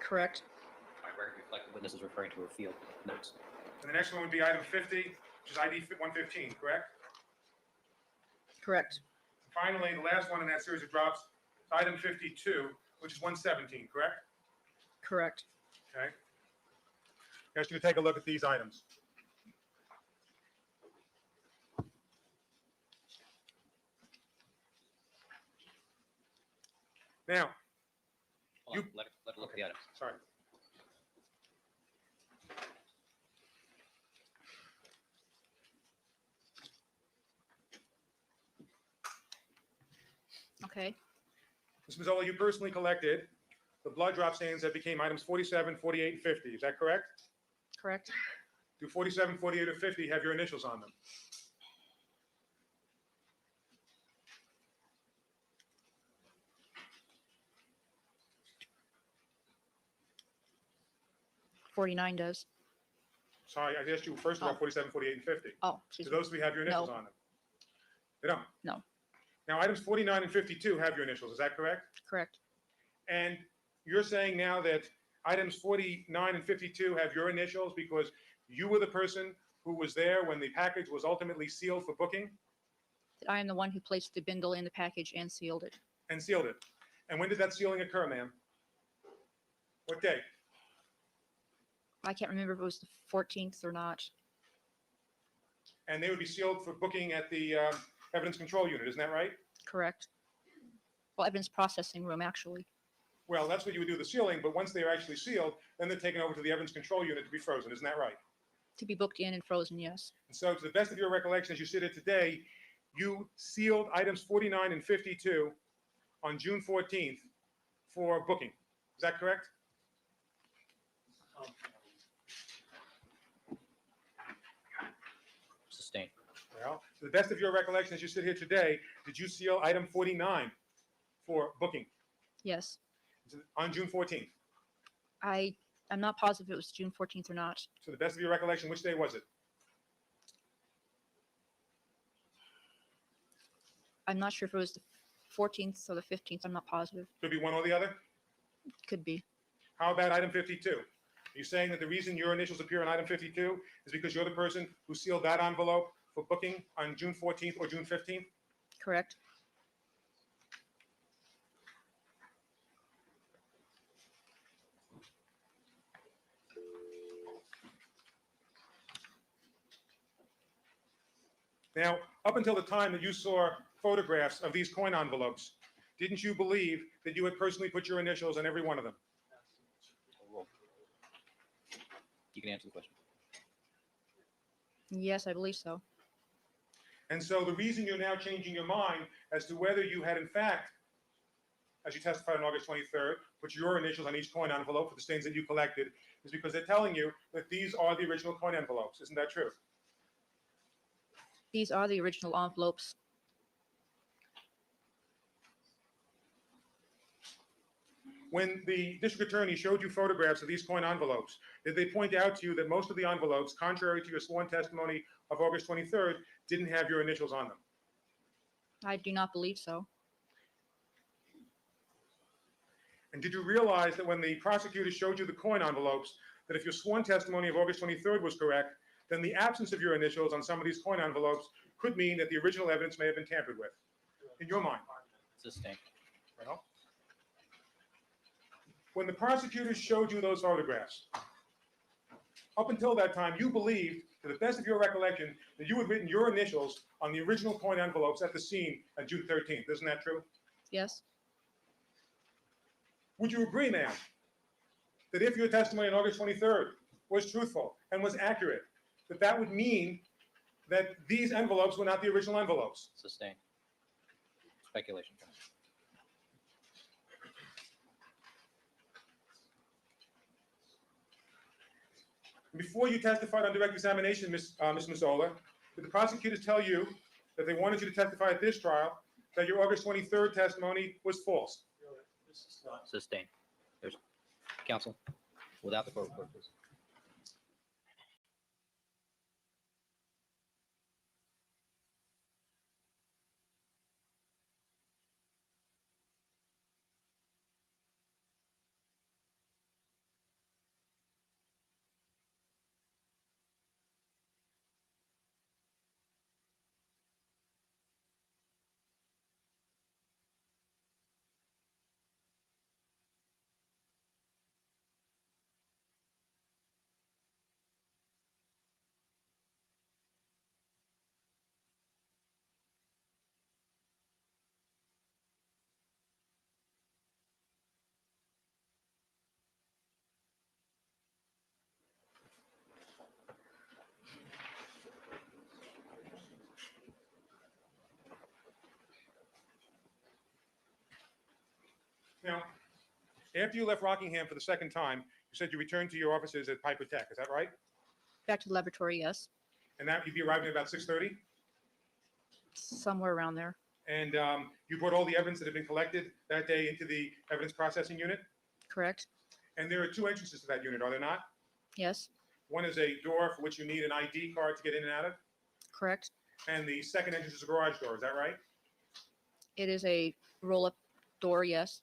Correct. My record reflect the witness is referring to her field notes. And the next one would be item 50, which is ID 115, correct? Correct. Finally, the last one in that series of drops is item 52, which is 117, correct? Correct. Okay. You guys going to take a look at these items. Now, Hold on, let her look at the items. sorry. Okay. Ms. Mazzola, you personally collected the blood drop stains that became items 47, 48, and 50. Is that correct? Correct. Do 47, 48, or 50 have your initials on them? '49 does. Sorry, I asked you first about Oh. 47, 48, and 50. Oh, excuse Do me. those three have your initials No. on them? They don't? No. Now, items 49 and 52 have your initials. Is that correct? Correct. And you're saying now that items 49 and 52 have your initials because you were the person who was there when the package was ultimately sealed for booking I am the one who placed the bindle in the package and sealed it. and sealed it. And when did that sealing occur, ma'am? What day? I can't remember if it was the 14th or not. And they would be sealed for booking at the evidence control unit, isn't that right? Correct. Well, evidence processing room, actually. Well, that's what you would do the sealing, but once they're actually sealed, then they're taken over to the evidence control unit to be frozen, isn't that right? To be booked in and frozen, yes. And so to the best of your recollection, as you sit here today, you sealed items 49 and 52 on June 14th for booking. Is that correct? Sustained. Well, to the best of your recollection, as you sit here today, did you seal item 49 for booking Yes. on June 14th? I'm not positive it was June 14th or not. To the best of your recollection, which day was it? I'm not sure if it was the 14th or the 15th. I'm not positive. Could be one or the other. Could be. How about item 52? Are you saying that the reason your initials appear on item 52 is because you're the person who sealed that envelope for booking on June 14th or June 15th? Correct. Now, up until the time that you saw photographs of these coin envelopes, didn't you believe that you had personally put your initials on every one of them? You can answer the question. Yes, I believe so. And so the reason you're now changing your mind as to whether you had in fact, as you testified on August 23rd, put your initials on each coin envelope for the stains that you collected is because they're telling you that these are the original coin envelopes. Isn't that true? These are the original envelopes. When the district attorney showed you photographs of these coin envelopes, did they point out to you that most of the envelopes, contrary to your sworn testimony of August 23rd, didn't have your initials on them? I do not believe so. And did you realize that when the prosecutor showed you the coin envelopes, that if your sworn testimony of August 23rd was correct, then the absence of your initials on some of these coin envelopes could mean that the original evidence may have been tampered with, in your mind? Sustained. Well, when the prosecutors showed you those photographs, up until that time, you believed, to the best of your recollection, that you had written your initials on the original coin envelopes at the scene on June 13th. Isn't that true? Yes. Would you agree, ma'am, that if your testimony on August 23rd was truthful and was accurate, that that would mean that these envelopes were not the original envelopes? Sustained. Speculation. Before you testified on direct examination, Ms. Mazzola, did the prosecutors tell you that they wanted you to testify at this trial that your August 23rd testimony was false? This is not Sustained. There's counsel without the court reporter, please. Now, after you left Rockingham for the second time, you said you returned to your offices at Piper Tech. Is that right? Back to the laboratory, yes, And that you'd be arriving at about 6:30? somewhere around there. And you brought all the evidence that had been collected that day into the evidence processing unit? Correct? And there are two entrances to that unit, are there not? Yes, One is a door for which you need an ID card to get in and out of, correct. and the second entrance is a garage door. Is that right? It is a roll-up door, yes.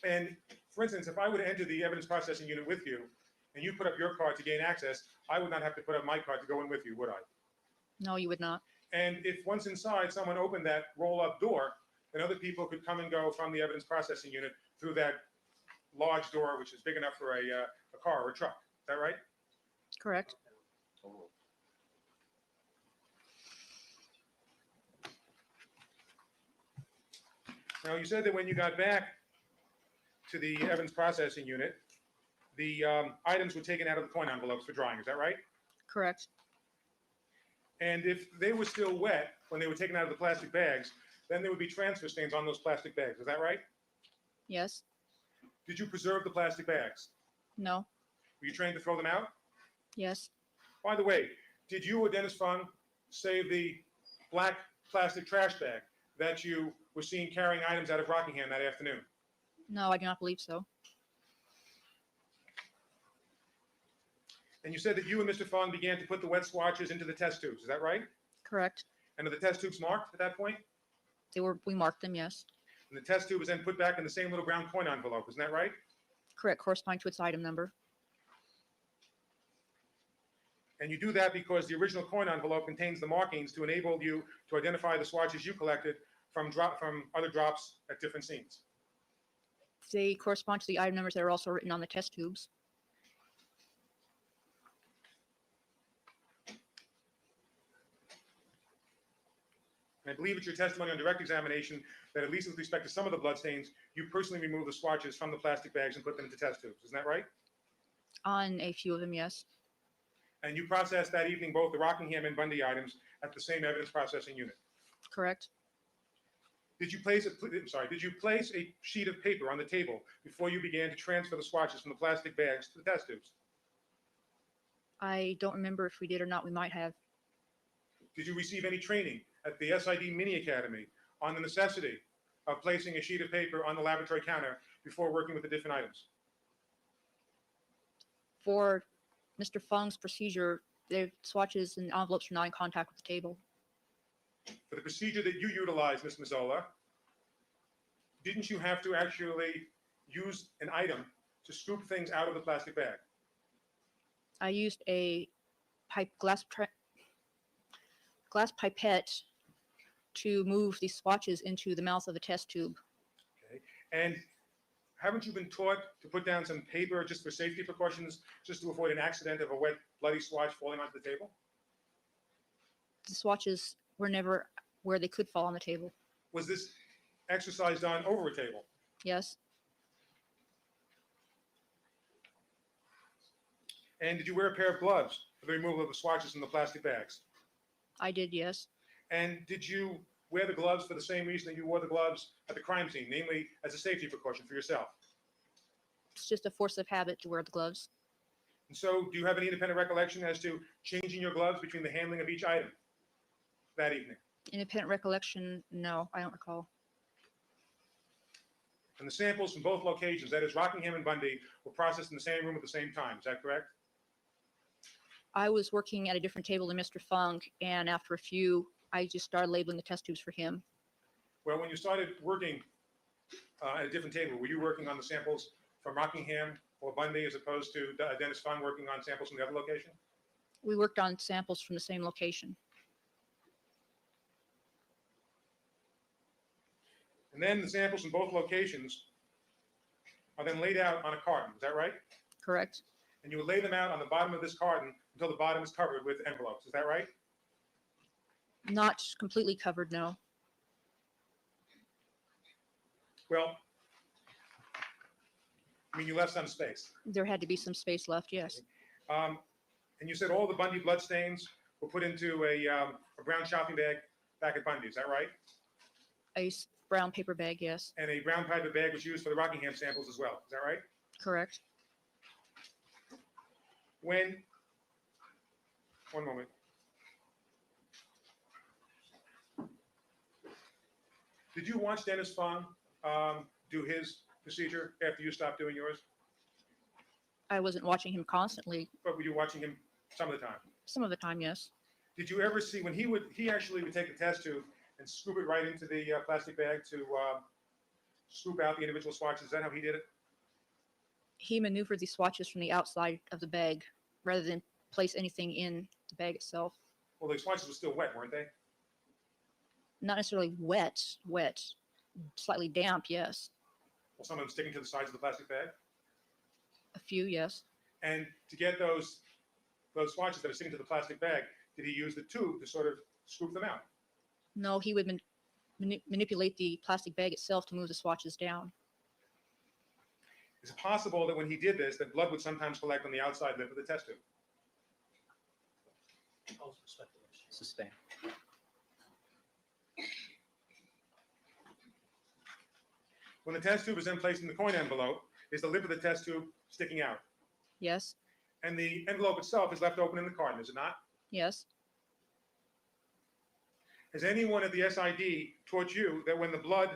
And for instance, if I were to enter the evidence processing unit with you, and you put up your card to gain access, I would not have to put up my card to go in with you, would I? No, you would not. And if once inside, someone opened that roll-up door, then other people could come and go from the evidence processing unit through that large door, which is big enough for a car or a truck. Is that right? Correct? Now, you said that when you got back to the evidence processing unit, the items were taken out of the coin envelopes for drying. Is that right? Correct. And if they were still wet when they were taken out of the plastic bags, then there would be transfer stains on those plastic bags. Is that right? Yes. Did you preserve the plastic bags? No. Were you trained to throw them out? Yes. By the way, did you or Dennis Fung save the black plastic trash bag that you were seen carrying items out of Rockingham that afternoon? No, I do not believe so. And you said that you and Mr. Fung began to put the wet swatches into the test tubes. Is that right? Correct. And are the test tubes marked at that point? We marked them, yes. And the test tube was then put back in the same little brown coin envelope. Isn't that right? Correct, corresponding to its item number. And you do that because the original coin envelope contains the markings to enable you to identify the swatches you collected from other drops at different scenes. They correspond to the item numbers that are also written on the test tubes. And I believe it's your testimony on direct examination that at least with respect to some of the bloodstains, you personally removed the swatches from the plastic bags and put them into test tubes. Isn't that right? On a few of them, yes. And you processed that evening both the Rockingham and Bundy items at the same evidence processing unit. Correct. Did you place a sheet of paper on the table before you began to transfer the swatches from the plastic bags to the test tubes? I don't remember if we did or not. We might have. Did you receive any training at the SID Mini Academy on the necessity of placing a sheet of paper on the laboratory counter before working with the different items? For Mr. Fung's procedure, the swatches and envelopes are not in contact with the table. For the procedure that you utilized, Ms. Mazzola, didn't you have to actually use an item to scoop things out of the plastic bag? I used a glass pipette to move the swatches into the mouth of the test tube. Okay. And haven't you been taught to put down some paper just for safety precautions, just to avoid an accident of a wet, bloody swatch falling onto the table? The swatches were never where they could fall on the table. Was this exercise done over a table? Yes. And did you wear a pair of gloves for the removal of the swatches from the plastic bags? I did, yes. And did you wear the gloves for the same reason that you wore the gloves at the crime scene, namely as a safety precaution for yourself? It's just a force of habit to wear the gloves. And so do you have any independent recollection as to changing your gloves between the handling of each item that evening? Independent recollection, no, I don't recall. And the samples from both locations, that is Rockingham and Bundy, were processed in the same room at the same time. Is that correct? I was working at a different table than Mr. Fung, and after a few, I just started labeling the test tubes for him. Well, when you started working at a different table, were you working on the samples from Rockingham or Bundy as opposed to Dennis Fung working on samples from the other location? We worked on samples from the same location. And then the samples from both locations are then laid out on a carton. Is that right? Correct? And you would lay them out on the bottom of this carton until the bottom is covered with envelopes. Is that right? Not completely covered, no. Well, I mean, you left some space. There had to be some space left, yes. And you said all the Bundy bloodstains were put into a brown shopping bag back at Bundy. Is that right? Brown paper bag, yes, And a brown paper bag was used for the Rockingham samples as well. Is that right? correct. When, one moment. Did you watch Dennis Fong do his procedure after you stopped doing yours? I wasn't watching him constantly. But were you watching him some of the time? Some of the time, yes. Did you ever see when he actually would take a test tube and scoop it right into the plastic bag to scoop out the individual swatches? Is that how he did it? He maneuvered the swatches from the outside of the bag rather than place anything in the bag itself. Well, the swatches were still wet, weren't they? Not necessarily wet, slightly damp, yes. Well, some of them sticking to the sides of the plastic bag. A few, yes. And to get those swatches that are sticking to the plastic bag, did he use the tube to sort of scoop them out? No, he would manipulate the plastic bag itself to move the swatches down. Is it possible that when he did this, that blood would sometimes collect on the outside lip of the test tube? All speculation. Sustain. When the test tube is then placed in the coin envelope, is the lip of the test tube sticking out? Yes, And the envelope itself is left open in the carton, is it not? yes. Has anyone at the SID taught you that when blood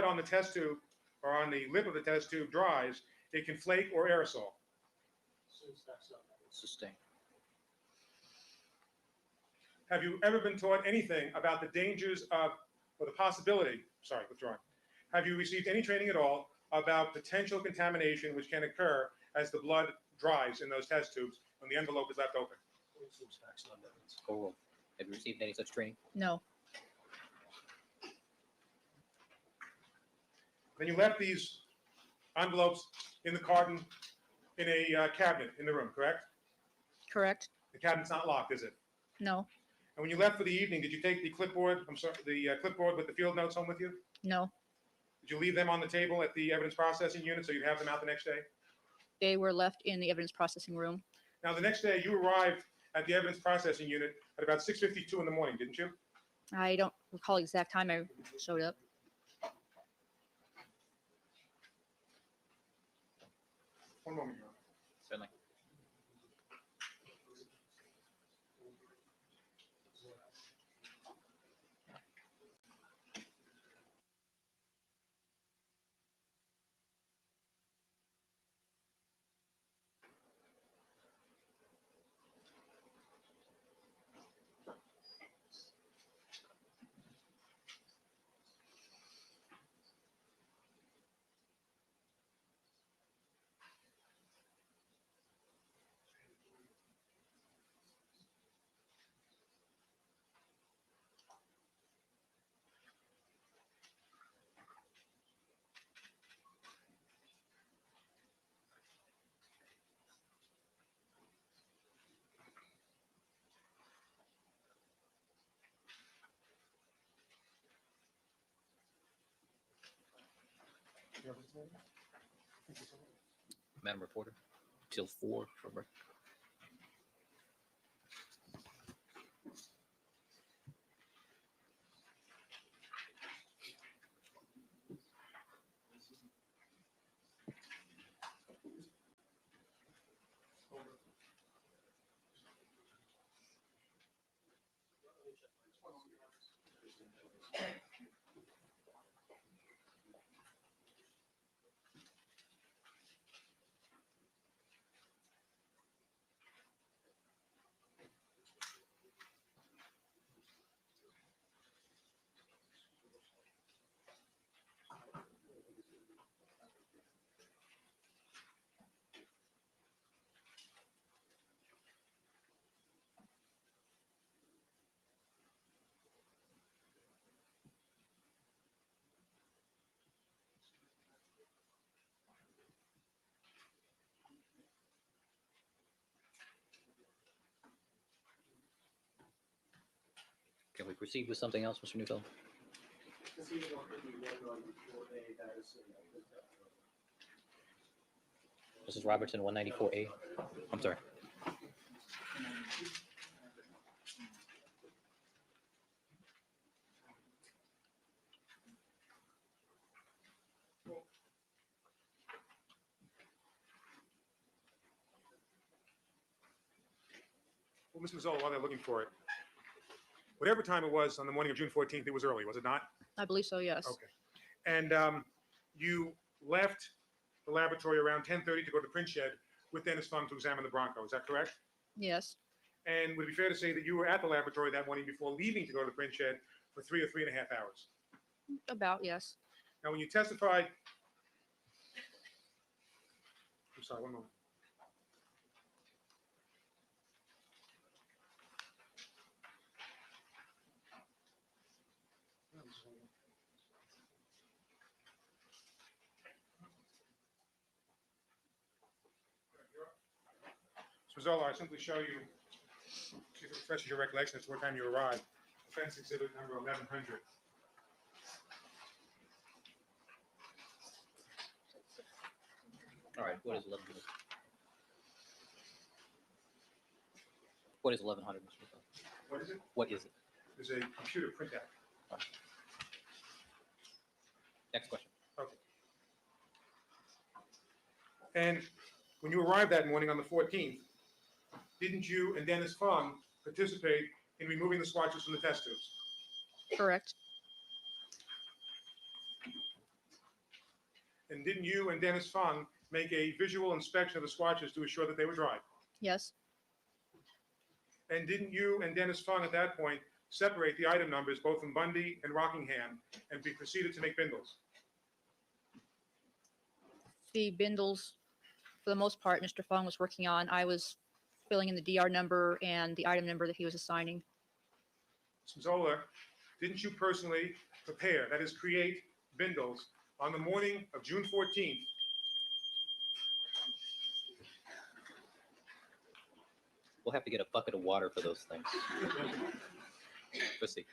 on the test tube or on the lip of the test tube dries, it can flake or aerosol? Sustain. Have you ever been taught anything about the dangers of, or the possibility, sorry, withdrawing. Have you received any training at all about potential contamination which can occur as the blood dries in those test tubes when the envelope is left open? Call roll. Have you received any such training? No, Then you left these envelopes in the carton in a cabinet in the room, correct? correct. The cabinet's not locked, is it? No, And when you left for the evening, did you take the clipboard, clipboard with the field notes home with you? no. Did you leave them on the table at the evidence processing unit so you'd have them out the next day? They were left in the evidence processing room. Now, the next day, you arrived at the evidence processing unit at about 6:52 in the morning, didn't you? I don't recall the exact time I showed up. One moment, Your Honor. Certainly. Madam Reporter, till 4 for break. Can we proceed with something else, Mr. Neufeld? Mrs. Robertson, 194A. I'm sorry. Well, Mr. Mazzola, while they're looking for it, whatever time it was on the morning of June 14th, it was early, was it not? I believe so, yes. Okay. And you left the laboratory around 10:30 to go to the print shed with Dennis Fung to examine the Bronco. Is that correct? Yes, And would it be fair to say that you were at the laboratory that morning before leaving to go to the print shed for 3 or 3.5 hours? about, yes. Now, when you testified, I'm sorry, one moment. Mr. Mazzola, I simply show you, see if it refreshes your recollection as to what time you arrived. Offense exhibit number 1100. All right, what is 1100? What is 1100, Mr. Neufeld? What is it? What is it? There's a computer printout. Next question. Okay. And when you arrived that morning on the 14th, didn't you and Dennis Fung participate in removing the swatches from the test tubes? Correct. And didn't you and Dennis Fung make a visual inspection of the swatches to assure that they were dry? Yes, And didn't you and Dennis Fung at that point separate the item numbers both from Bundy and Rockingham and be proceeded to make bindles? the bindles, for the most part, Mr. Fung was working on. I was filling in the DR number and the item number that he was assigning. Mr. Zola, didn't you personally prepare, that is create bindles on the morning of June 14th? We'll have to get a bucket of water for those things. Proceed.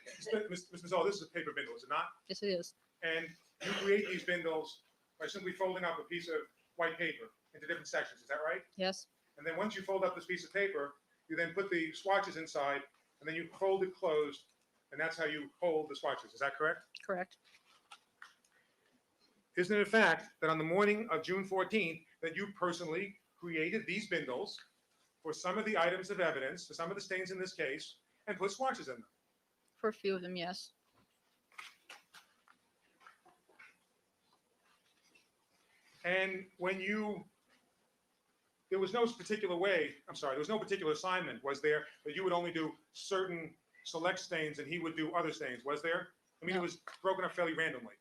Mr. Zola, this is a paper bindle, is it not? Yes, it is. And you create these bindles by simply folding up a piece of white paper into different sections, is that right? Yes, And then once you fold up this piece of paper, you then put the swatches inside, and then you fold it closed, and that's how you hold the swatches, is that correct? correct. Isn't it a fact that on the morning of June 14th, that you personally created these bindles for some of the items of evidence, for some of the stains in this case, and put swatches in them? For a few of them, yes. And when you, there was no particular way, I'm sorry, there was no particular assignment, was there, that you would only do certain select stains and he would do other stains, was there? I mean, it No. was broken up fairly randomly.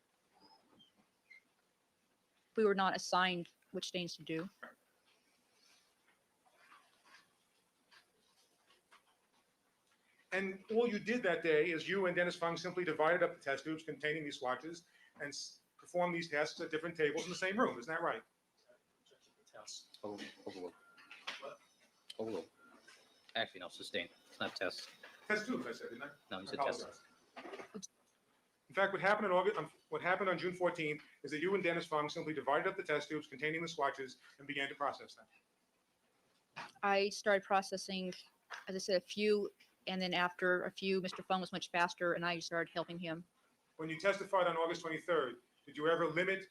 We were not assigned which stains to do. And all you did that day is you and Dennis Fung simply divided up the test tubes containing these swatches and performed these tests at different tables in the same room, isn't that right? Overruled. Overruled. Actually, no, sustained. It's not test. Test tubes, I said, didn't I? No, you I said test. apologize. In fact, what happened on June 14th is that you and Dennis Fung simply divided up the test tubes containing the swatches and began to process them. I started processing, as I said, a few, and then after a few, Mr. Fung was much faster, and I started helping him. When you testified on August 23rd, did you ever limit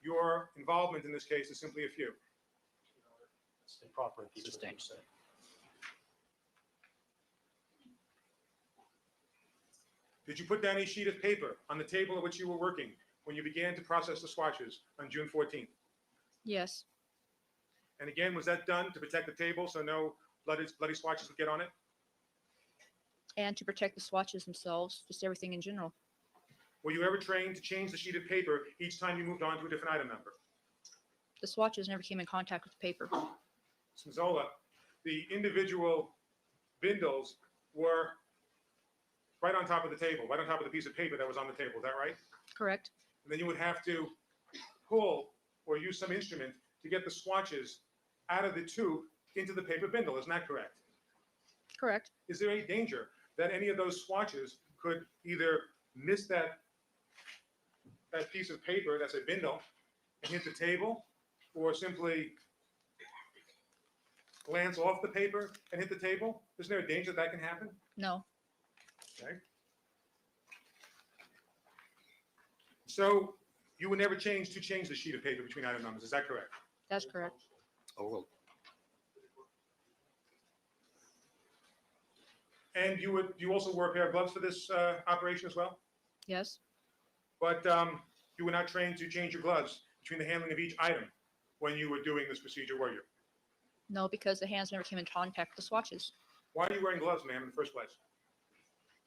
your involvement in this case to simply a few? It's improper impeachment. Sustained. per se. Did you put down a sheet of paper on the table at which you were working when you began to process the swatches on June 14th? Yes, And again, was that done to protect the table so no bloody swatches would get on it? and to protect the swatches themselves, just everything in general. Were you ever trained to change the sheet of paper each time you moved on to a different item number? The swatches never came in contact with the paper. Smazola, the individual bindles were right on top of the table, right on top of the piece of paper that was on the table, is that right? Correct? And then you would have to pull or use some instrument to get the swatches out of the tube into the paper bindle, isn't that correct? Correct. Is there any danger that any of those swatches could either miss that piece of paper that's a bindle and hit the table, or simply glance off the paper and hit the table? Isn't there a danger that can happen? No, Okay. So you would never change the sheet of paper between item numbers, is that correct? that's correct. Overruled. And you also wore a pair of gloves for this operation as well? Yes, But you were not trained to change your gloves between the handling of each item when you were doing this procedure, were you? no, because the hands never came in contact with the swatches. Why are you wearing gloves, ma'am, in the first place?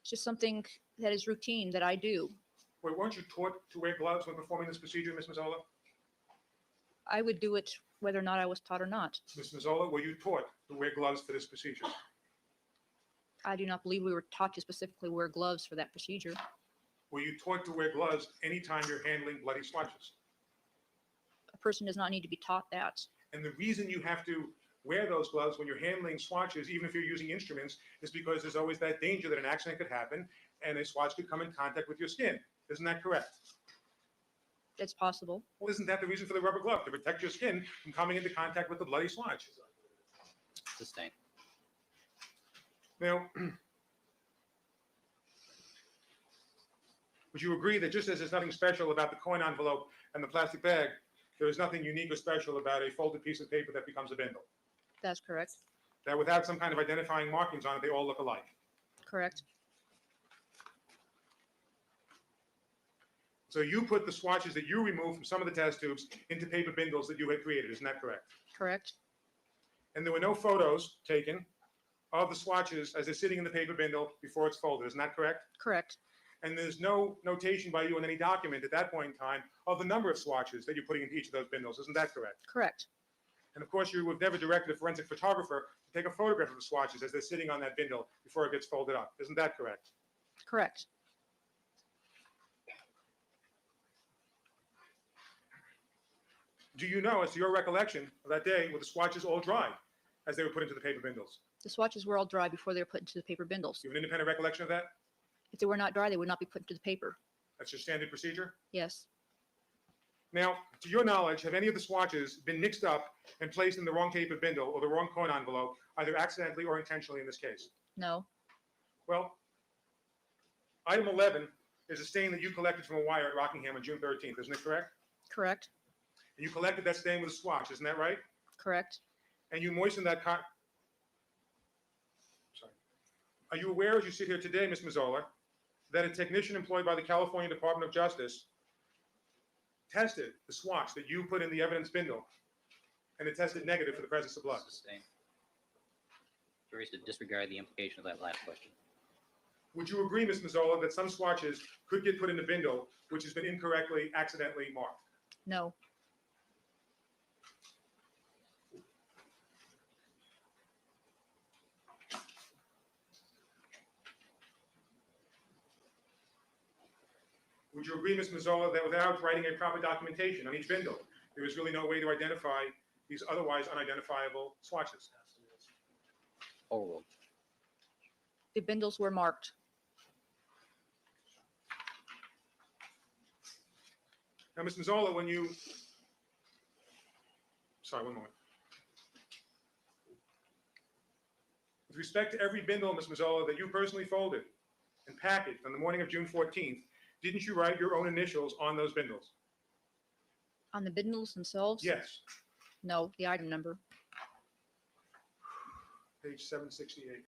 It's just something that is routine that I do. Wait, weren't you taught to wear gloves when performing this procedure, Ms. Mazzola? I would do it whether or not I was taught or not. Ms. Mazzola, were you taught to wear gloves for this procedure? I do not believe we were taught to specifically wear gloves for that procedure. Were you taught to wear gloves anytime you're handling bloody swatches? A person does not need to be taught that. And the reason you have to wear those gloves when you're handling swatches, even if you're using instruments, is because there's always that danger that an accident could happen and a swatch could come in contact with your skin. Isn't that correct? It's possible. Well, isn't that the reason for the rubber glove, to protect your skin from coming into contact with the bloody swatch? Sustained. Now, would you agree that just as there's nothing special about the coin envelope and the plastic bag, there is nothing unique or special about a folded piece of paper that becomes a bindle? That's correct. That without some kind of identifying markings on it, they all look alike. Correct. So you put the swatches that you removed from some of the test tubes into paper bindles that you had created, isn't that correct? Correct. And there were no photos taken of the swatches as they're sitting in the paper bindle before it's folded, isn't that correct? Correct. And there's no notation by you in any document at that point in time of the number of swatches that you're putting into each of those bindles, isn't that correct? Correct. And of course, you have never directed a forensic photographer to take a photograph of the swatches as they're sitting on that bindle before it gets folded up, isn't that correct? Correct. Do you know, as to your recollection of that day, were the swatches all dry as they were put into the paper bindles? The swatches were all dry before they were put into the paper bindles. Do you have an independent recollection of that? If they were not dry, they would not be put into the paper. That's your standard procedure? Yes. Now, to your knowledge, have any of the swatches been mixed up and placed in the wrong paper bindle or the wrong coin envelope, either accidentally or intentionally in this case? No. Well, item 11 is a stain that you collected from a wire at Rockingham on June 13th, isn't it correct? Correct. And you collected that stain with a swatch, isn't that right? Correct. And you moistened that Sorry. Are you aware, as you sit here today, Ms. Mazzola, that a technician employed by the California Department of Justice tested the swatch that you put in the evidence bindle, and it tested negative for the presence of blood? Sustained. Curious to disregard the implication of that last question. Would you agree, Ms. Mazzola, that some swatches could get put in a bindle which has been incorrectly, accidentally marked? No. Would you agree, Ms. Mazzola, that without writing a proper documentation on each bindle, there is really no way to identify these otherwise unidentifiable swatches? Overruled. The bindles were marked. Now, Ms. Mazzola, when you, sorry, one moment. With respect to every bindle, Ms. Mazzola, that you personally folded and packaged on the morning of June 14th, didn't you write your own initials on those bindles? On the bindles themselves? Yes, No, the item number. page 768.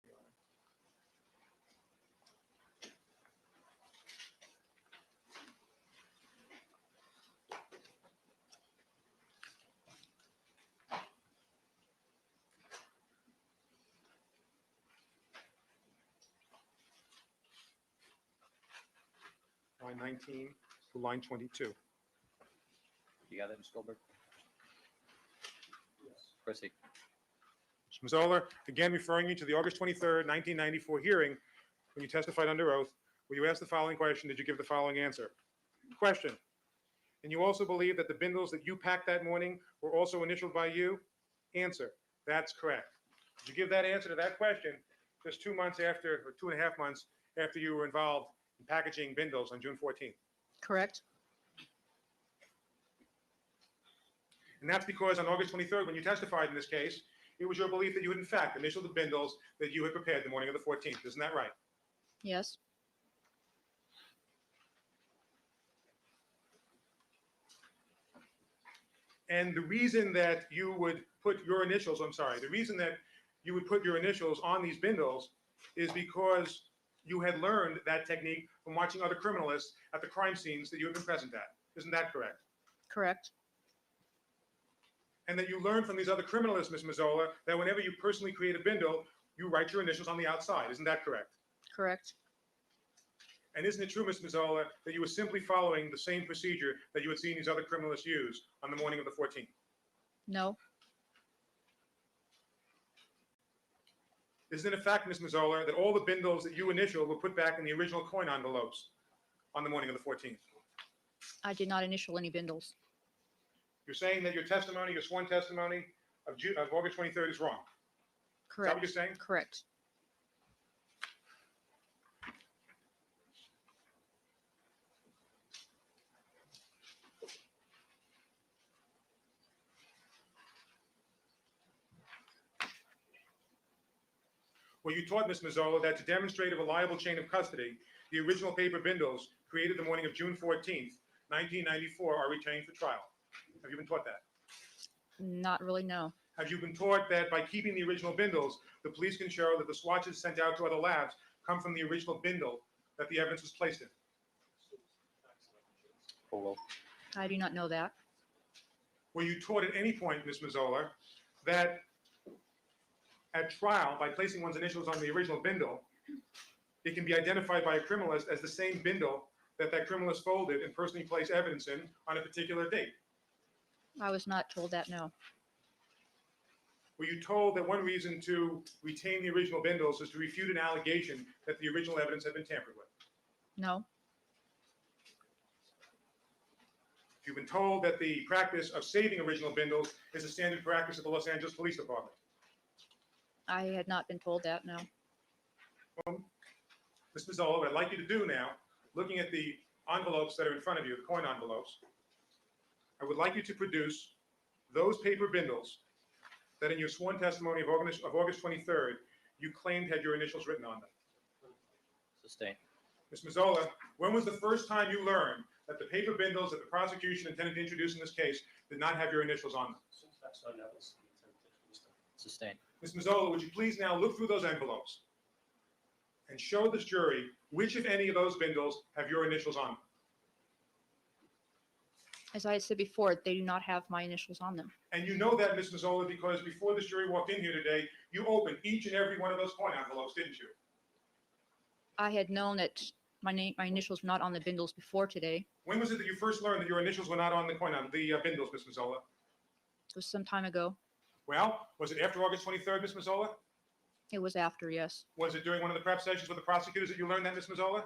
Line 19 to line 22. You got that, Mr. Goldberg? Proceed. Ms. Mazzola, again referring you to the August 23rd, 1994 hearing, when you testified under oath, where you asked the following question, did you give the following answer? Question. And you also believe that the bindles that you packed that morning were also initialed by you? Answer. That's correct. Did you give that answer to that question just 2 months after, or 2.5 months after you were involved in packaging bindles on June 14th? Correct. And that's because on August 23rd, when you testified in this case, it was your belief that you had in fact initialed the bindles that you had prepared the morning of the 14th. Isn't that right? Yes. And the reason that you would put your initials, I'm sorry, the reason that you would put your initials on these bindles is because you had learned that technique from watching other criminalists at the crime scenes that you had been present at. Isn't that correct? Correct. And that you learned from these other criminalists, Ms. Mazzola, that whenever you personally create a bindle, you write your initials on the outside. Isn't that correct? Correct. And isn't it true, Ms. Mazzola, that you were simply following the same procedure that you had seen these other criminalists use on the morning of the 14th? No. Isn't it a fact, Ms. Mazzola, that all the bindles that you initialed were put back in the original coin envelopes on the morning of the 14th? I did not initial any bindles. You're saying that your testimony, your sworn testimony of August 23rd is wrong. Is that what Correct. you're saying? Correct. Were you taught, Ms. Mazzola, that to demonstrate a reliable chain of custody, the original paper bindles created the morning of June 14th, 1994 are retained for trial? Have you been taught that? Not really, no. Have you been taught that by keeping the original bindles, the police can show that the swatches sent out to other labs come from the original bindle that the evidence was placed in? Polo. I do not know that. Were you taught at any point, Ms. Mazzola, that at trial, by placing one's initials on the original bindle, it can be identified by a criminalist as the same bindle that that criminalist folded and personally placed evidence in on a particular date? I was not told that, no. Were you told that one reason to retain the original bindles is to refute an allegation that the original evidence had been tampered with? No. You've been told that the practice of saving original bindles is a standard practice of the Los Angeles Police Department? I had not been told that, no. Ms. Mazzola, what I'd like you to do now, looking at the envelopes that are in front of you, the coin envelopes, I would like you to produce those paper bindles that in your sworn testimony of August 23rd, you claimed had your initials written on them. Sustained. Ms. Mazzola, when was the first time you learned that the paper bindles that the prosecution intended to introduce in this case did not have your initials on them? Since that's not evidence, we intend to introduce them. Sustained. Ms. Mazzola, would you please now look through those envelopes and show this jury which, if any, of those bindles have your initials on them? As I had said before, they do not have my initials on them. And you know that, Ms. Mazzola, because before this jury walked in here today, you opened each and every one of those coin envelopes, didn't you? I had known that my initials were not on the bindles before today. When was it that you first learned that your initials were not on the bindles, Ms. Mazzola? It was some time ago. Well, was it after August 23rd, Ms. Mazzola? It was after, yes. Was it during one of the prep sessions with the prosecutors that you learned that, Ms. Mazzola?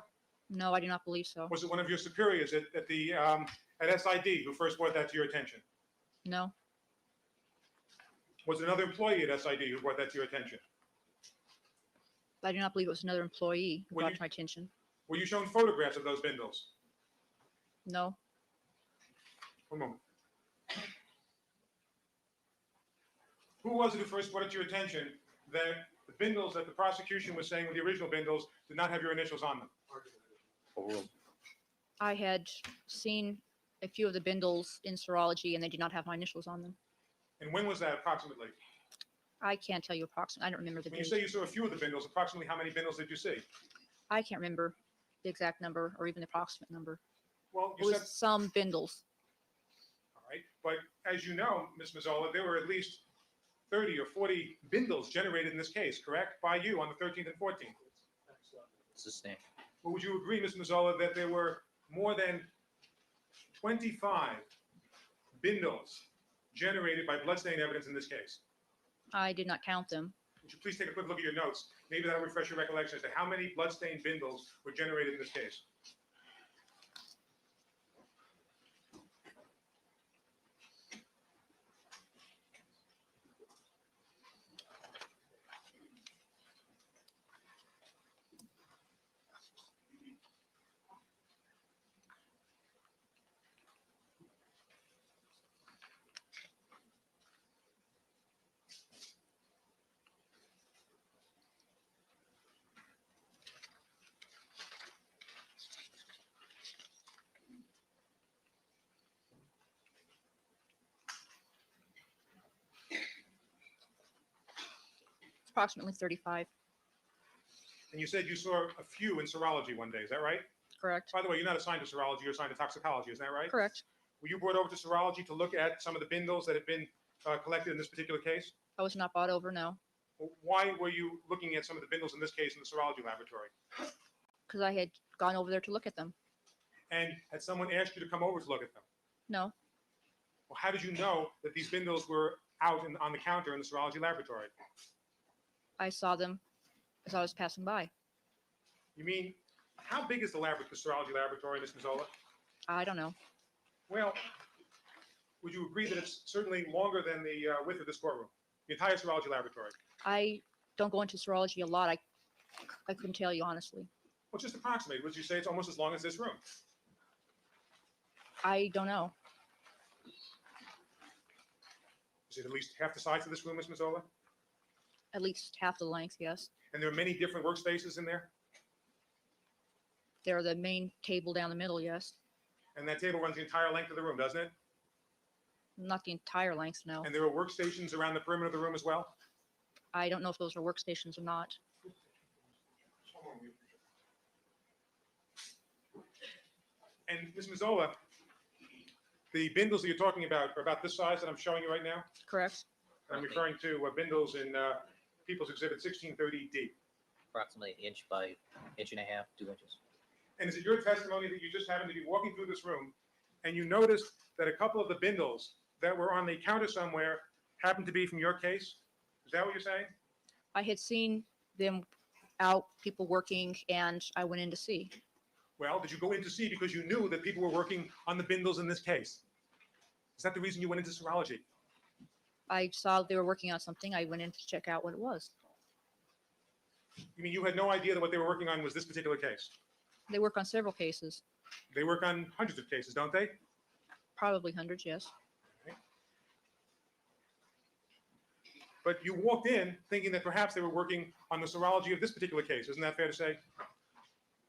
No, I do not believe so. Was it one of your superiors at SID who first brought that to your attention? No, Was it another employee at SID who brought that to your attention? I do not believe it was another employee who Were brought you- to my attention. Were you shown photographs of those bindles? No, One moment. Who was it who first brought it to your attention that the bindles that the prosecution was saying were the original bindles did not have your initials on them? Overruled. I had seen a few of the bindles in serology and they did not have my initials on them. And when was that approximately? I can't tell you approximately. I don't remember the When you date. say you saw a few of the bindles, approximately how many bindles did you see? I can't remember the exact number or even the approximate number. Well, It you was said, some bindles. all right, but as you know, Ms. Mazzola, there were at least 30 or 40 bindles generated in this case, correct? By you on the 13th and 14th. That's not evidence. Sustained. Well, would you agree, Ms. Mazzola, that there were more than 25 bindles generated by bloodstain evidence in this case? I did not count them. Would you please take a quick look at your notes? Maybe that'll refresh your recollection as to how many bloodstained bindles were generated in this case. Approximately 35. And you said you saw a few in serology one day, is that right? Correct. By the way, you're not assigned to serology, you're assigned to toxicology, isn't that right? Correct. Were you brought over to serology to look at some of the bindles that had been collected in this particular case? I was not bought over, no, Why were you looking at some of the bindles in this case in the serology laboratory? because I had gone over there to look at them. And had someone asked you to come over to look at them? No, Well, how did you know that these bindles were out on the counter in the serology laboratory? I saw them as I was passing by. You mean, how big is the serology laboratory, Ms. Mazzola? I don't know. Well, would you agree that it's certainly longer than the width of this courtroom, the entire serology laboratory? I don't go into serology a lot. I couldn't tell you honestly. Well, just approximate. Would you say it's almost as long as this room? I don't know. Is it at least half the size of this room, Ms. Mazzola? At least half the length, yes. And there are many different workspaces in there? They're the main table down the middle, yes. And that table runs the entire length of the room, doesn't it? Not the entire length, no. And there are workstations around the perimeter of the room as well? I don't know if those are workstations or not. And Ms. Mazzola, the bindles that you're talking about are about this size that I'm showing you right now? Correct? I'm referring to bindles in People's Exhibit 1630D. Approximately an inch by inch and a half, 2 inches. And is it your testimony that you just happened to be walking through this room and you noticed that a couple of the bindles that were on the counter somewhere happened to be from your case? Is that what you're saying? I had seen them out, people working, and I went in to see. Well, did you go in to see because you knew that people were working on the bindles in this case? Is that the reason you went into serology? I saw they were working on something. I went in to check out what it was. You mean you had no idea that what they were working on was this particular case? They work on several cases, They work on hundreds of cases, don't they? probably hundreds, yes. But you walked in thinking that perhaps they were working on the serology of this particular case. Isn't that fair to say?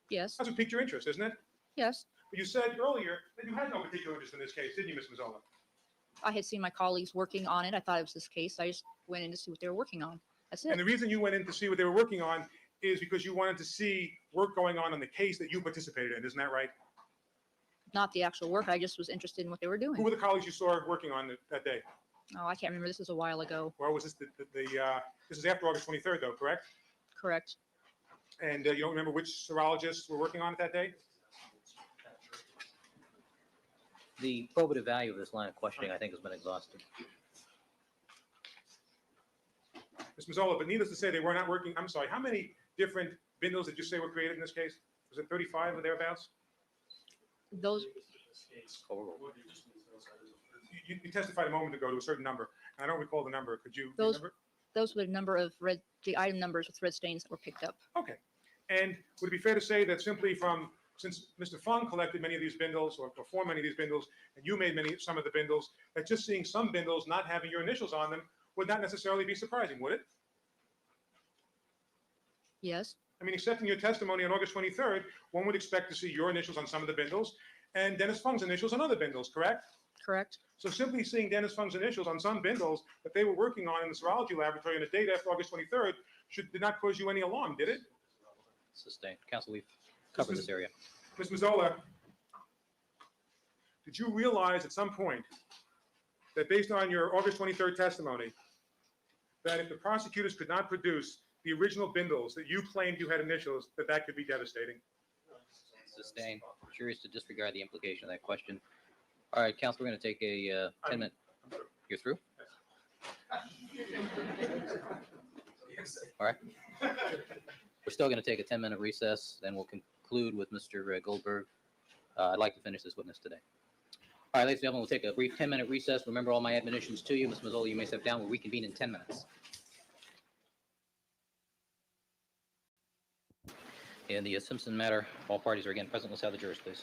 Yes, That's what piqued your interest, isn't it? yes. But you said earlier that you had no particular interest in this case, didn't you, Ms. Mazzola? I had seen my colleagues working on it. I thought it was this case. I just went in to see what they were working on. That's And it. the reason you went in to see what they were working on is because you wanted to see work going on the case that you participated in. Isn't that right? Not the actual work. I just was interested in what they were Who doing. were the colleagues you saw working on that day? Oh, I can't remember. This was a while ago. Or was this this is after August 23rd, though, correct? Correct. And you don't remember which serologists were working on it that day? The probative value of this line of questioning, I think, has been exhausted. Ms. Mazzola, but needless to say, they were not working. I'm sorry, how many different bindles did you say were created in this case? Was it 35 or thereabouts? Those, Overruled. You testified a moment ago to a certain number, and I don't recall the number. Could you Those- remember? those were the number of the item numbers with red stains that were picked up. Okay. And would it be fair to say that simply since Mr. Fung collected many of these bindles or performed many of these bindles, and you made some of the bindles, that just seeing some bindles not having your initials on them would not necessarily be surprising, would it? Yes, I mean, accepting your testimony on August 23rd, one would expect to see your initials on some of the bindles and Dennis Fung's initials on other bindles, correct? correct. So simply seeing Dennis Fung's initials on some bindles that they were working on in the serology laboratory on the date after August 23rd did not cause you any alarm, did it? Sustained. Counsel, we've covered this area. Ms. Mazzola, did you realize at some point that based on your August 23rd testimony, that if the prosecutors could not produce the original bindles that you claimed you had initials, that could be devastating? Sustained. Curious to disregard the implication of that question. All right, counsel, we're going to take a 10-minute. You're through? All right. We're still going to take a 10-minute recess, then we'll conclude with Mr. Goldberg. I'd like to finish this witness today. All right, ladies and gentlemen, we'll take a brief 10-minute recess. Remember all my admonitions to you. Ms. Mazzola, you may step down. We'll reconvene in 10 minutes. In the Simpson matter, all parties are again present. Let's have the jurors, please.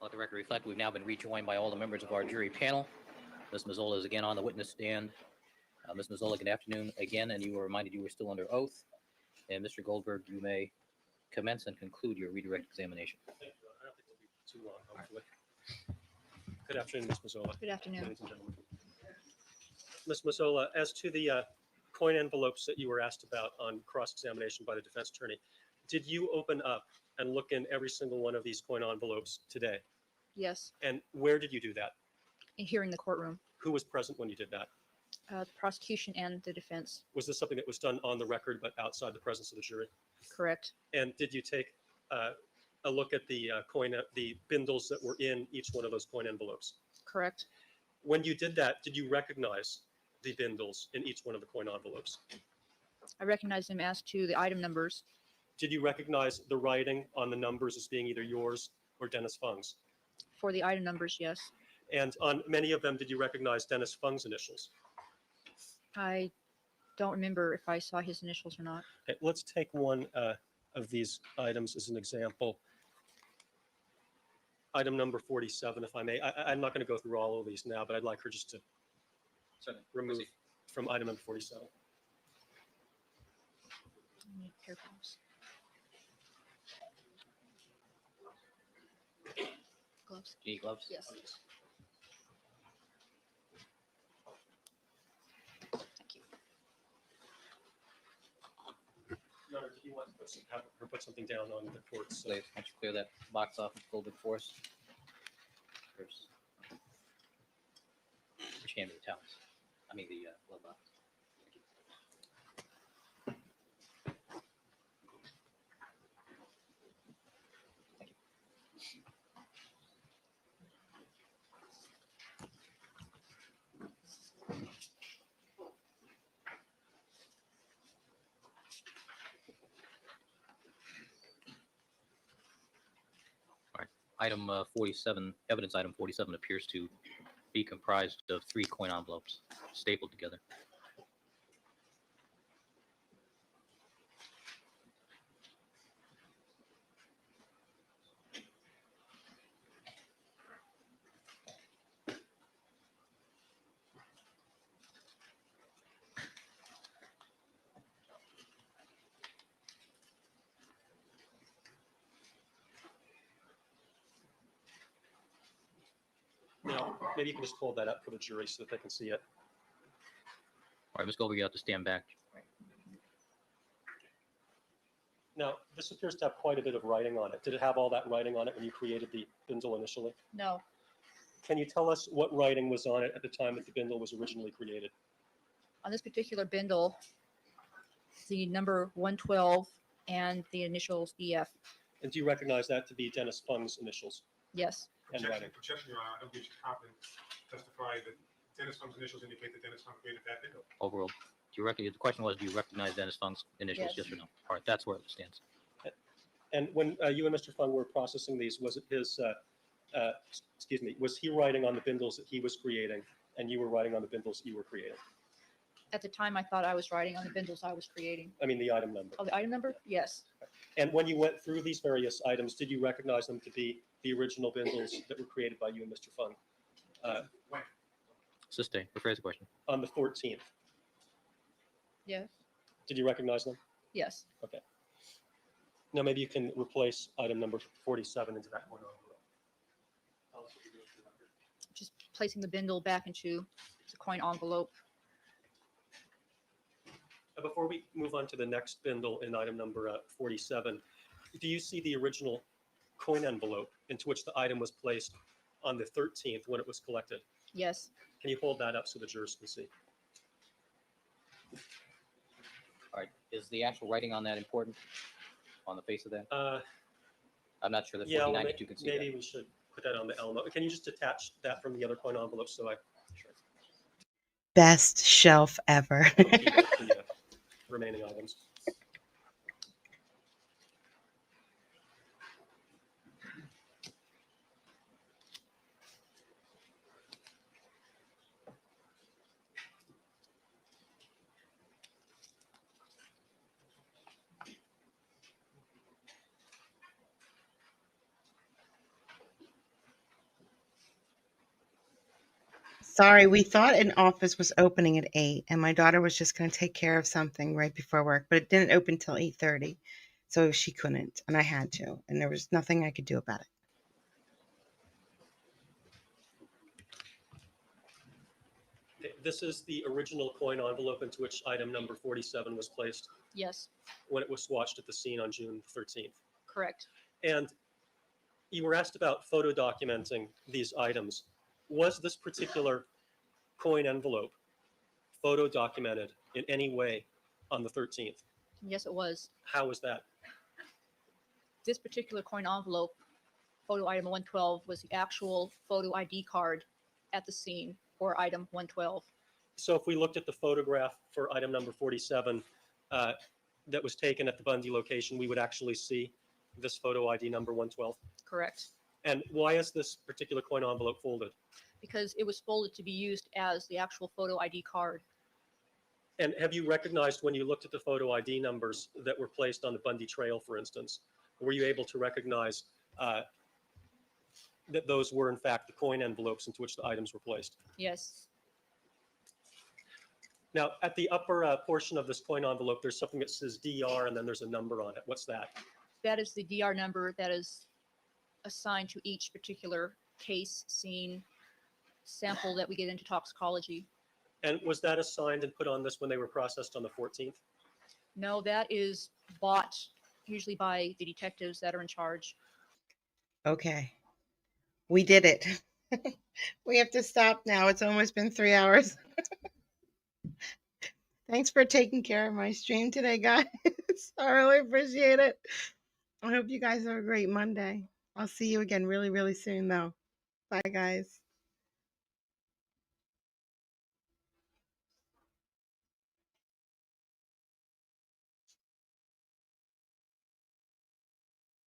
Let the record reflect, we've now been rejoined by all the members of our jury panel. Ms. Mazzola is again on the witness stand. Ms. Mazzola, good afternoon again, and you were reminded you were still under oath. And Mr. Goldberg, you may commence and conclude your redirect examination. Thank you. I don't think it'll be too long, hopefully. Good afternoon, Ms. Mazzola. Good afternoon. Ladies and gentlemen. Ms. Mazzola, as to the coin envelopes that you were asked about on cross-examination by the defense attorney, did you open up and look in every single one of these coin envelopes today? Yes, And where did you do that? here in the courtroom, Who was present when you did that? the prosecution and the defense, Was this something that was done on the record but outside the presence of the jury? correct? And did you take a look at the the bindles that were in each one of those coin envelopes? Correct. When you did that, did you recognize the bindles in each one of the coin envelopes? I recognize them as to the item numbers. Did you recognize the writing on the numbers as being either yours or Dennis Fung's? For the item numbers, yes. And on many of them, did you recognize Dennis Fung's initials? I don't remember if I saw his initials or not. Okay, let's take one of these items as an example. Item number 47, if I may. I'm not going to go through all of these now, but I'd like her just to remove from item number 47. I need pair gloves. Gloves? Do you need gloves? Yes. Thank you. No, do you want to have her put something down on the court's? Why don't you clear that box off, Goldberg, for us? There's which hand are the towels? I mean, the glove box. Thank you. Item 47, evidence item 47 appears to be comprised of 3 coin envelopes stapled together. Now, maybe you can just hold that up for the jury so that they can see it. All right, Ms. Goldberg, you have to stand back. Now, this appears to have quite a bit of writing on it. Did it have all that writing on it when you created the bindle initially? No, Can you tell us what writing was on it at the time that the bindle was originally created? on this particular bindle, the number 112 and the initials EF. And do you recognize that to be Dennis Fung's initials Yes, and writing? Projection, Your Honor, I don't give you confidence testify that Dennis Fung's initials indicate that Dennis Fung created that window. Overall, the question was, do you recognize Dennis Fung's initials, Yes. yes or no? All right, that's where it stands. And when you and Mr. Fung were processing these, was it his, excuse me, was he writing on the bindles that he was creating and you were writing on the bindles you were creating? at the time I thought I was writing on the bindles I was creating. I mean, the item number. Oh, the item number? Yes, And when you went through these various items, did you recognize them to be the original bindles that were created by you and Mr. Fung? Sustain, rephrase the question. On the 14th, yes, did you recognize them? yes. Now, maybe you can replace item number 47 into that corner envelope. Just placing the bindle back into the coin envelope. Before we move on to the next bindle in item number 47, do you see the original coin envelope into which the item was placed on the 13th when it was collected? Yes, Can you hold that up so the jurors can see? All right, is the actual writing on that important, on the face of that? I'm not sure that Yeah, well, 1492 can see that. maybe we should put that on the Elmo. Can you just attach that from the other coin envelope so I Best shelf ever. keep the remaining items? Sorry, we thought an office was opening at 8 and my daughter was just going to take care of something right before work, but it didn't open till 8:30. So she couldn't and I had to, and there was nothing I could do about it. This is the original coin envelope into which item number 47 was placed Yes, when it was swatched at the scene on June 13th. correct. And you were asked about photo documenting these items. Was this particular coin envelope photo documented in any way on the 13th? Yes, it was. How was that? This particular coin envelope, photo item 112, was the actual photo ID card at the scene for item 112. So if we looked at the photograph for item number 47 that was taken at the Bundy location, we would actually see this photo ID number 112. Correct. And why is this particular coin envelope folded? Because it was folded to be used as the actual photo ID card. And have you recognized when you looked at the photo ID numbers that were placed on the Bundy Trail, for instance, were you able to recognize that those were in fact the coin envelopes into which the items were placed? Yes. Now, at the upper portion of this coin envelope, there's something that says DR and then there's a number on it. What's that? That is the DR number that is assigned to each particular case, scene, sample that we get into toxicology. And was that assigned and put on this when they were processed on the 14th? No, that is bought usually by the detectives that are in charge. Okay. We did it. We have to stop now. It's almost been 3 hours. Thanks for taking care of my stream today, guys. I really appreciate it. I hope you guys have a great Monday. I'll see you again really, really soon, though. Bye, guys.